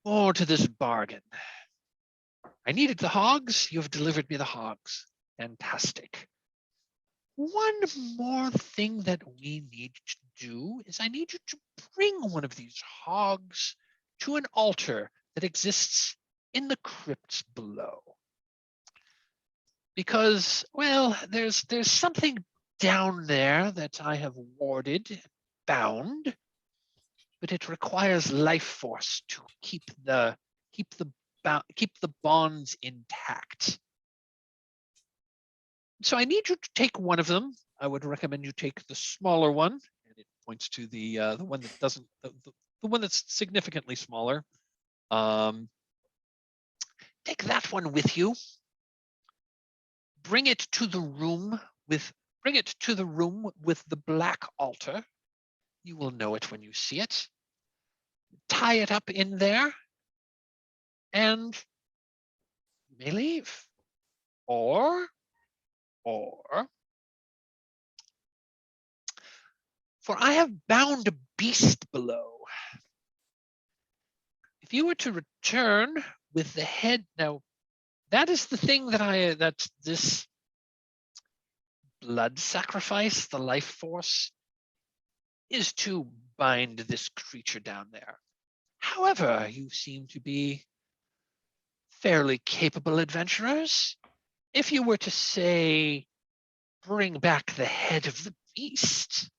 More to this bargain. I needed the hogs. You have delivered me the hogs. Fantastic. One more thing that we need to do is I need you to bring one of these hogs to an altar that exists in the crypts below. Because, well, there's something down there that I have warded, bound, but it requires life force to keep the bonds intact. So I need you to take one of them. I would recommend you take the smaller one, and it points to the one that doesn't the one that's significantly smaller. Take that one with you. Bring it to the room with the black altar. You will know it when you see it. Tie it up in there, and you may leave. Or for I have bound a beast below. If you were to return with the head, now that is the thing that this blood sacrifice, the life force, is to bind this creature down there. However, you seem to be fairly capable adventurers. If you were to say, bring back the head of the beast,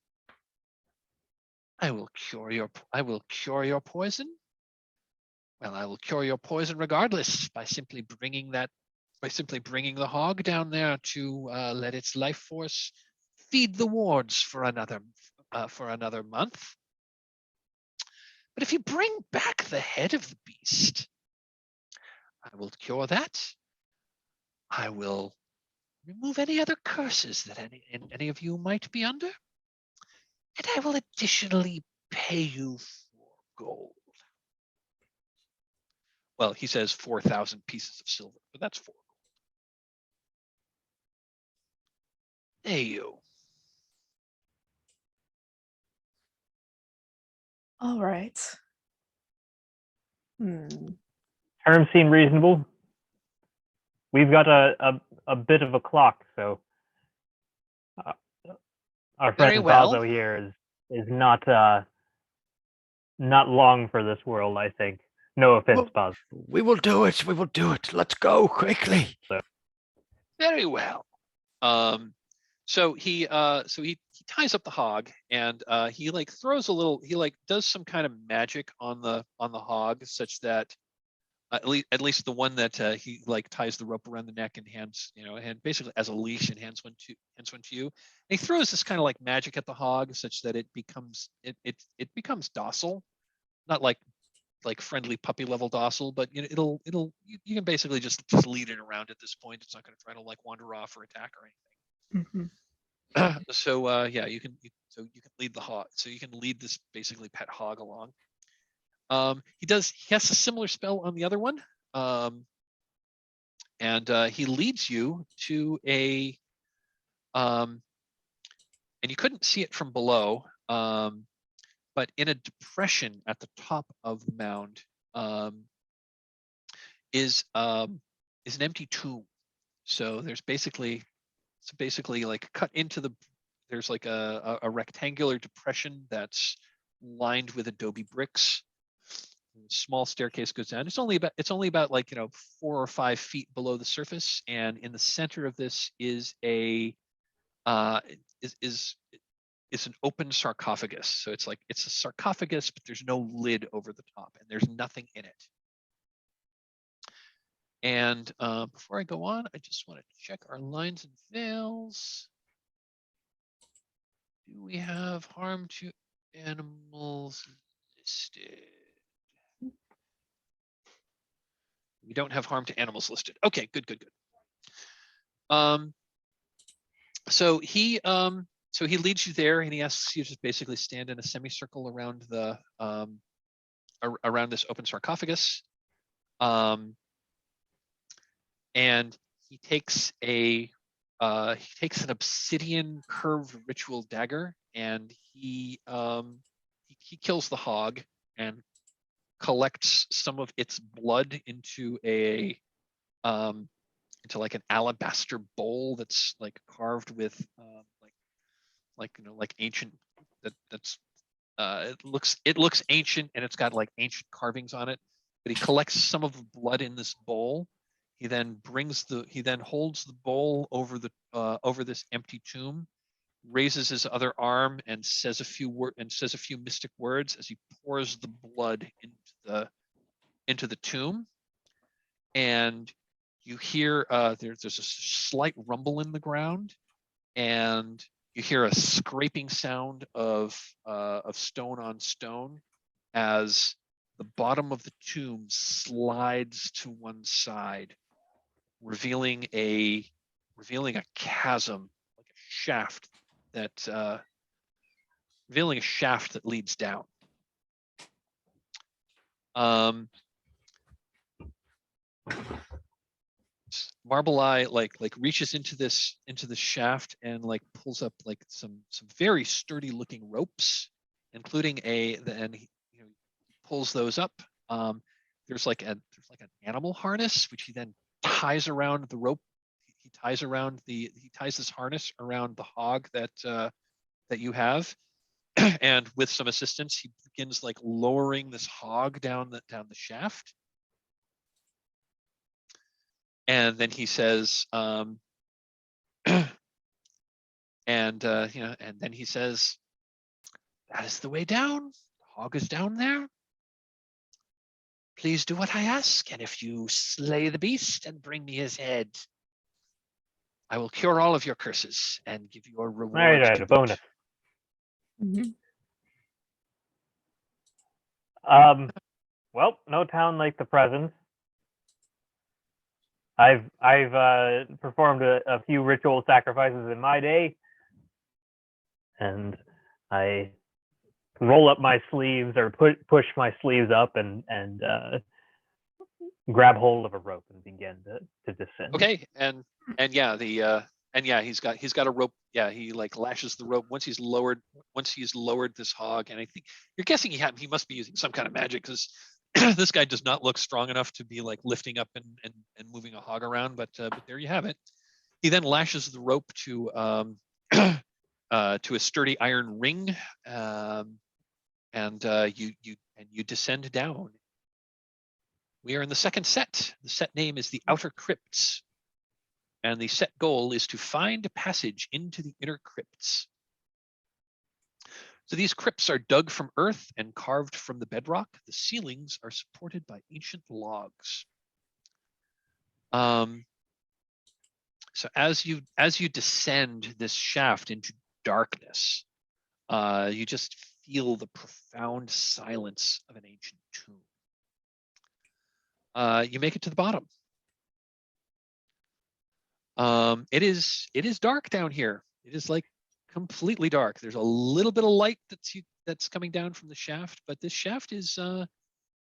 I will cure your poison. Well, I will cure your poison regardless by simply bringing the hog down there to let its life force feed the wards for another month. But if you bring back the head of the beast, I will cure that. I will remove any other curses that any of you might be under, and I will additionally pay you 4 gold. Well, he says 4,000 pieces of silver, but that's 4 gold. There you. All right. Terms seem reasonable. We've got a bit of a clock, so our Very friend well. Baso here is not long for this world, I think. No offense, Baso. We will do it. We will do it. Let's go quickly. Very well. So he ties up the hog, and he does some kind of magic on the hog, such that at least the one that he ties the rope around the neck and hands, and basically as a leash, and hands one to you. And he throws this kind of magic at the hog, such that it becomes docile, not like friendly puppy level docile, but you can basically just lead it around at this point. It's not going to try to wander off or attack or anything. So yeah, you can lead the hog. So you can lead this basically pet hog along. He has a similar spell on the other one, and he leads you to a and you couldn't see it from below, but in a depression at the top of the mound, is an empty tomb. So there's basically like cut into the, there's like a rectangular depression that's lined with adobe bricks. Small staircase goes down. It's only about like, 4 or 5 feet below the surface, and in the center of this is a is an open sarcophagus. So it's a sarcophagus, but there's no lid over the top, and there's nothing in it. And before I go on, I just want to check our lines and veils. Do we have harm to animals listed? We don't have harm to animals listed. Okay, good. So he leads you there, and he asks you to basically stand in a semicircle around the around this open sarcophagus. And he takes an obsidian curved ritual dagger, and he kills the hog and collects some of its blood into like an alabaster bowl that's like carved with like ancient, it looks ancient, and it's got like ancient carvings on it. But he collects some of the blood in this bowl. He then holds the bowl over this empty tomb, raises his other arm, and says a few mystic words as he pours the blood into the tomb. And you hear there's a slight rumble in the ground, and you hear a scraping sound of stone on stone as the bottom of the tomb slides to one side, revealing a chasm, like a shaft that leads down. Marble Eye like reaches into this shaft and like pulls up like some very sturdy looking ropes, including and he pulls those up. There's like an animal harness which he then ties around the rope. He ties this harness around the hog that you have, and with some assistance, he begins like lowering this hog down the shaft. And then he says, and then he says, "That is the way down. The hog is down there. Please do what I ask, and if you slay the beast and bring me his head, I will cure all of your curses and give you a reward." Right, a bonus. Mhm. Well, no town like the present. I've performed a few ritual sacrifices in my day, and I roll up my sleeves or push my sleeves up and grab hold of a rope and begin to descend. Okay, and he's got a rope. Yeah, he like lashes the rope once he's lowered this hog, and I think you're guessing he must be using some kind of magic, because this guy does not look strong enough to be like lifting up and moving a hog around. But there you have it. He then lashes the rope to a sturdy iron ring, and you descend down. We are in the second set. The set name is the Outer Crypts, and the set goal is to find a passage into the inner crypts. So these crypts are dug from earth and carved from the bedrock. The ceilings are supported by ancient logs. So as you descend this shaft into darkness, you just feel the profound silence of an ancient tomb. You make it to the bottom. It is dark down here. It is like completely dark. There's a little bit of light that's coming down from the shaft, but this shaft is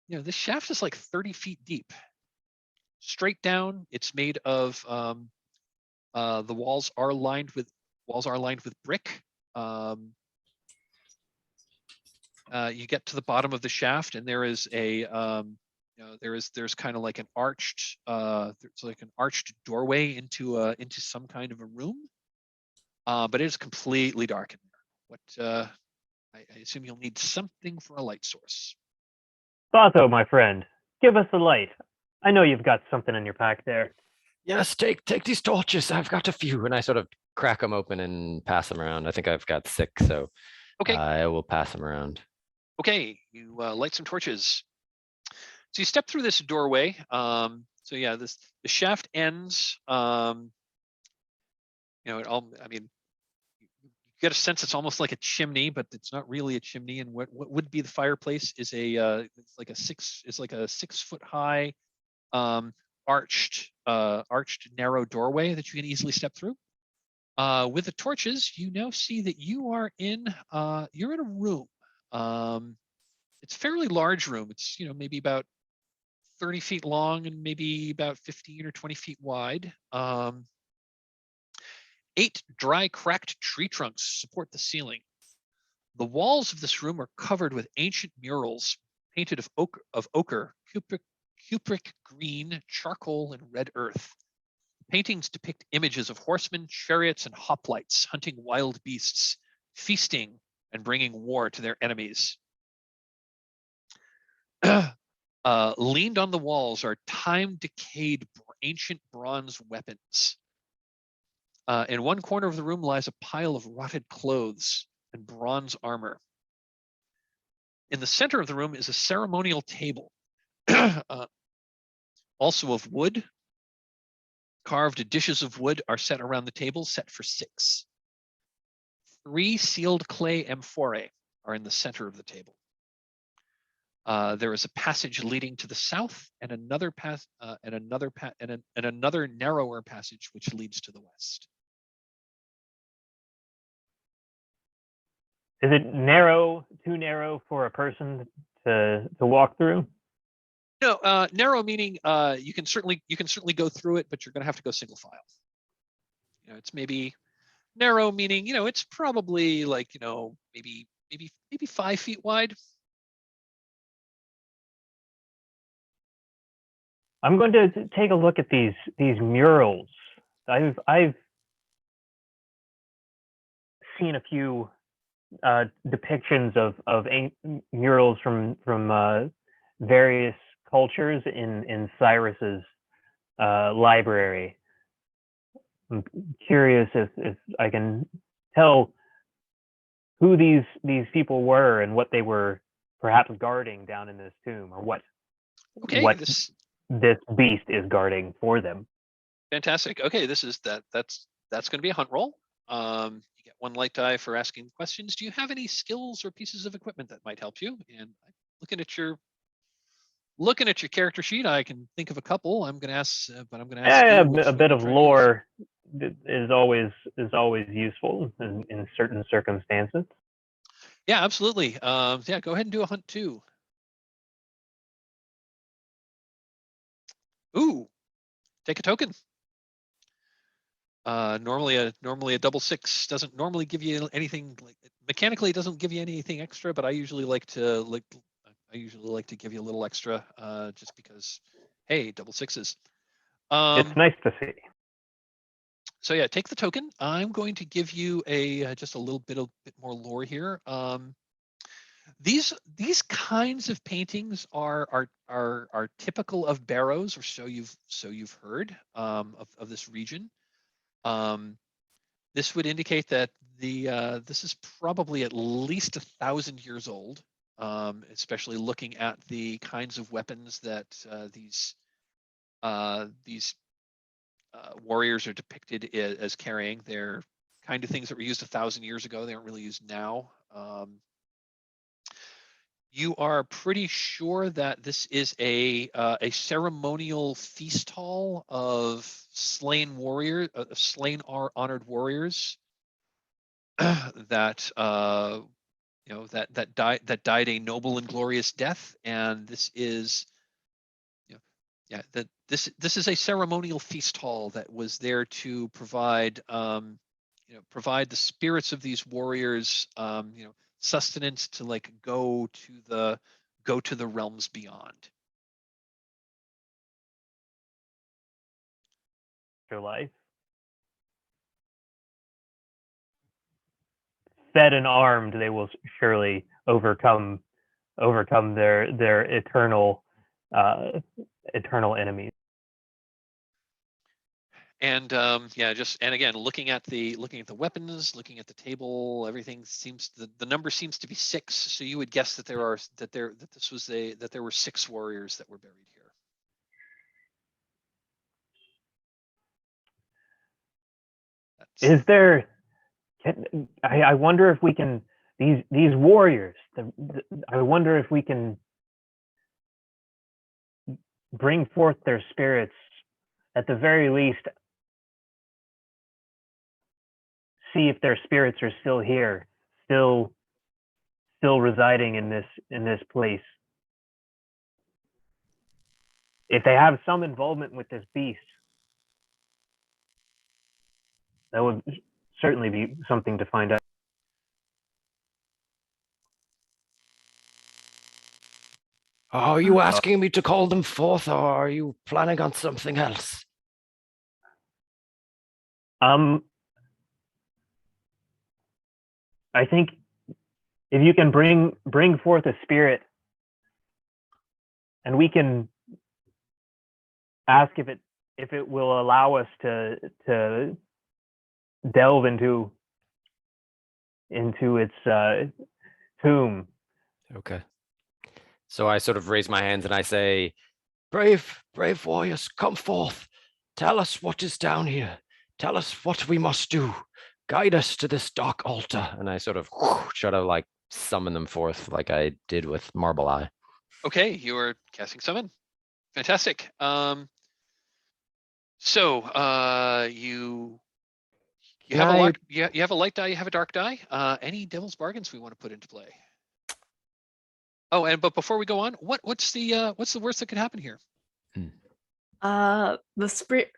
this shaft is like 30 feet deep. Straight down. It's made of the walls are lined with brick. You get to the bottom of the shaft, and there is a there's kind of like an arched there's like an arched doorway into some kind of a room, but it is completely dark in there. I assume you'll need something for a light source. Baso, my friend, give us the light. I know you've got something in your pack there. Yes, take these torches. I've got a few, and I sort of crack them open and pass them around. I think I've got 6, so Okay. I will pass them around. Okay, you light some torches. So you step through this doorway. So yeah, the shaft ends. I mean, you get a sense it's almost like a chimney, but it's not really a chimney. And what would be the fireplace is it's like a 6 foot high, arched narrow doorway that you can easily step through. With the torches, you now see that you're in a room. It's a fairly large room. It's maybe about 30 feet long and maybe about 15 or 20 feet wide. 8 dry, cracked tree trunks support the ceiling. The walls of this room are covered with ancient murals painted of ochre, cupric green, charcoal, and red earth. Paintings depict images of horsemen, chariots, and hoplites hunting wild beasts, feasting, and bringing war to their enemies. Leaned on the walls are time-decayed ancient bronze weapons. In one corner of the room lies a pile of rotted clothes and bronze armor. In the center of the room is a ceremonial table, also of wood. Carved dishes of wood are set around the table, set for 6. 3 sealed clay amphorae are in the center of the table. There is a passage leading to the south, and another narrower passage which leads to the west. Is it narrow, too narrow for a person to walk through? No, narrow meaning you can certainly go through it, but you're going to have to go single file. It's maybe narrow meaning it's probably like maybe 5 feet wide. I'm going to take a look at these murals. I've seen a few depictions of murals from various cultures in Cyrus's library. I'm curious if I can tell who these people were and what they were perhaps guarding down in this tomb, or what this beast is guarding for them. Fantastic. Okay, that's going to be a hunt roll. You get 1 light die for asking questions. Do you have any skills or pieces of equipment that might help you? And looking at your character sheet, I can think of a couple. I'm going to ask, but I'm going to ask. A bit of lore is always useful in certain circumstances. Yeah, absolutely. Yeah, go ahead and do a hunt too. Ooh, take a token. Normally a double 6 doesn't normally give you anything, like mechanically it doesn't give you anything extra, but I usually like to give you a little extra, just because, hey, double 6s. It's nice to see. So yeah, take the token. I'm going to give you just a little bit more lore here. These kinds of paintings are typical of Barrows, or so you've heard, of this region. This would indicate that this is probably at least 1,000 years old, especially looking at the kinds of weapons that these warriors are depicted as carrying. They're kind of things that were used 1,000 years ago. They aren't really used now. You are pretty sure that this is a ceremonial feast hall of slain warriors, honored warriors that that died a noble and glorious death. And this is, this is a ceremonial feast hall that was there to provide provide the spirits of these warriors sustenance to go to the realms beyond. afterlife. Fed and armed, they will surely overcome their eternal enemies. And yeah, and again, looking at the weapons, looking at the table, everything seems the number seems to be 6. So you would guess that there were 6 warriors that were buried here. Is there? I wonder if we can these warriors. I wonder if we can bring forth their spirits. At the very least, see if their spirits are still here, still residing in this place. If they have some involvement with this beast, that would certainly be something to find out. Are you asking me to call them forth, or are you planning on something else? I think if you can bring forth a spirit, and we can ask if it will allow us to delve into its tomb. Okay. So I sort of raise my hands and I say, brave warriors, come forth. Tell us what is down here. Tell us what we must do. Guide us to this dark altar. And I sort of try to like summon them forth like I did with Marble Eye. Okay, you are casting summon. Fantastic. So you have a lock, you have a light die, you have a dark die. Any devil's bargains we want to put into play? Oh, but before we go on, what's the worst that could happen here? The spirit,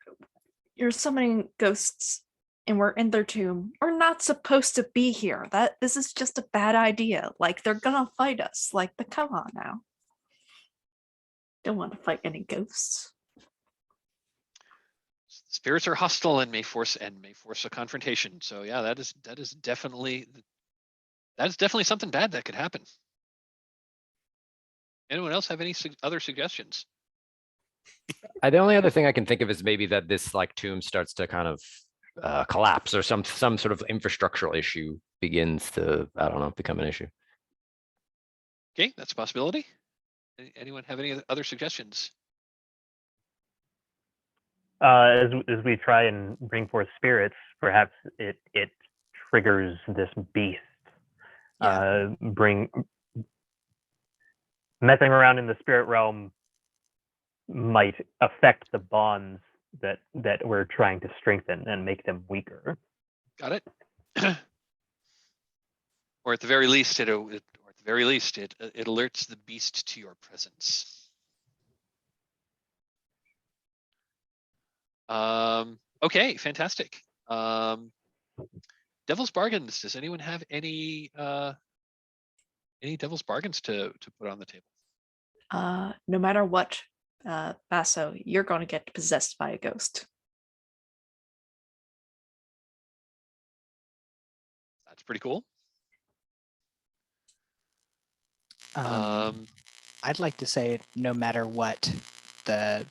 you're summoning ghosts and we're in their tomb. We're not supposed to be here. This is just a bad idea. Like, they're gonna fight us. Like, come on now. Don't want to fight any ghosts. Spirits are hostile and may force a confrontation. So yeah, that is definitely something bad that could happen. Anyone else have any other suggestions? The only other thing I can think of is maybe that this like tomb starts to kind of collapse, or some sort of infrastructural issue begins to, I don't know, become an issue. Okay, that's a possibility. Anyone have any other suggestions? As we try and bring forth spirits, perhaps it triggers this beast. Yeah. Messing around in the spirit realm might affect the bonds that we're trying to strengthen and make them weaker. Got it. Or at the very least, it alerts the beast to your presence. Okay, fantastic. Devil's bargains. Does anyone have any devil's bargains to put on the table? No matter what, Baso, you're going to get possessed by a ghost. That's pretty cool. I'd like to say no matter what the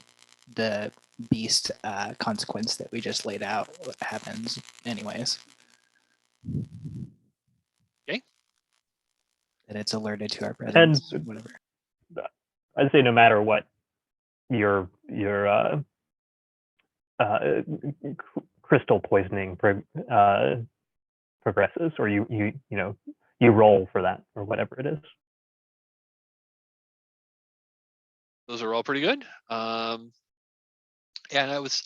beast consequence that we just laid out happens anyways. Okay. That it's alerted to our presence, And whatever. I'd say no matter what your crystal poisoning progresses, or you roll for that, or whatever it is. Those are all pretty good. And I was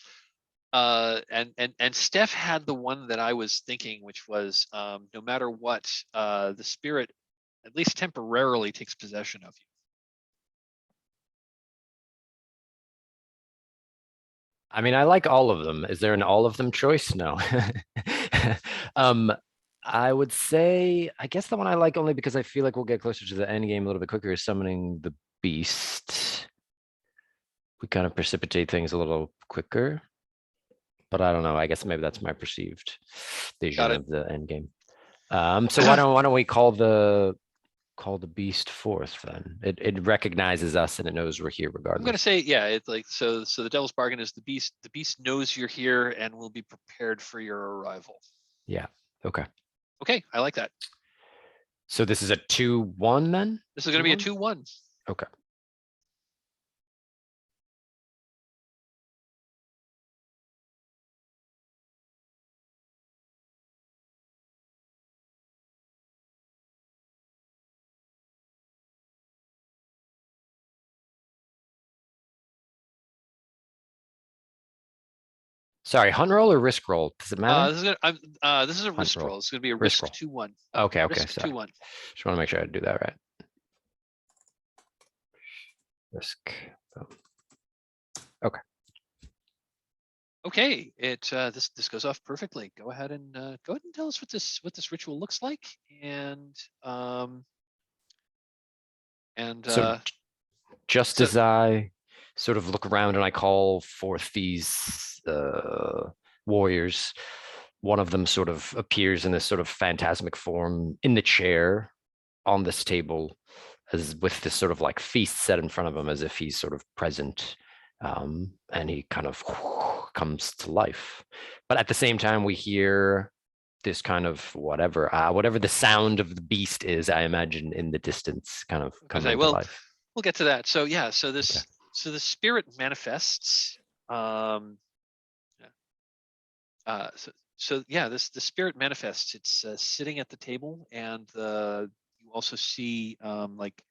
and Steph had the one that I was thinking, which was no matter what, the spirit at least temporarily takes possession of you. I mean, I like all of them. Is there an all of them choice? No. I would say, I guess the one I like only because I feel like we'll get closer to the end game a little bit quicker is summoning the beast. We kind of precipitate things a little quicker. But I don't know. I guess maybe that's my perceived vision it. of the end game. So why don't we call the beast forth then? It recognizes us and it knows we're here I'm gonna regardless. say, yeah, it's like so the devil's bargain is the beast. The beast knows you're here and will be prepared for your arrival. Yeah. Okay. Okay, I like that. So this is a 2-1 then? This is gonna be a 2-1? 2-1. Okay. Sorry, hunt roll or risk roll? Does it matter? This is a risk roll. roll. It's gonna be a Risk risk roll. 2-1. Okay, okay, Risk sorry. 2-1. Just want to make sure I do that right. Risk. Okay. Okay, this goes off perfectly. Go ahead and tell us what this ritual looks like, and So just as I sort of look around and I call forth these warriors, one of them sort of appears in this sort of phantasmic form in the chair on this table, as with this sort of like feast set in front of him as if he's sort of present, and he kind of comes to life. But at the same time, we hear this kind of whatever the sound of the beast is, I imagine, in the distance, kind of coming to life. We'll get to that. So yeah, so the spirit manifests. The spirit manifests. It's sitting at the table, and you also see like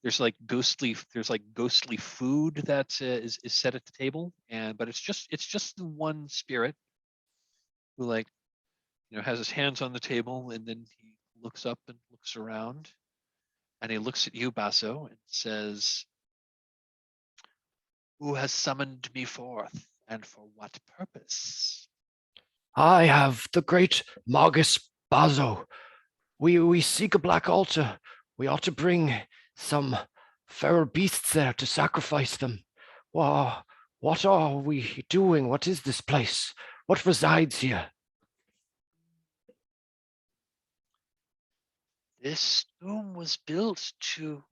there's like ghostly food that is set at the table, but it's just the one spirit who has his hands on the table, and then he looks up and looks around, and he looks at you, Baso, and says, "Who has summoned me forth, and for what purpose?" I have the great Magus Baso. We seek a black altar. We ought to bring some feral beasts there to sacrifice them. Wow, what are we doing? What is this place? What resides here? This tomb was built to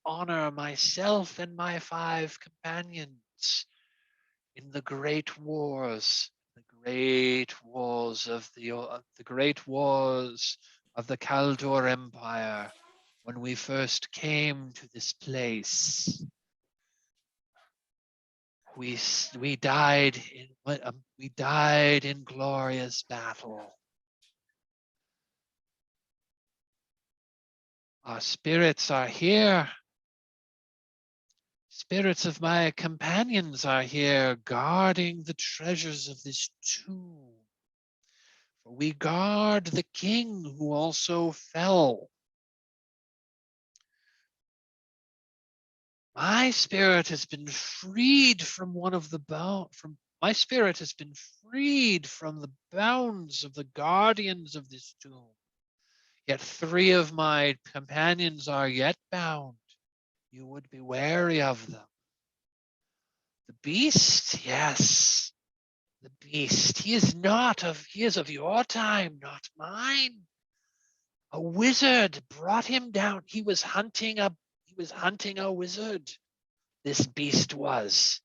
honor myself and my 5 companions in the great wars of the Kaldor Empire, when we first came to this place. We died in glorious battle. Our spirits are here. Spirits of my companions are here, guarding the treasures of this tomb. For we guard the king who also fell. My spirit has been freed from my spirit has been freed from the bounds of the guardians of this tomb. Yet 3 of my companions are yet bound. You would be wary of them. The beast, yes. The beast. He is of your time, not mine. A wizard brought him down. He was hunting a wizard. This beast was.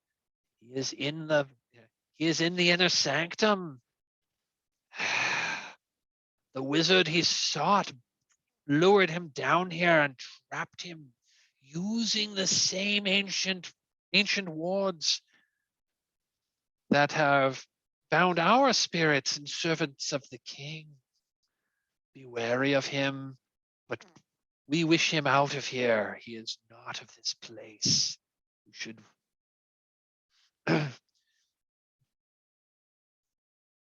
He is in the inner sanctum. The wizard he sought lured him down here and trapped him using the same ancient wards that have bound our spirits and servants of the king. Be wary of him, but we wish him out of here. He is not of this place. You should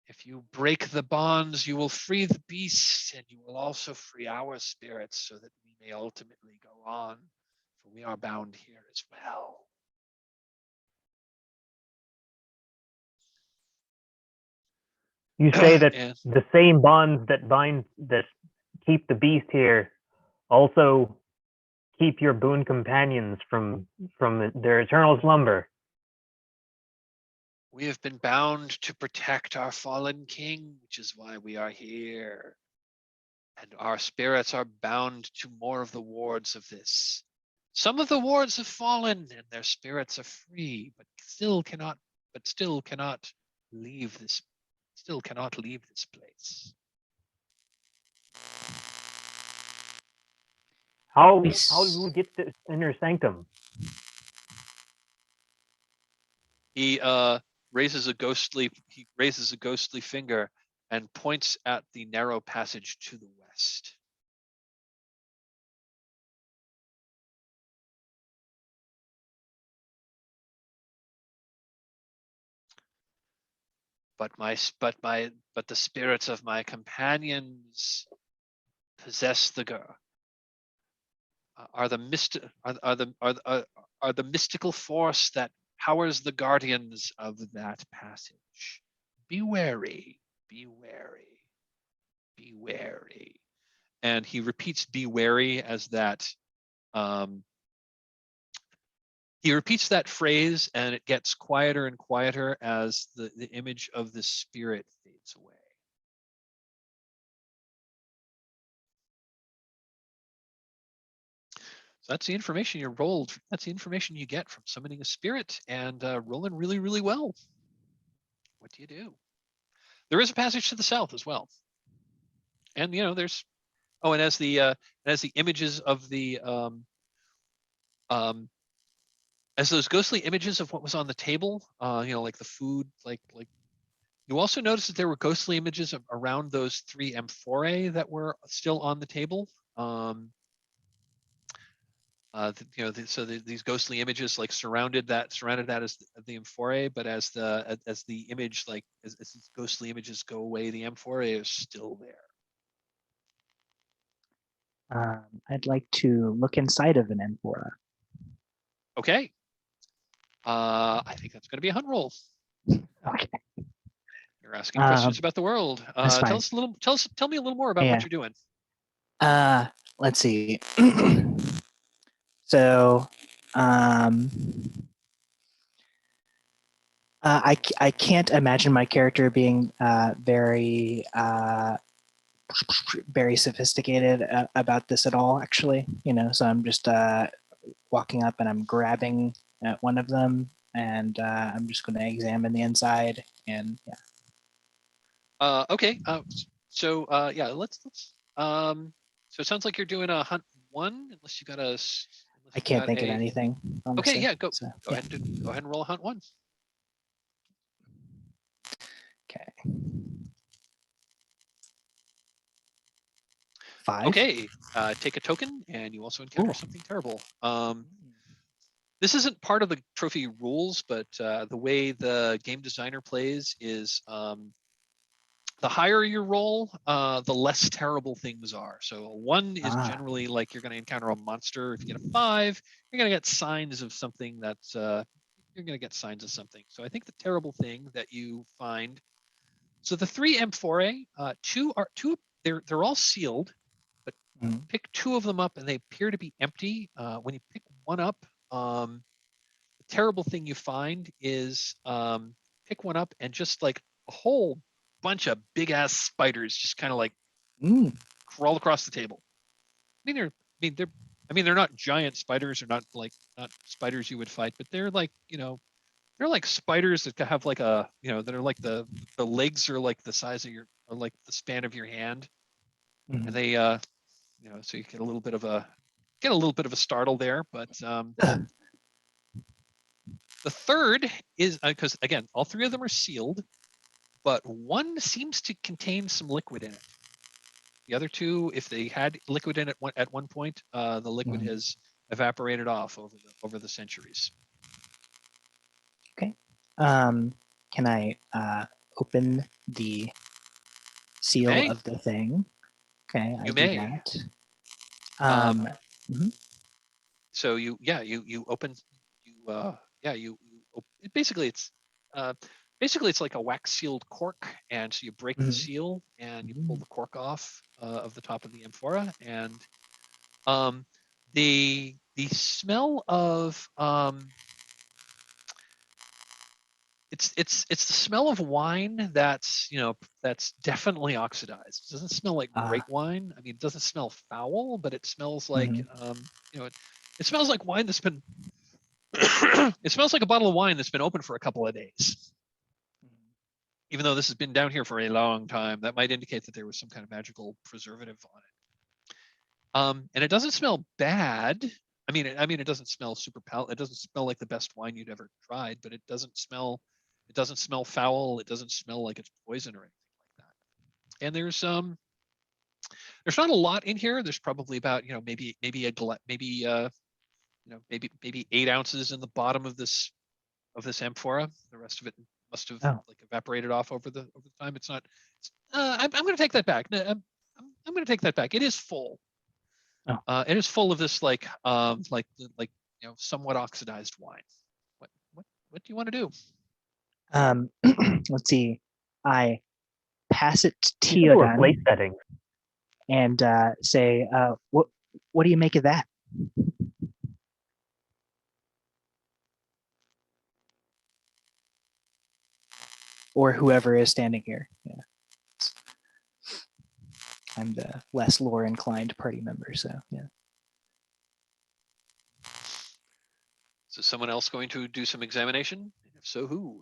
if you break the bonds, you will free the beast, and you will also free our spirits, so that we may ultimately go on, for we are bound here as well. You say that And the same bonds that keep the beast here also keep your boon companions from their eternal slumber. We have been bound to protect our fallen king, which is why we are here. And our spirits are bound to more of the wards of this. Some of the wards have fallen and their spirits are free, but still cannot leave this place. How Nice. do we get this inner sanctum? He raises a ghostly finger and points at the narrow passage to the west. But the spirits of my companions possess are the mystical force that powers the guardians of that passage. Be wary, be wary, be wary. And he repeats "be wary" as that. He repeats that phrase, and it gets quieter and quieter as the image of the spirit fades away. So that's the information you rolled. That's the information you get from summoning a spirit and rolling really, really well. What do you do? There is a passage to the south as well, and there's and as the images of the as those ghostly images of what was on the table, like the food, like you also noticed that there were ghostly images around those 3 amphorae that were still on the table. So these ghostly images like surrounded that as the amphorae, but as the image, like as these ghostly images go away, the amphorae is still there. I'd like to look inside of an amphora. Okay. I think that's going to be a hunt roll. Okay. You're asking questions about the world. That's fine. Tell me a little more about what you're doing. Let's see. So, I can't imagine my character being very sophisticated about this at all, actually. So I'm just walking up and I'm grabbing at one of them, and I'm just going to examine the inside. And yeah. Okay. So let's. So it sounds like you're doing a hunt 1, unless you got a. I can't think of anything. Honestly. Okay, yeah, go So, ahead and roll a hunt 1. Okay. 5. Okay, take a token, and you also encounter something terrible. This isn't part of the trophy rules, but the way the game designer plays is the higher your roll, the less terrible things are. So a 1 is generally like you're going to encounter a monster. If you get a 5, you're going to get signs of something that's you're going to get signs of something. So I think the terrible thing that you find. So the 3 amphorae, they're all sealed, but pick 2 of them up and they appear to be empty. When you pick one up, the terrible thing you find is pick one up and just like a whole bunch of big ass spiders just kind of like crawl across the table. They're not giant spiders. They're not spiders you would fight, but they're like, they're like spiders that have like that are like the legs are like the size of like the span of your hand. And they, so you get a little bit of a startle there, but the third is because again, all 3 of them are sealed, but one seems to contain some liquid in it. The other 2, if they had liquid in it at one point, the liquid has evaporated off over the centuries. Okay. Can I open the seal of the thing? Okay, I do that. So you open basically it's like a wax sealed cork, and so you break the seal and you pull the cork off of the top of the amphora, and the smell of it's the smell of wine that's, you know, that's definitely oxidized. It doesn't smell like great wine. I mean, it doesn't smell foul, but it smells like, you know, it smells like wine that's been, it smells like a bottle of wine that's been open for a couple of days. Even though this has been down here for a long time, that might indicate that there was some kind of magical preservative on it. And it doesn't smell bad. I mean, it doesn't smell super it doesn't smell like the best wine you'd ever tried, but it doesn't smell foul. It doesn't smell like it's poison or anything like that. And there's not a lot in here. There's probably about, you know, maybe 8 ounces in the bottom of this amphora. The rest of it must have like evaporated off over the time. It's not. I'm going to take that back. No, I'm going to take that back. It is full. It is full of this like you know, somewhat oxidized wine. What do you want to do? Let's see. I pass it to These were Teodan place settings. and say, what do you make of that? Or whoever is standing here. Yeah. I'm the less lore inclined party member, so yeah. So someone else going to do some examination? If so, who?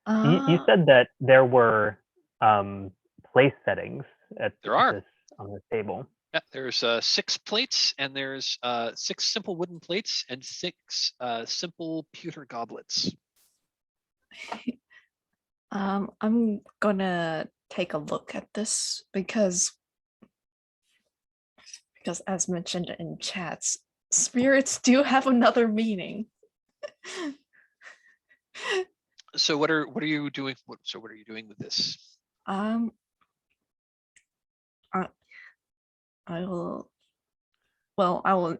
You said that there were place settings on the table. Yeah, there's 6 plates, and there's 6 simple wooden plates and 6 simple pewter goblets. I'm gonna take a look at this because as mentioned in chats, spirits do have another meaning. So what are you doing? What are you doing with this? I will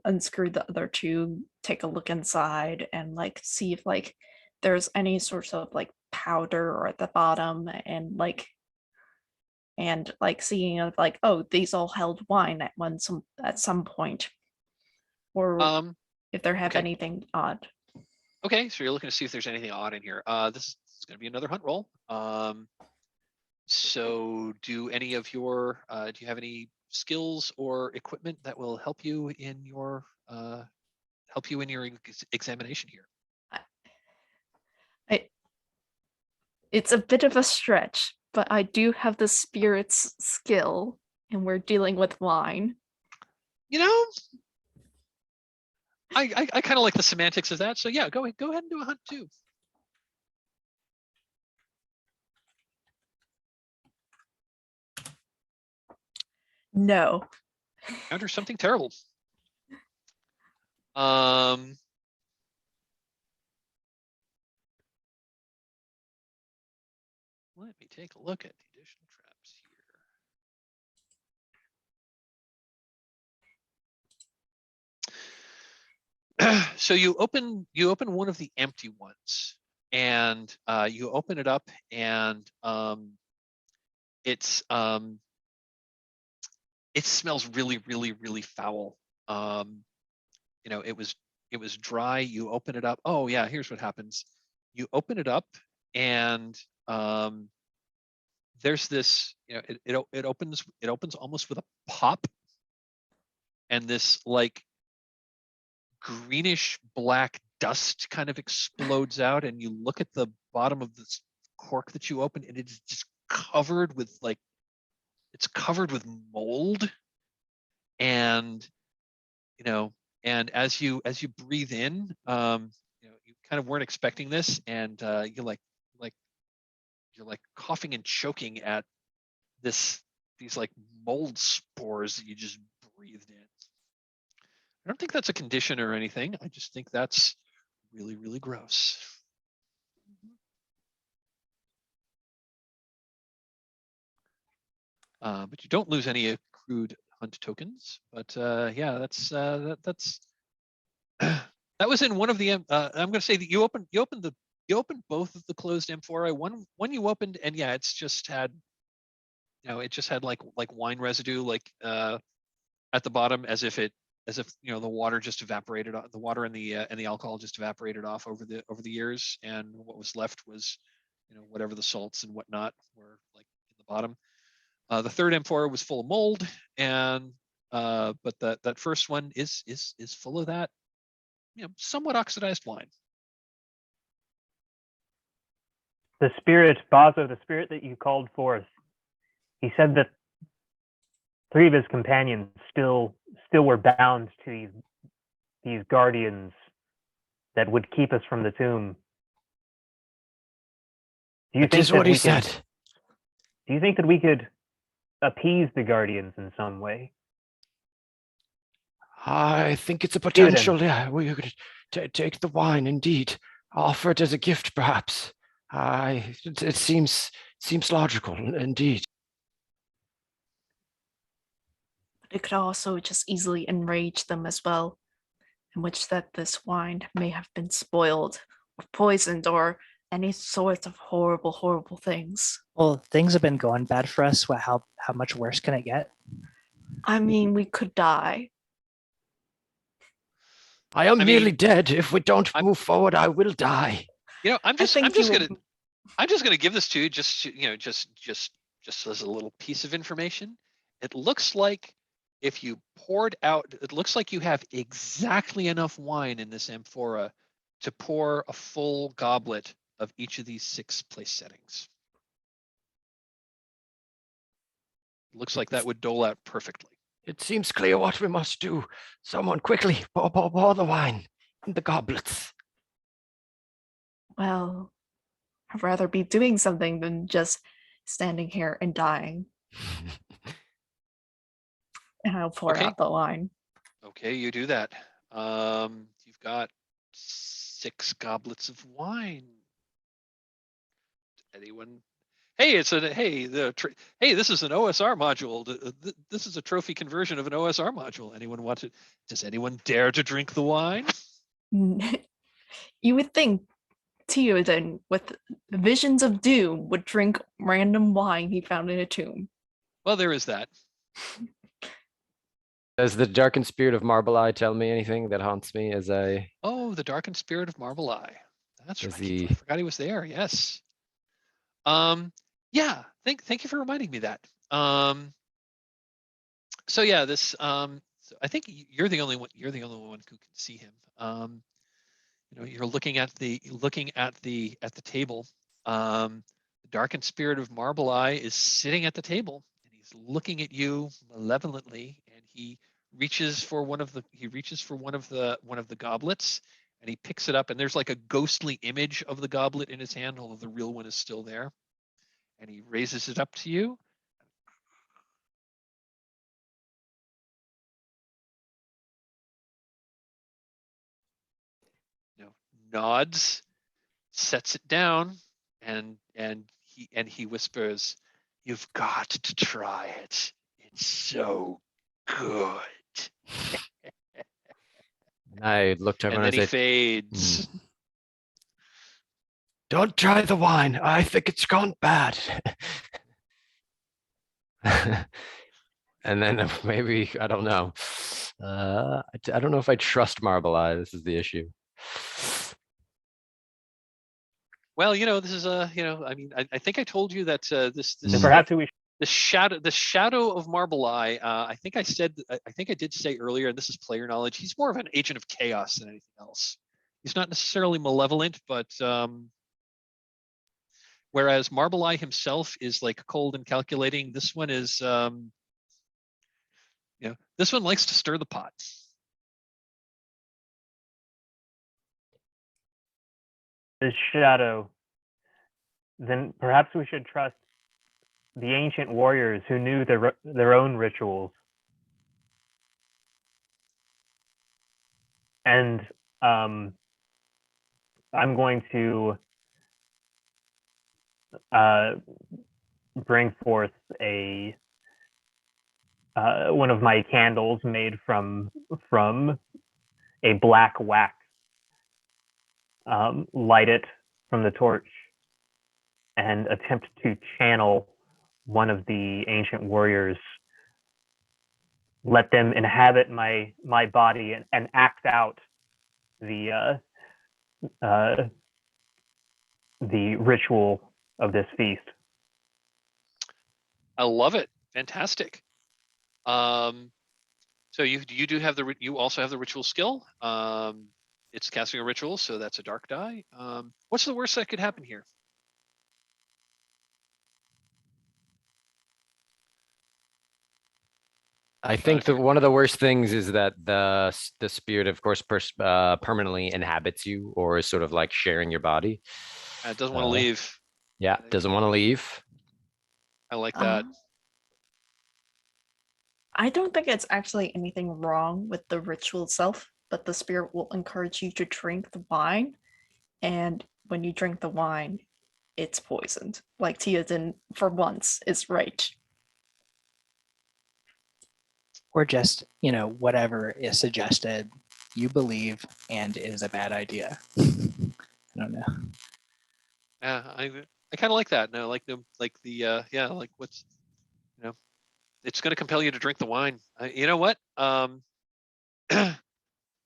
unscrew the other 2, take a look inside, and like see if like there's any sorts of like powder or at the bottom, and like seeing of like, oh, these all held wine at some point, or if there have anything odd. Okay, so you're looking to see if there's anything odd in here. This is going to be another hunt roll. So do any of your do you have any skills or equipment that will help you in your examination here? It's a bit of a stretch, but I do have the spirits skill, and we're dealing with wine. You know, I kind of like the semantics of that. So yeah, go ahead and do a hunt too. No. Encounter something terrible. Let me take a look at the additional traps here. So you open one of the empty ones, and you open it up, and it smells really, really, really foul. You know, it was dry. You open it up. Oh yeah, here's what happens. You open it up, and there's this, you know, it opens almost with a pop, and this like greenish black dust kind of explodes out, and you look at the bottom of this cork that you open, and it's just covered with mold. And you know, and as you breathe in, you know, you kind of weren't expecting this, and you're like coughing and choking at these like mold spores that you just breathed in. I don't think that's a condition or anything. I just think that's really, really gross. But you don't lose any accrued hunt tokens. But yeah, that's that was in one of the. I'm going to say that you opened both of the closed amphora. One you opened, and yeah, it's just had, you know, it just had like wine residue, like at the bottom, as if it as if the water just evaporated, the water and the alcohol just evaporated off over the years, and what was left was whatever the salts and whatnot were like in the bottom. The third amphora was full of mold, and but that first one is full of that somewhat oxidized wine. The spirit, Baso, the spirit that you called forth, he said that 3 of his companions still were bound to these guardians that would keep us from the tomb. Do you That think is that what he we could, said. do you think that we could appease the guardians in some way? I think it's a potential. Yeah, we could take the wine. Indeed, offer it as a gift, perhaps. It seems logical, indeed. But it could also just easily enrage them as well, in which that this wine may have been spoiled or poisoned or any sorts of horrible, horrible things. Well, things have been going bad for us. How much worse can it get? I mean, we could die. I am I nearly mean, dead. If we don't move forward, I will die. I'm just gonna give this to you just as a little piece of information. It looks like if you poured out, it looks like you have exactly enough wine in this amphora to pour a full goblet of each of these 6 place settings. Looks like that would dole out perfectly. It seems clear what we must do. Someone quickly pour the wine in the goblets. Well, I'd rather be doing something than just standing here and dying. And I'll pour Okay. out the wine. Okay, you do that. You've got 6 goblets of wine. Anyone? Hey, this is an OSR module. This is a trophy conversion of an OSR module. Anyone want to? Does anyone dare to drink the wine? You would think Teodan, with visions of doom, would drink random wine he found in a tomb. Well, there is that. Does the darkened spirit of Marble Eye tell me anything that haunts me as I? Oh, the darkened spirit of Marble Eye. That's Is right. I forgot he was there. Yes. Yeah. Thank you for reminding me that. So yeah, this. So I think you're the only one. You're the only one who can see him. You're looking at the table. The darkened spirit of Marble Eye is sitting at the table, and he's looking at you malevolently, and he reaches for one of the goblets, and he picks it up, and there's like a ghostly image of the goblet in his hand, although the real one is still there. And he raises it up to you. Nods, sets it down, and he whispers, "You've got to try it. It's so good." I looked over And and then I he said, fades. "Don't try the wine. I think it's gone bad." And then maybe I don't know. I don't know if I trust Marble Eye. This is the issue. Well, this is I mean, I think I told you that this Perhaps we the shadow of Marble Eye. I think I did say earlier, and this is player knowledge. He's more of an agent of chaos than anything else. He's not necessarily malevolent, but whereas Marble Eye himself is like cold and calculating, this one is this one likes to stir the pot. the shadow, then perhaps we should trust the ancient warriors who knew their own rituals. And I'm going to bring forth one of my candles made from a black wax. Light it from the torch and attempt to channel one of the ancient warriors let them inhabit my body and act out the ritual of this feast. I love it. Fantastic. So you do have you also have the ritual skill. It's casting a ritual, so that's a dark die. What's the worst that could happen here? I think that one of the worst things is that the spirit, of course, permanently inhabits you, or is sort of like sharing your body. It doesn't want to leave. Yeah, doesn't want to leave. I like that. I don't think it's actually anything wrong with the ritual itself, but the spirit will encourage you to drink the wine, and when you drink the wine, it's poisoned. Like Teodan, for once, is right. Or just, whatever is suggested, you believe and is a bad idea. I don't know. Yeah, I kind of like that. No, like what's, it's going to compel you to drink the wine. You know what?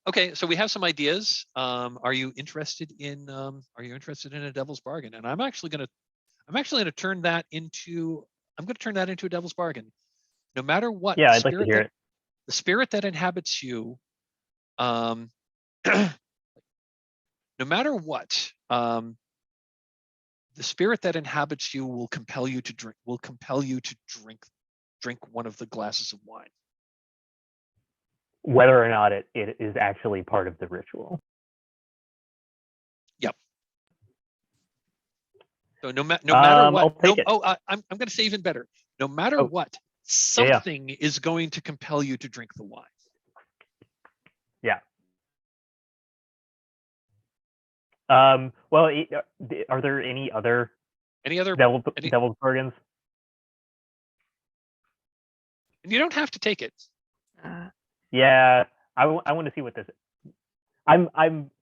Okay, so we have some ideas. Are you interested in a devil's bargain? And I'm actually going to turn that into a devil's bargain. No matter what, Yeah, I'd like to hear it. The spirit that inhabits you, no matter what, the spirit that inhabits you will compel you to drink one of the glasses of wine. Whether or not it is actually part of the ritual. Yep. So no matter what, I'll take it. I'm going to say even better. No matter what, something is going to compel you to drink the wine. Yeah. Well, are there any other devil's bargains? And you don't have to take it. Yeah, I want to see what this is.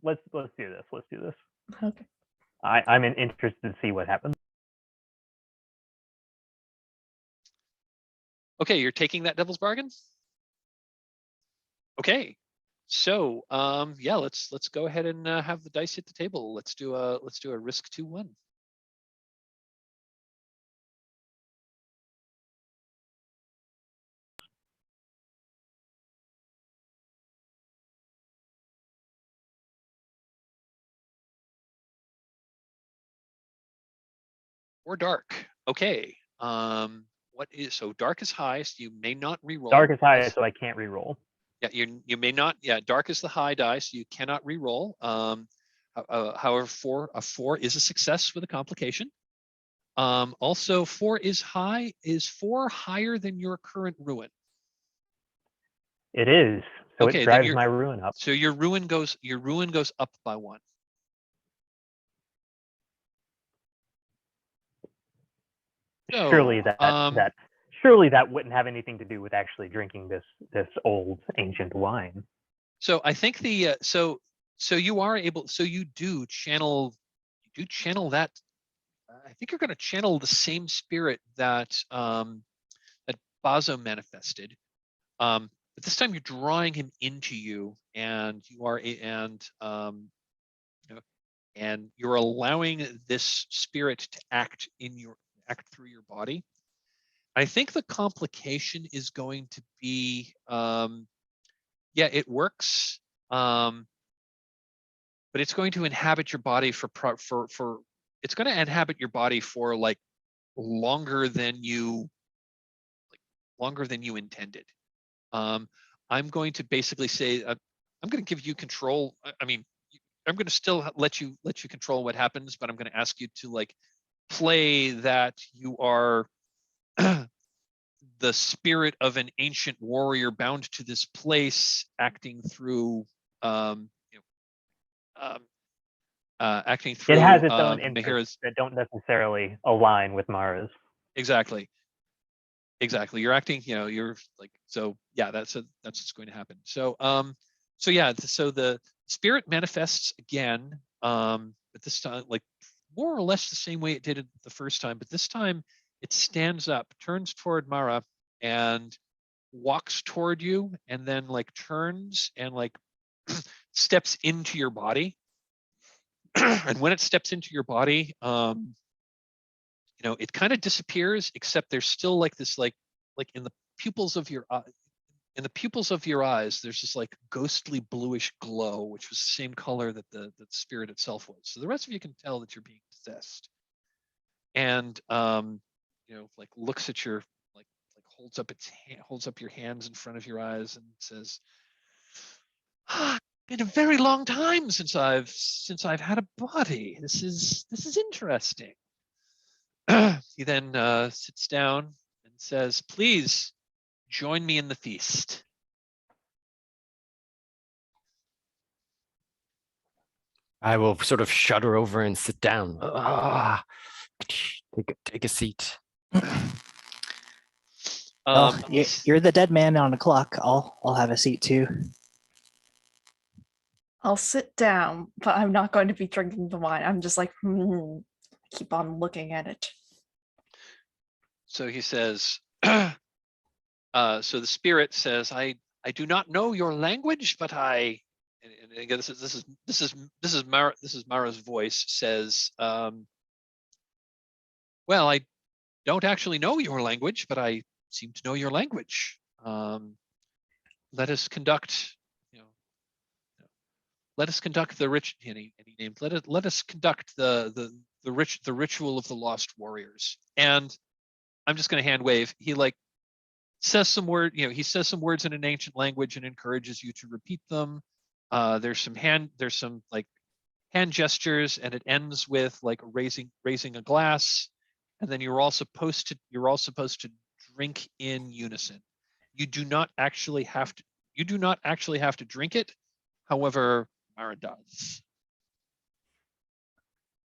Let's do this. Let's do this. Okay. I'm interested to see what happens. Okay, you're taking that devil's bargain? Okay. So, yeah, let's go ahead and have the dice hit the table. Let's do a risk 2-1. Or dark. Okay. So dark is highest. You may not reroll. Dark is highest, so I can't reroll. Yeah, you may not. Yeah, dark is the high dice. You cannot reroll. However, a 4 is a success with a complication. Also, 4 is high. Is 4 higher than your current ruin? It is. So okay, it drives my ruin up. So your ruin goes up by 1. So, surely that wouldn't have anything to do with actually drinking this old ancient wine. So I think so you are able. So you do channel that. I think you're going to channel the same spirit that that Baso manifested. But this time you're drawing him into you, and and you're allowing this spirit to act through your body. I think the complication is going to be, yeah, it works, but it's going to inhabit your body it's going to inhabit your body for like longer than you intended. I'm going to basically say I'm going to give you control. I mean, I'm going to still let you control what happens, but I'm going to ask you to like play that you are the spirit of an ancient warrior bound to this place, acting through acting through. It has its own interests Mahera's, that don't necessarily align with Mara's. Exactly. You're acting, you're like, so yeah, that's what's going to happen. So yeah, so the spirit manifests again, but this time like more or less the same way it did it the first time, but this time it stands up, turns toward Mara, and walks toward you and then like turns and like steps into your body. And when it steps into your body, you know, it kind of disappears, except there's still like this, like in the pupils of your eyes, there's this like ghostly bluish glow, which was the same color that the spirit itself was. So the rest of you can tell that you're being possessed. And you know, like looks at your like holds up your hands in front of your eyes and says, been a very long time since I've had a body. This is interesting. He then sits down and says, please join me in the feast. I will sort of shudder over and sit down. Take a seat. You're the dead man on the clock. I'll have a seat too. I'll sit down, but I'm not going to be drinking the wine. I'm just like, keep on looking at it. So he says, so the spirit says, I do not know your language, but and again, this is Mara's voice says, well, I don't actually know your language, but I seem to know your language. Let us conduct, let us conduct the rich. And he named, let us conduct the ritual of the lost warriors. And I'm just going to hand wave. He like says some word, he says some words in an ancient language and encourages you to repeat them. There's some hand gestures, and it ends with like raising a glass, and then you're all supposed to drink in unison. You do not actually have to drink it. However, Mara does.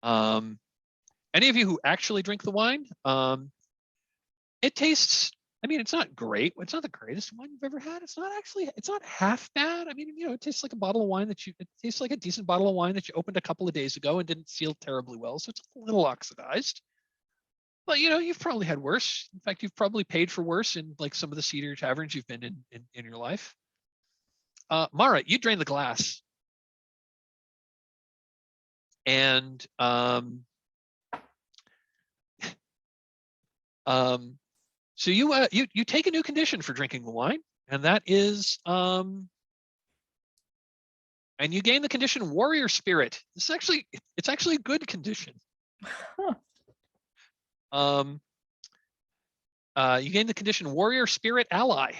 Any of you who actually drink the wine, it tastes, I mean, it's not great. It's not the greatest wine you've ever had. It's not half bad. I mean, it tastes like a bottle of wine it tastes like a decent bottle of wine that you opened a couple of days ago and didn't seal terribly well. So it's a little oxidized. But you've probably had worse. In fact, you've probably paid for worse in like some of the cedar taverns you've been in your life. Mara, you drain the glass. And so you take a new condition for drinking the wine, and that is and you gain the condition Warrior Spirit. It's actually a good condition. You gain the condition Warrior Spirit Ally.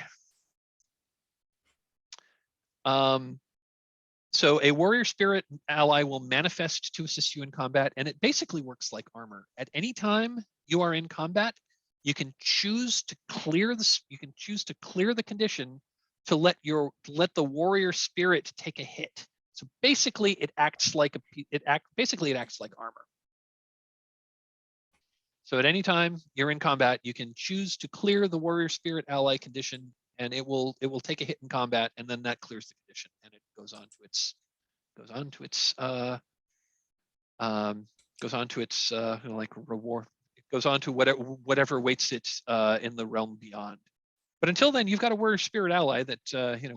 So a Warrior Spirit ally will manifest to assist you in combat, and it basically works like armor. At any time you are in combat, you can choose to clear the condition to let the Warrior Spirit take a hit. So basically, it acts like armor. So at any time you're in combat, you can choose to clear the Warrior Spirit ally condition, and it will take a hit in combat, and then that clears the condition, and it goes on to its like reward. It goes on to whatever awaits it in the realm beyond. But until then, you've got a Warrior Spirit ally that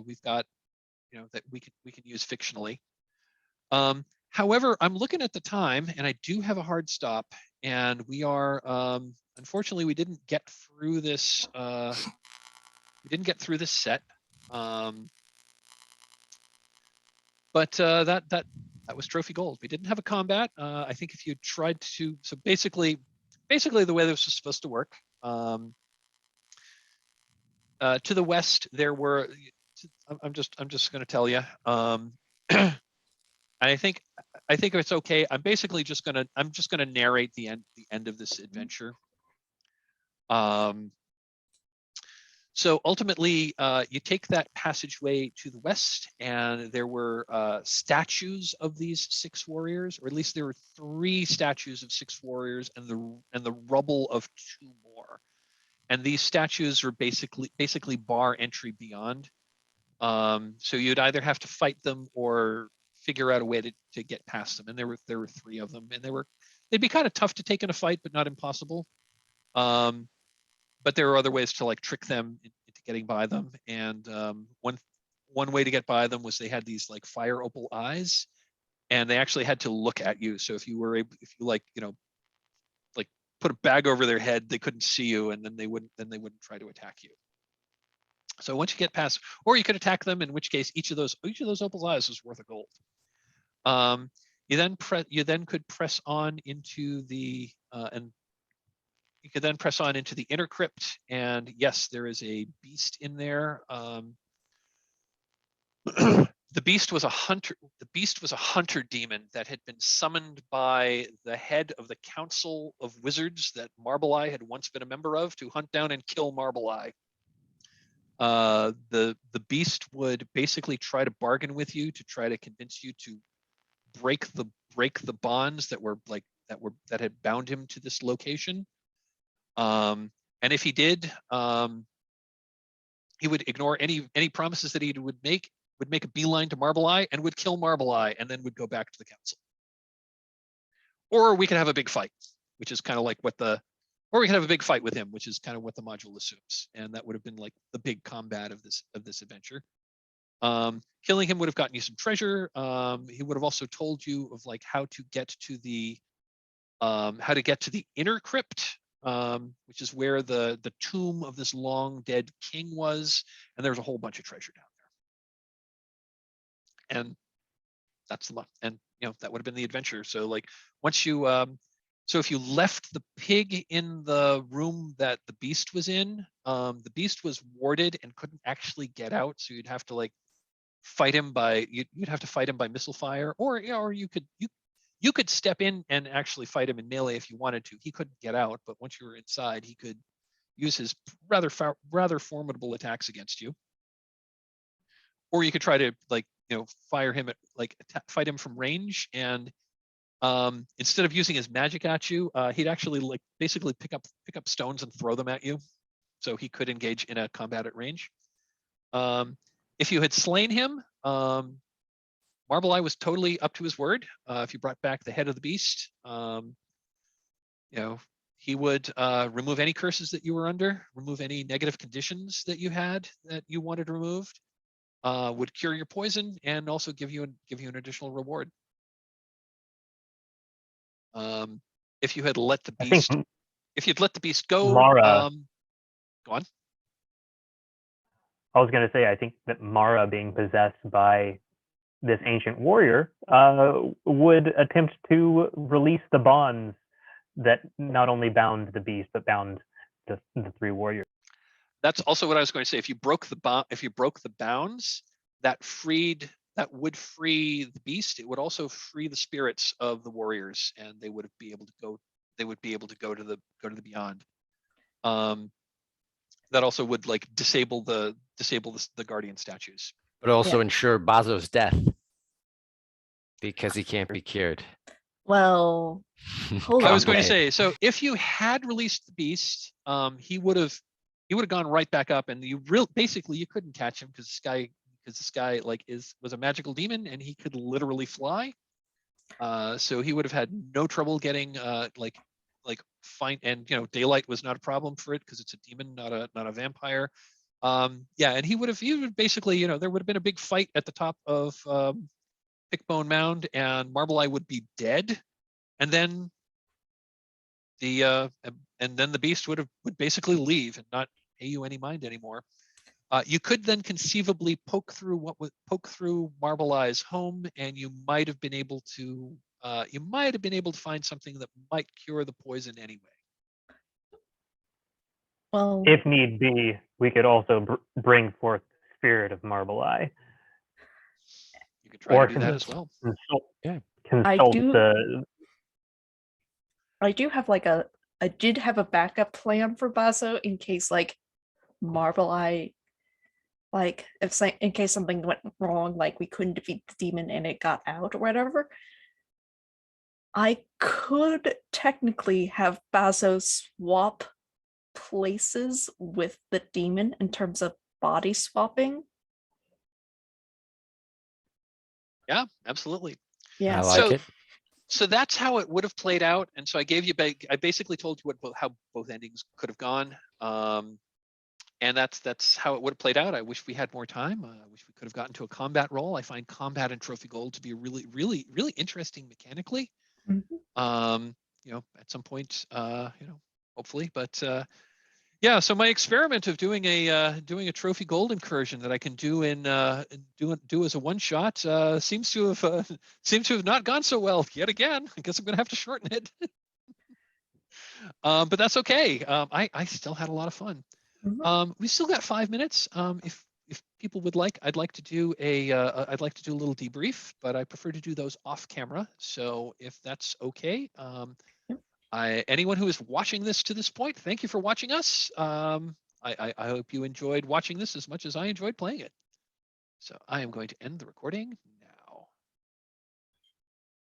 we've got that we can use fictionally. However, I'm looking at the time, and I do have a hard stop, and we are unfortunately we didn't get through this. Set. But that was trophy gold. We didn't have a combat. I think if you tried to, so basically the way this was supposed to work. To the west, there were. I'm just going to tell you. I think it's okay. I'm just going to narrate the end of this adventure. So ultimately, you take that passageway to the west, and there were statues of these 6 warriors, or at least there were 3 statues of 6 warriors, and the rubble of 2 more. And these statues are basically bar entry beyond. So you'd either have to fight them or figure out a way to get past them. And there were 3 of them, and they'd be kind of tough to take in a fight, but not impossible. But there are other ways to like trick them into getting by them. And one way to get by them was they had these like fire opal eyes, and they actually had to look at you. So if you were able, if you like, you know, like put a bag over their head, they couldn't see you, and then they wouldn't try to attack you. So once you get past, or you could attack them, in which case each of those opal eyes was worth a gold. You then could press on into the and you could then press on into the inner crypt, and yes, there is a beast in there. The beast was a hunter. The beast was a hunter demon that had been summoned by the head of the Council of Wizards that Marble Eye had once been a member of to hunt down and kill Marble Eye. The beast would basically try to bargain with you to try to convince you to break the bonds that had bound him to this location. And if he did, he would ignore any promises that he would make a beeline to Marble Eye and would kill Marble Eye, and then would go back to the council. Or we could have a big fight, which is kind of like or we could have a big fight with him, which is kind of what the module assumes, and that would have been like the big combat of this adventure. Killing him would have gotten you some treasure. He would have also told you of like how to get to the inner crypt, which is where the tomb of this long dead king was, and there's a whole bunch of treasure down there. And that's the and you know that would have been the adventure. So like once you so if you left the pig in the room that the beast was in, the beast was warded and couldn't actually get out, so you'd have to like fight him by you'd have to fight him by missile fire, or you could step in and actually fight him in melee if you wanted to. He couldn't get out, but once you were inside, he could use his rather formidable attacks against you. Or you could try to like fire him at fight him from range, and instead of using his magic at you, he'd actually like basically pick up stones and throw them at you, so he could engage in a combat at range. If you had slain him, Marble Eye was totally up to his word. If you brought back the head of the beast, he would remove any curses that you were under, remove any negative conditions that you had that you wanted removed, would cure your poison, and also give you an additional reward. If you had let the beast, go, Mara, go on. I was going to say, I think that Mara being possessed by this ancient warrior would attempt to release the bonds that not only bound the beast but bound the three warriors. That's also what I was going to say. If you broke the bounds, that would free the beast. It would also free the spirits of the warriors, and they would be able to go. They would be able to go to the beyond. That also would like disable the guardian statues. But also ensure Baso's death because he can't be cured. Well, hold on. I was going to say, so if you had released the beast, he would have gone right back up, and basically you couldn't catch him because this guy was a magical demon and he could literally fly. So he would have had no trouble getting fine, and daylight was not a problem for it because it's a demon, not a vampire. And he would basically, there would have been a big fight at the top of Pickbone Mound, and Marble Eye would be dead, and then the beast would basically leave and not pay you any mind anymore. You could then conceivably poke through Marble Eye's home, and you might have been able to find something that might cure the poison anyway. Well, If need be, we could also bring forth the spirit of Marble Eye. You could try to do that as well. I do have I did have a backup plan for Baso in case Marble Eye, in case something went wrong, we couldn't defeat the demon and it got out or whatever. I could technically have Baso swap places with the demon in terms of body swapping. Yeah, absolutely. Yeah, I like it. So that's how it would have played out, and so I basically told you how both endings could have gone. And that's how it would have played out. I wish we had more time. I wish we could have gotten to a combat role. I find combat and Trophy Gold to be really interesting mechanically. Mhm. You know, at some point, you know, hopefully, but yeah. So my experiment of doing a Trophy Gold incursion that I can do in do as a one shot seems to have not gone so well yet again. I guess I'm gonna have to shorten it. But that's okay. I still had a lot of fun. Mhm. We still got 5 minutes. If people would like, I'd like to do I'd like to do a little debrief, but I prefer to do those off camera. So if that's okay, Yep. anyone who is watching this to this point, thank you for watching us. I hope you enjoyed watching this as much as I enjoyed playing it. So I am going to end the recording